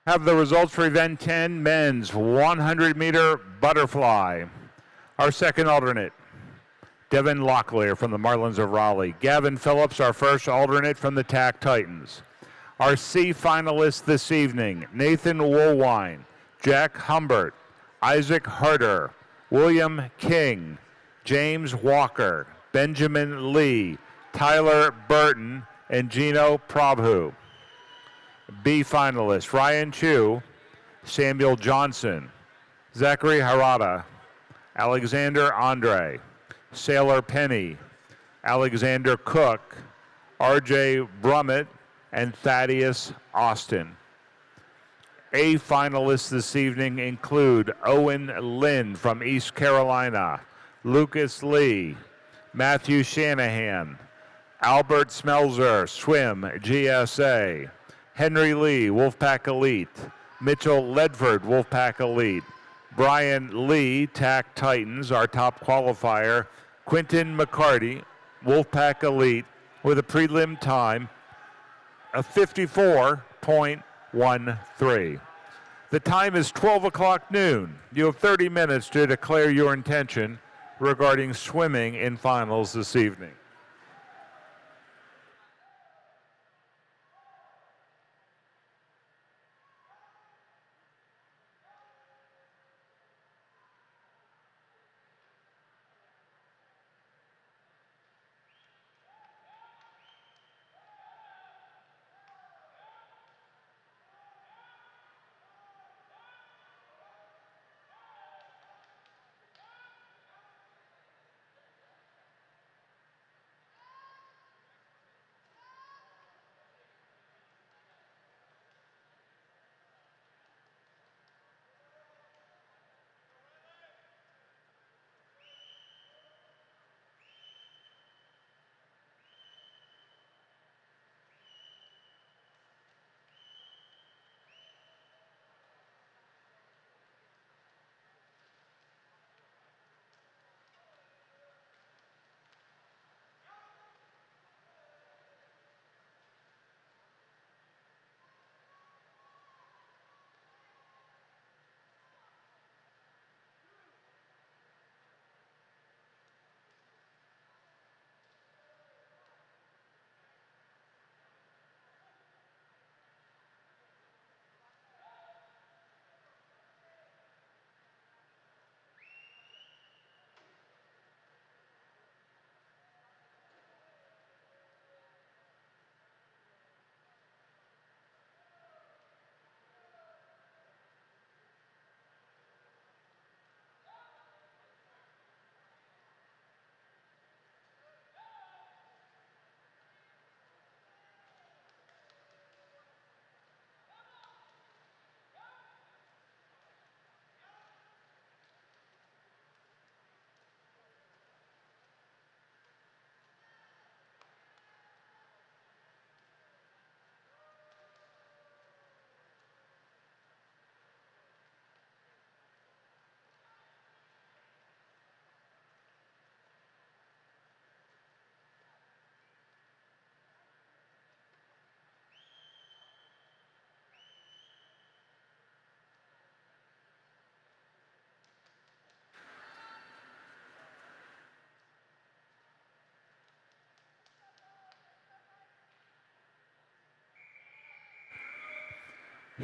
Have the results for event 10, men's 100-meter butterfly. Our second alternate, Devin Locklear from the Marlins of Raleigh. Gavin Phillips, our first alternate from the TAC Titans. Our C finalists this evening, Nathan Woolwine, Jack Humbert, Isaac Harder, William King, James Walker, Benjamin Lee, Tyler Burton, and Gino Prabhu. B finalists, Ryan Chu, Samuel Johnson, Zachary Harada, Alexander Andre, Sailor Penny, Alexander Cook, RJ Brummett, and Thaddeus Austin. A finalists this evening include Owen Lynn from East Carolina, Lucas Lee, Matthew Shanahan, Albert Smelzer, Swim, GSA, Henry Lee, Wolfpack Elite, Mitchell Ledford, Wolfpack Elite, Brian Lee, TAC Titans, our top qualifier, Quentin McCarty, Wolfpack Elite, with a prelim time of 54.13. The time is 12 o'clock noon. You have 30 minutes to declare your intention regarding swimming in finals this evening.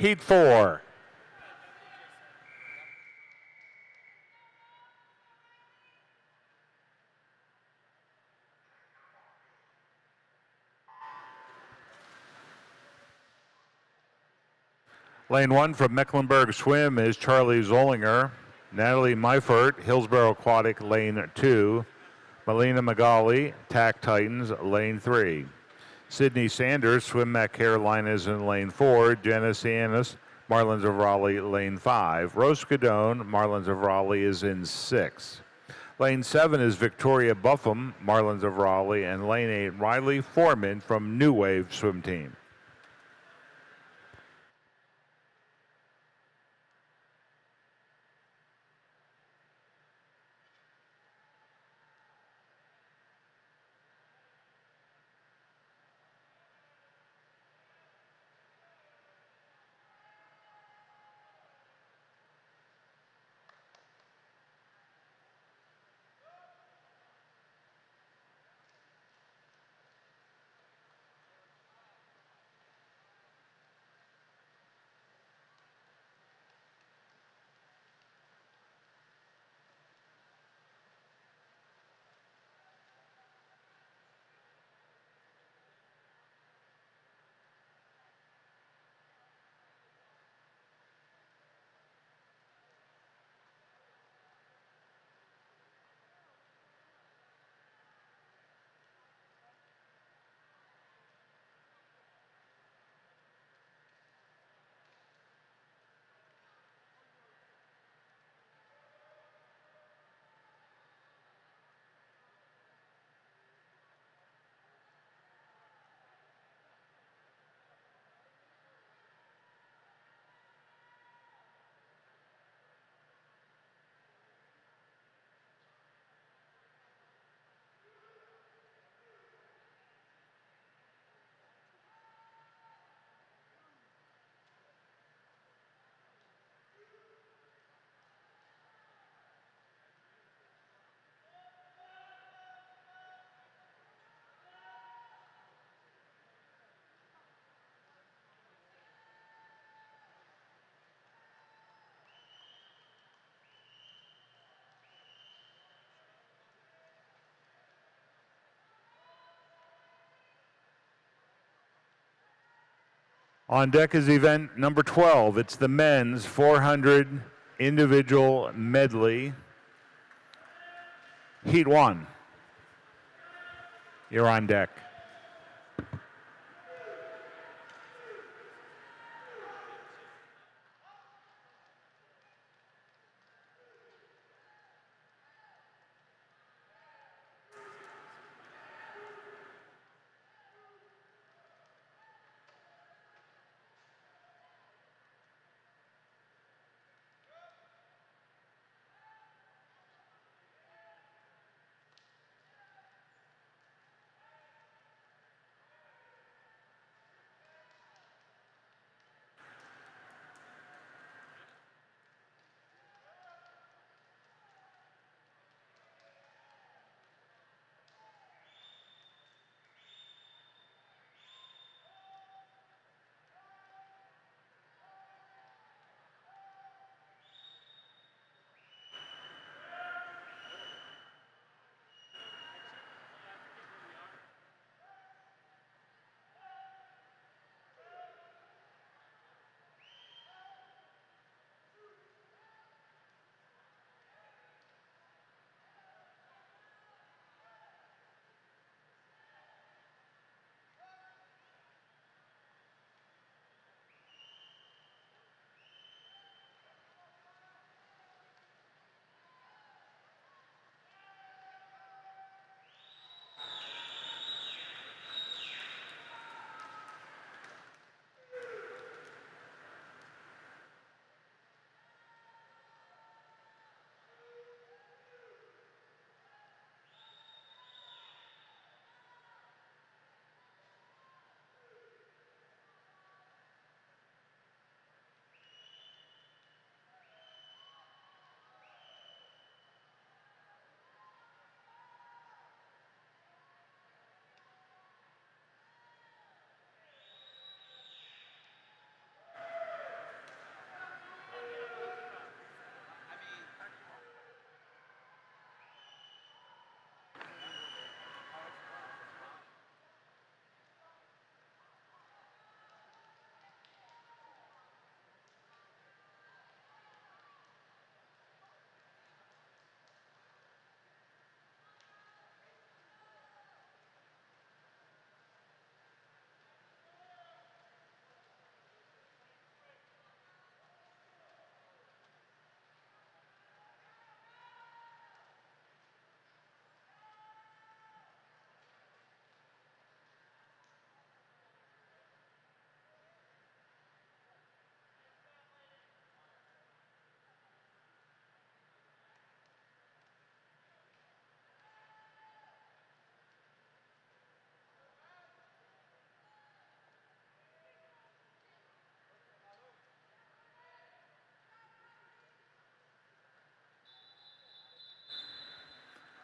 Heat 4. Lane 1 from Mecklenburg Swim is Charlie Zollinger. Natalie Meifert, Hillsborough Aquatic, lane 2. Melina Magali, TAC Titans, lane 3. Sydney Sanders, Swim Mac Carolinas in lane 4. Janice Annis, Marlins of Raleigh, lane 5. Rose Cadone, Marlins of Raleigh, is in 6. Lane 7 is Victoria Buffum, Marlins of Raleigh, and lane 8, Riley Foreman from New Wave Swim Team. On deck is event number 12. It's the men's 400 individual medley. Heat 1. You're on deck.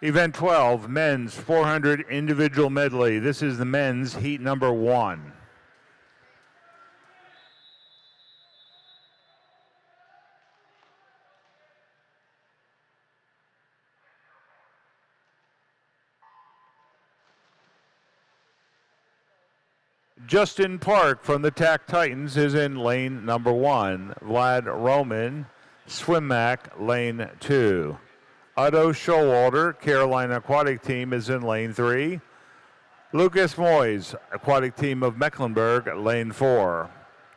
Event 12, men's 400 individual medley. This is the men's heat number 1. Justin Park from the TAC Titans is in lane number 1. Vlad Roman, Swimmac, lane 2. Otto Showalter, Carolina Aquatic Team, is in lane 3. Lucas Moyes, Aquatic Team of Mecklenburg, lane 4.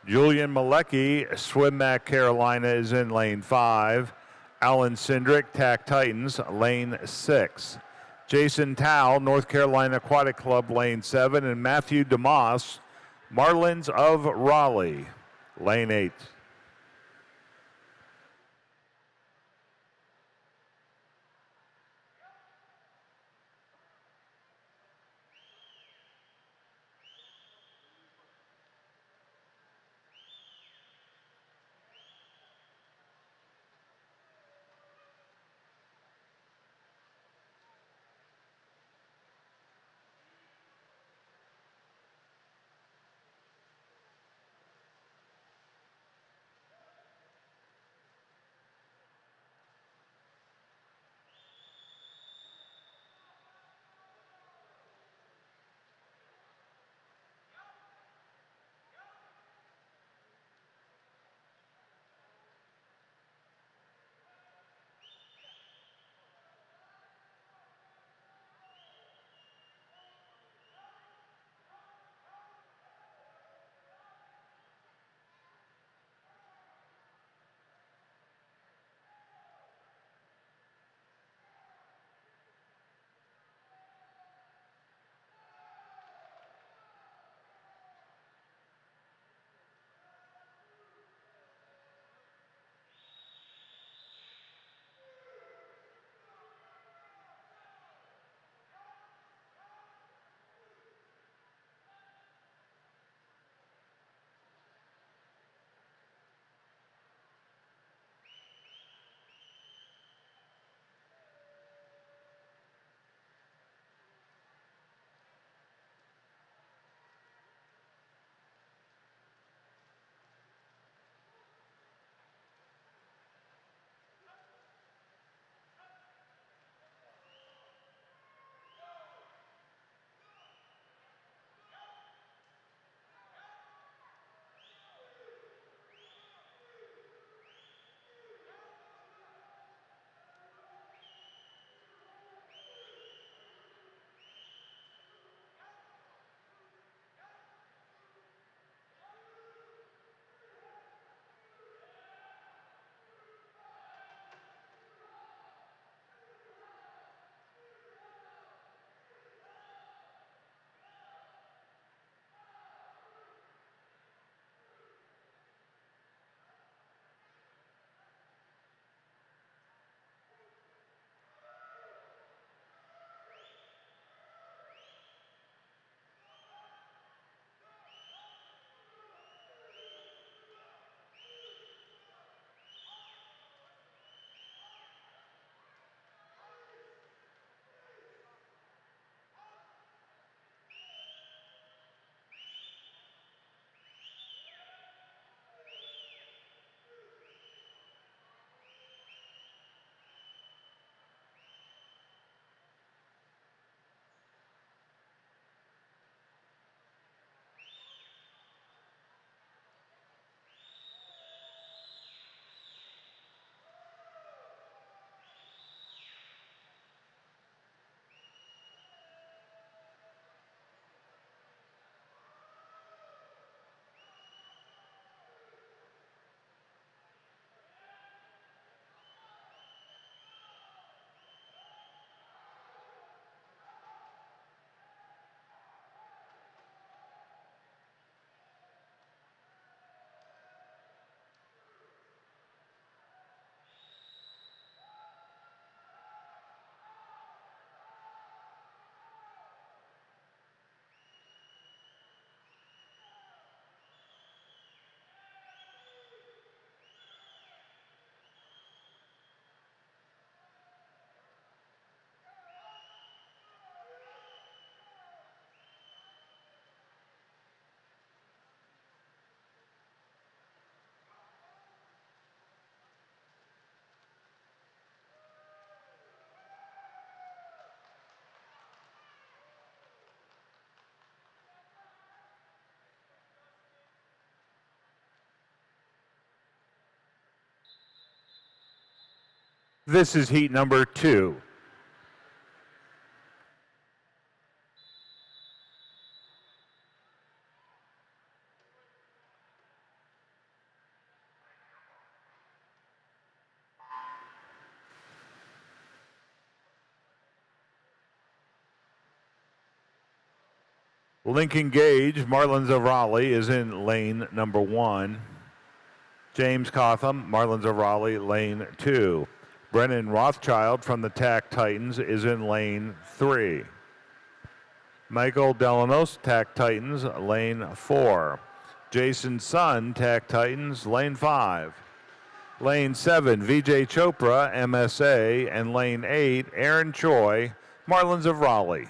Julian Malecki, Swimmac Carolina, is in lane 5. Alan Cindric, TAC Titans, lane 6. Jason Tao, North Carolina Aquatic Club, lane 7. And Matthew DeMoss, Marlins of Raleigh, lane 8. This is heat number 2. Lincoln Gage, Marlins of Raleigh, is in lane number 1. James Cotham, Marlins of Raleigh, lane 2. Brennan Rothschild from the TAC Titans is in lane 3. Michael Delanos, TAC Titans, lane 4. Jason Sun, TAC Titans, lane 5. Lane 7, Vijay Chopra, MSA, and lane 8, Aaron Choi, Marlins of Raleigh.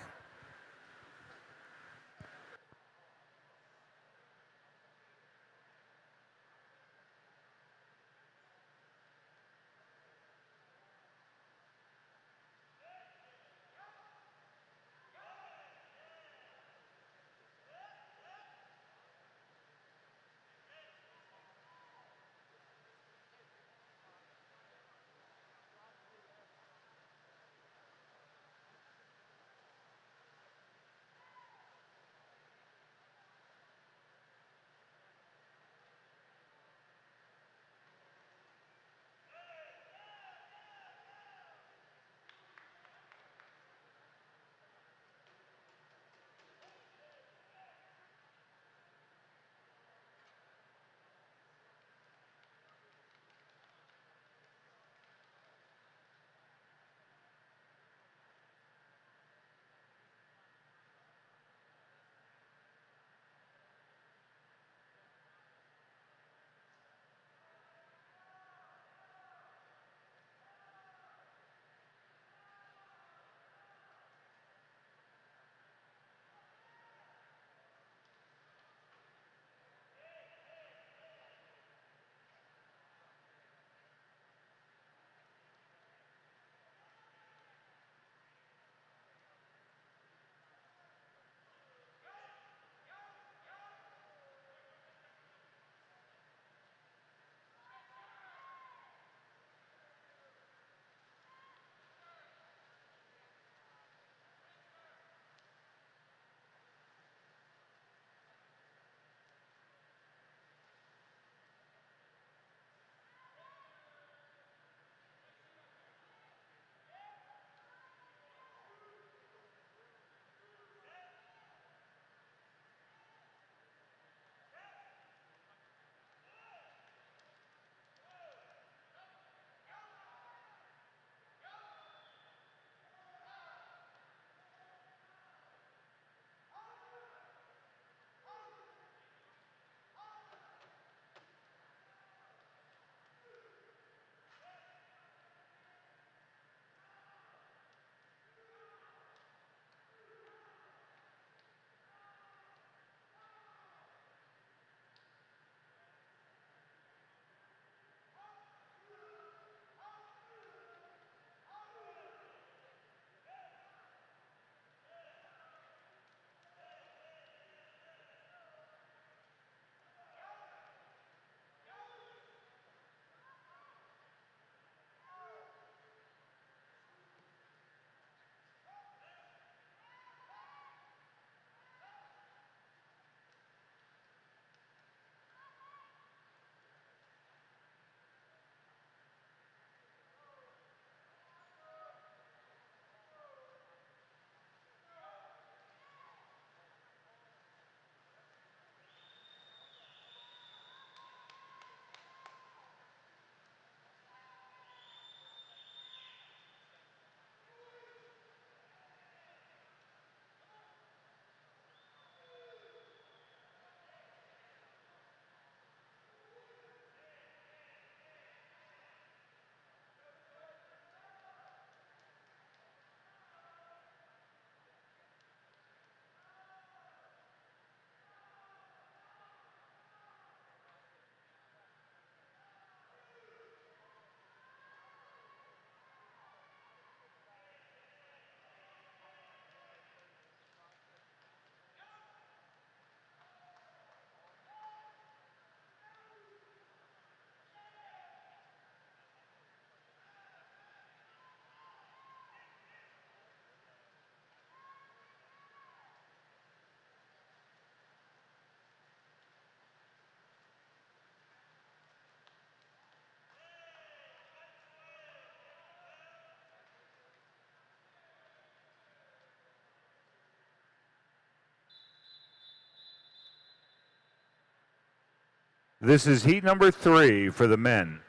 This is heat number 3 for the men.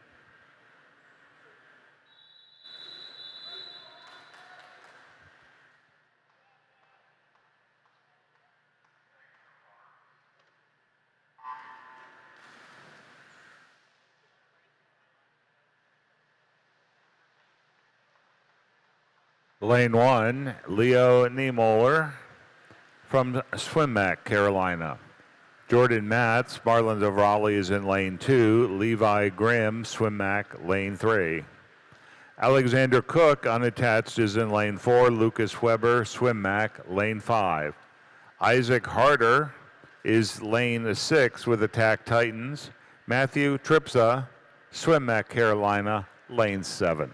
Lane 1, Leo Niemoller from Swimmack, Carolina. Jordan Matz, Marlins of Raleigh, is in lane 2. Levi Grimm, Swimmack, lane 3. Alexander Cook, unattached, is in lane 4. Lucas Weber, Swimmack, lane 5. Isaac Harder is lane 6 with Attack Titans. Matthew Tripsa, Swimmack, Carolina, lane 7.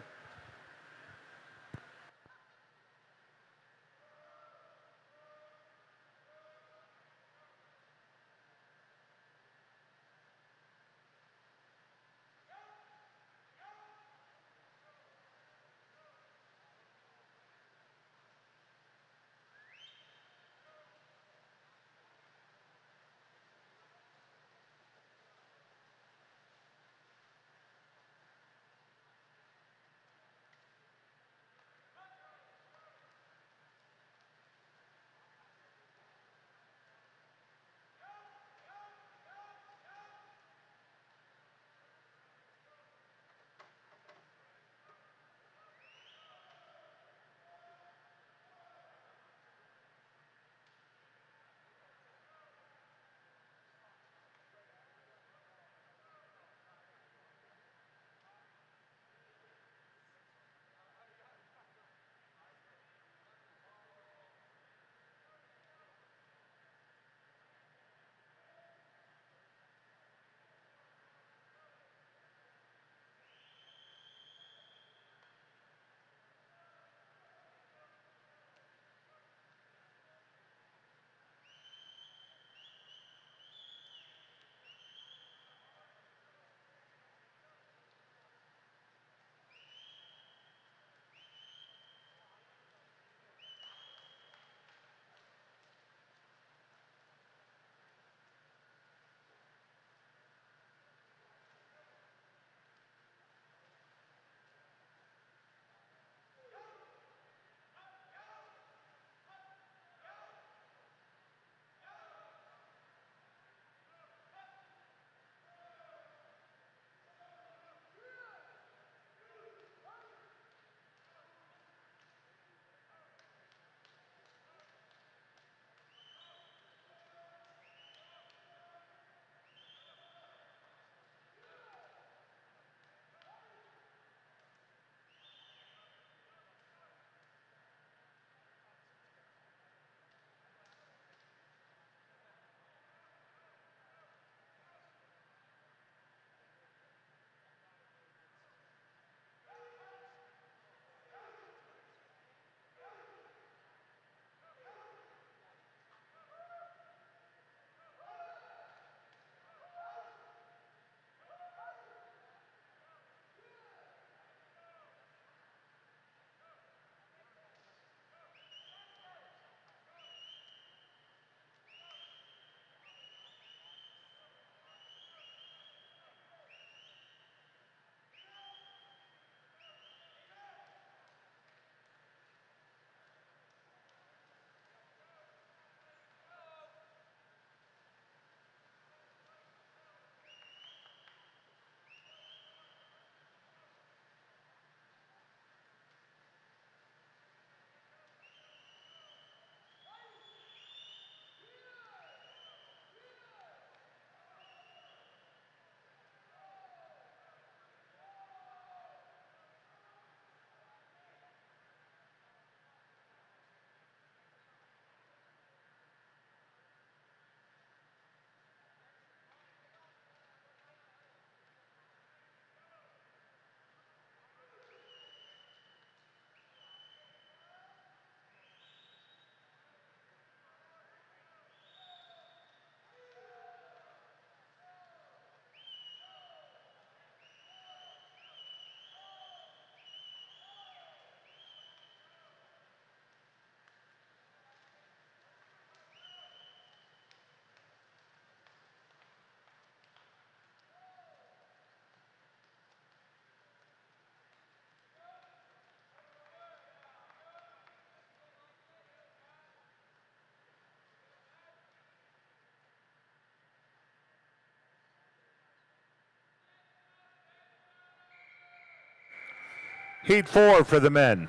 Heat 4 for the men.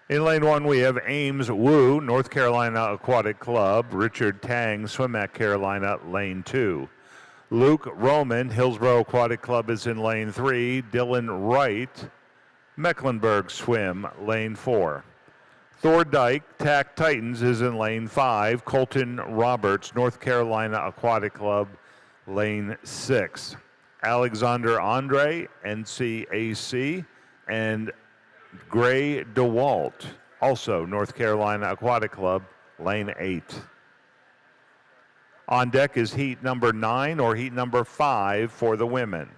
In lane 1, we have Ames Wu, North Carolina Aquatic Club. Richard Tang, Swim at Carolina, lane 2. Luke Roman, Hillsborough Aquatic Club, is in lane 3. Dylan Wright, Mecklenburg Swim, lane 4. Thorndike, TAC Titans, is in lane 5. Colton Roberts, North Carolina Aquatic Club, lane 6. Alexander Andre, NCAC, and Gray DeWalt, also North Carolina Aquatic Club, lane 8. On deck is heat number 9 or heat number 5 for the women.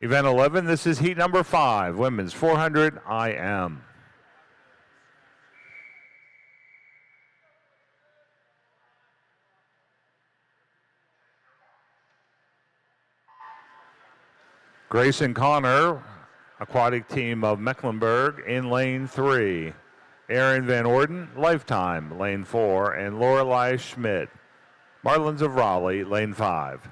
Event 11, this is heat number 5, women's 400 IM. Grayson Connor, aquatic team of Mecklenburg, in lane 3. Aaron Van Orden, Lifetime, lane 4, and Lorelei Schmidt, Marlins of Raleigh, lane 5.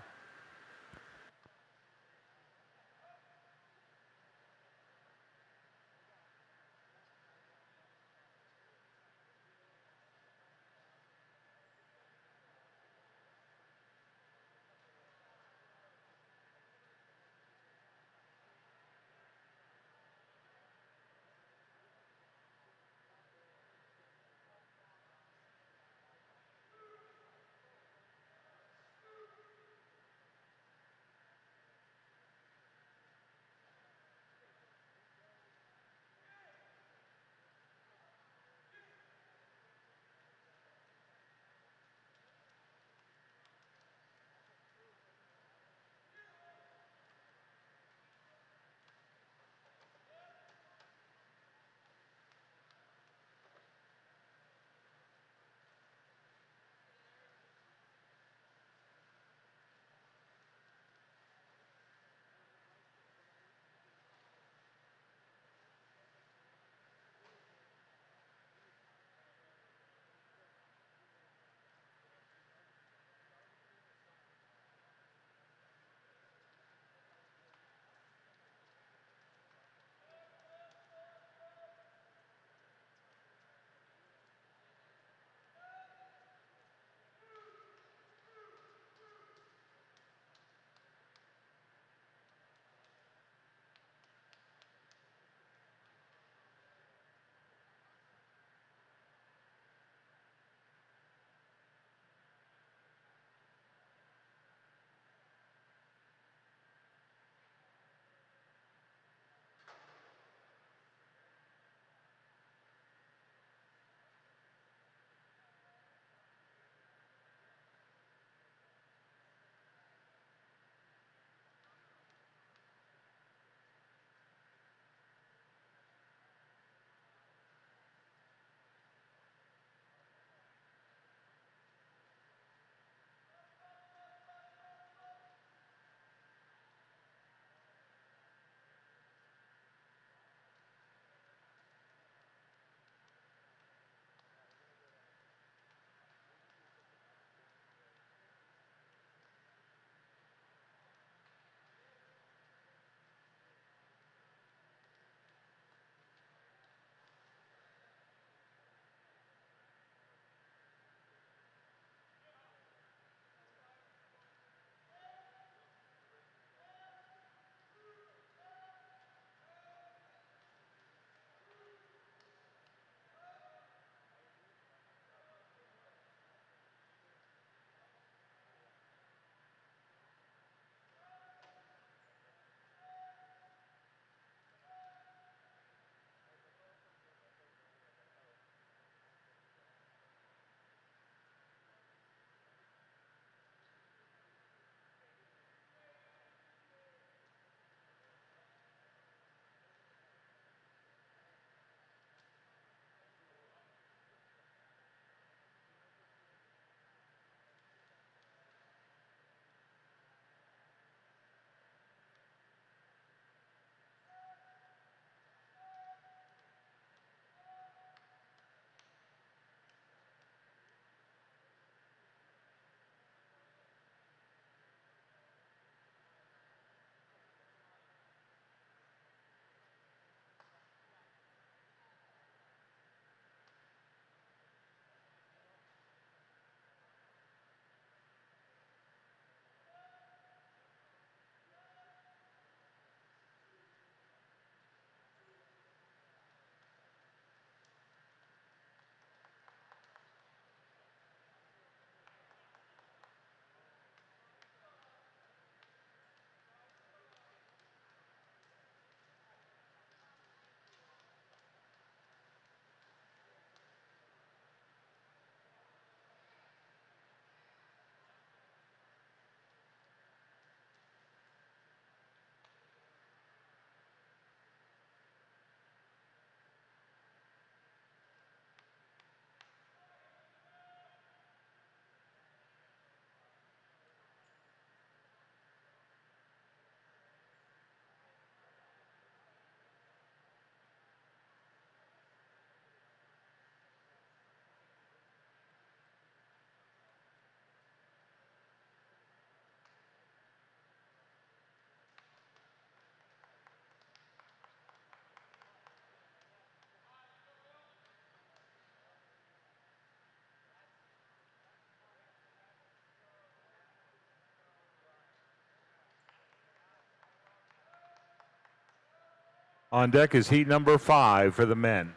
On deck is heat number 5 for the men.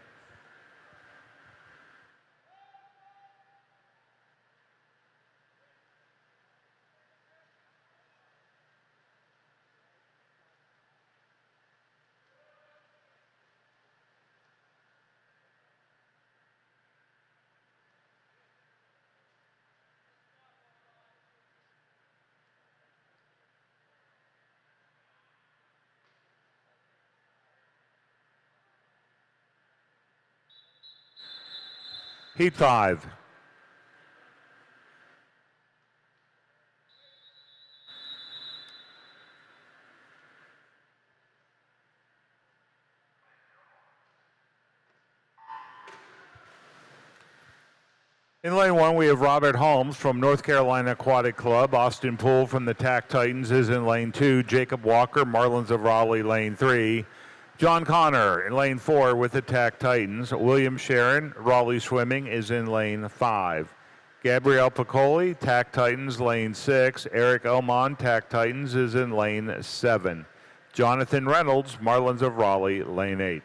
Heat 5. In lane 1, we have Robert Holmes from North Carolina Aquatic Club. Austin Poole from the TAC Titans is in lane 2. Jacob Walker, Marlins of Raleigh, lane 3. John Connor in lane 4 with the TAC Titans. William Sharon, Raleigh Swimming, is in lane 5. Gabrielle Piccoli, TAC Titans, lane 6. Eric Oman, TAC Titans, is in lane 7. Jonathan Reynolds, Marlins of Raleigh, lane 8.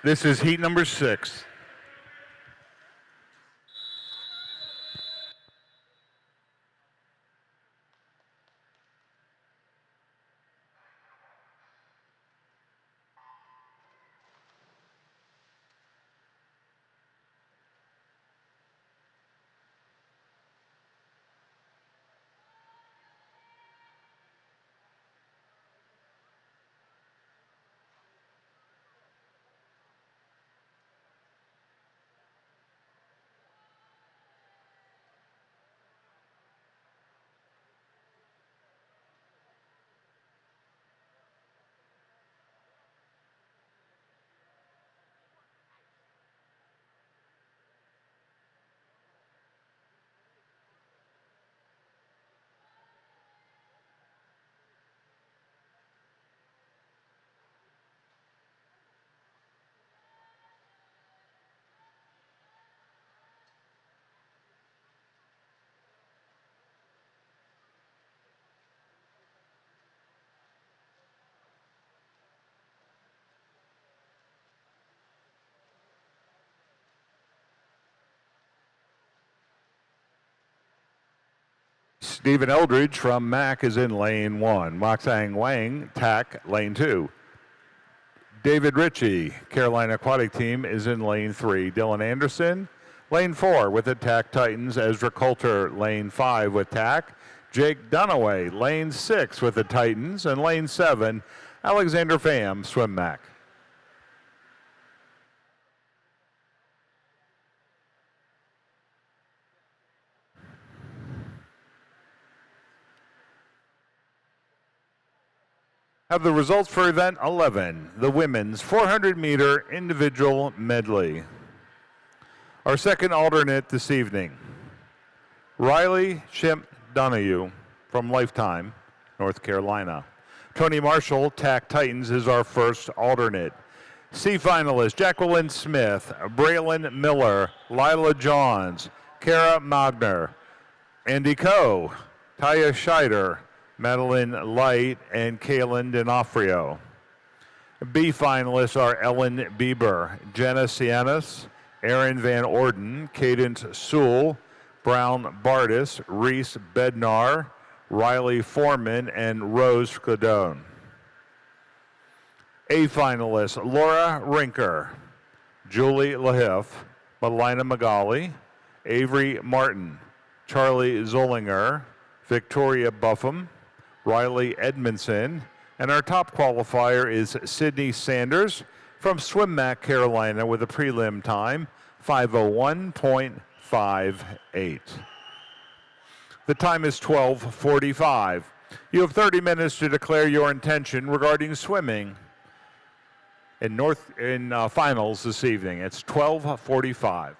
This is heat number 6. Stephen Eldridge from Mac is in lane 1. Moxang Wang, TAC, lane 2. David Ritchie, Carolina Aquatic Team, is in lane 3. Dylan Anderson, lane 4 with the TAC Titans. Ezra Coulter, lane 5 with TAC. Jake Dunaway, lane 6 with the Titans. And lane 7, Alexander Pham, Swim Mac. Have the results for event 11, the women's 400-meter individual medley. Our second alternate this evening, Riley Shimp Donahue from Lifetime, North Carolina. Tony Marshall, TAC Titans, is our first alternate. C finalists, Jacqueline Smith, Braylon Miller, Lila Johns, Kara Magner, Andy Coe, Taya Scheider, Madeline Light, and Kaylin D'Onofrio. B finalists are Ellen Bieber, Jenna Cianis, Aaron Van Orden, Cadence Sewell, Brown Bardis, Reese Bednar, Riley Foreman, and Rose Cladone. A finalists, Laura Rinker, Julie Lahiff, Melina Magali, Avery Martin, Charlie Zollinger, Victoria Buffum, Riley Edmondson, and our top qualifier is Sydney Sanders from Swim Mac, Carolina, with a prelim time 5:01.58. The time is 12:45. You have 30 minutes to declare your intention regarding swimming in finals this evening. It's 12:45.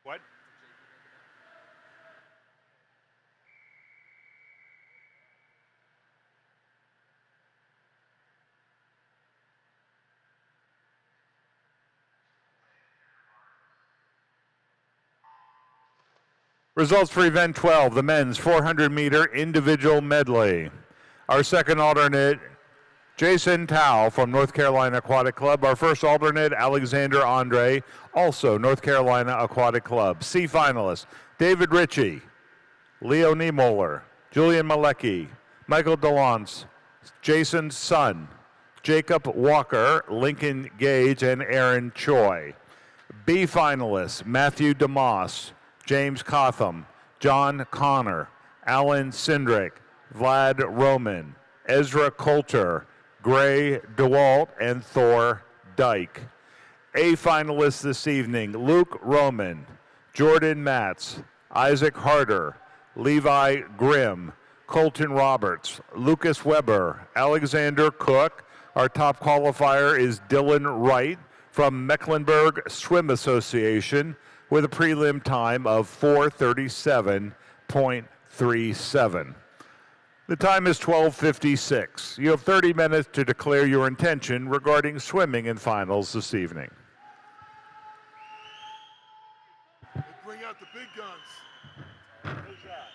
What? Results for event 12, the men's 400-meter individual medley. Our second alternate, Jason Tao from North Carolina Aquatic Club. Our first alternate, Alexander Andre, also North Carolina Aquatic Club. C finalists, David Ritchie, Leo Niemoller, Julian Malecki, Michael DeLance, Jason Sun, Jacob Walker, Lincoln Gage, and Aaron Choi. B finalists, Matthew DeMoss, James Cotham, John Connor, Alan Sindrick, Vlad Roman, Ezra Coulter, Gray DeWalt, and Thor Dyke. A finalists this evening, Luke Roman, Jordan Matz, Isaac Harder, Levi Grimm, Colton Roberts, Lucas Weber, Alexander Cook. Our top qualifier is Dylan Wright from Mecklenburg Swim Association with a prelim time of 4:37.37. The time is 12:56. You have 30 minutes to declare your intention regarding swimming in finals this evening. Bring out the big guns. Good shot.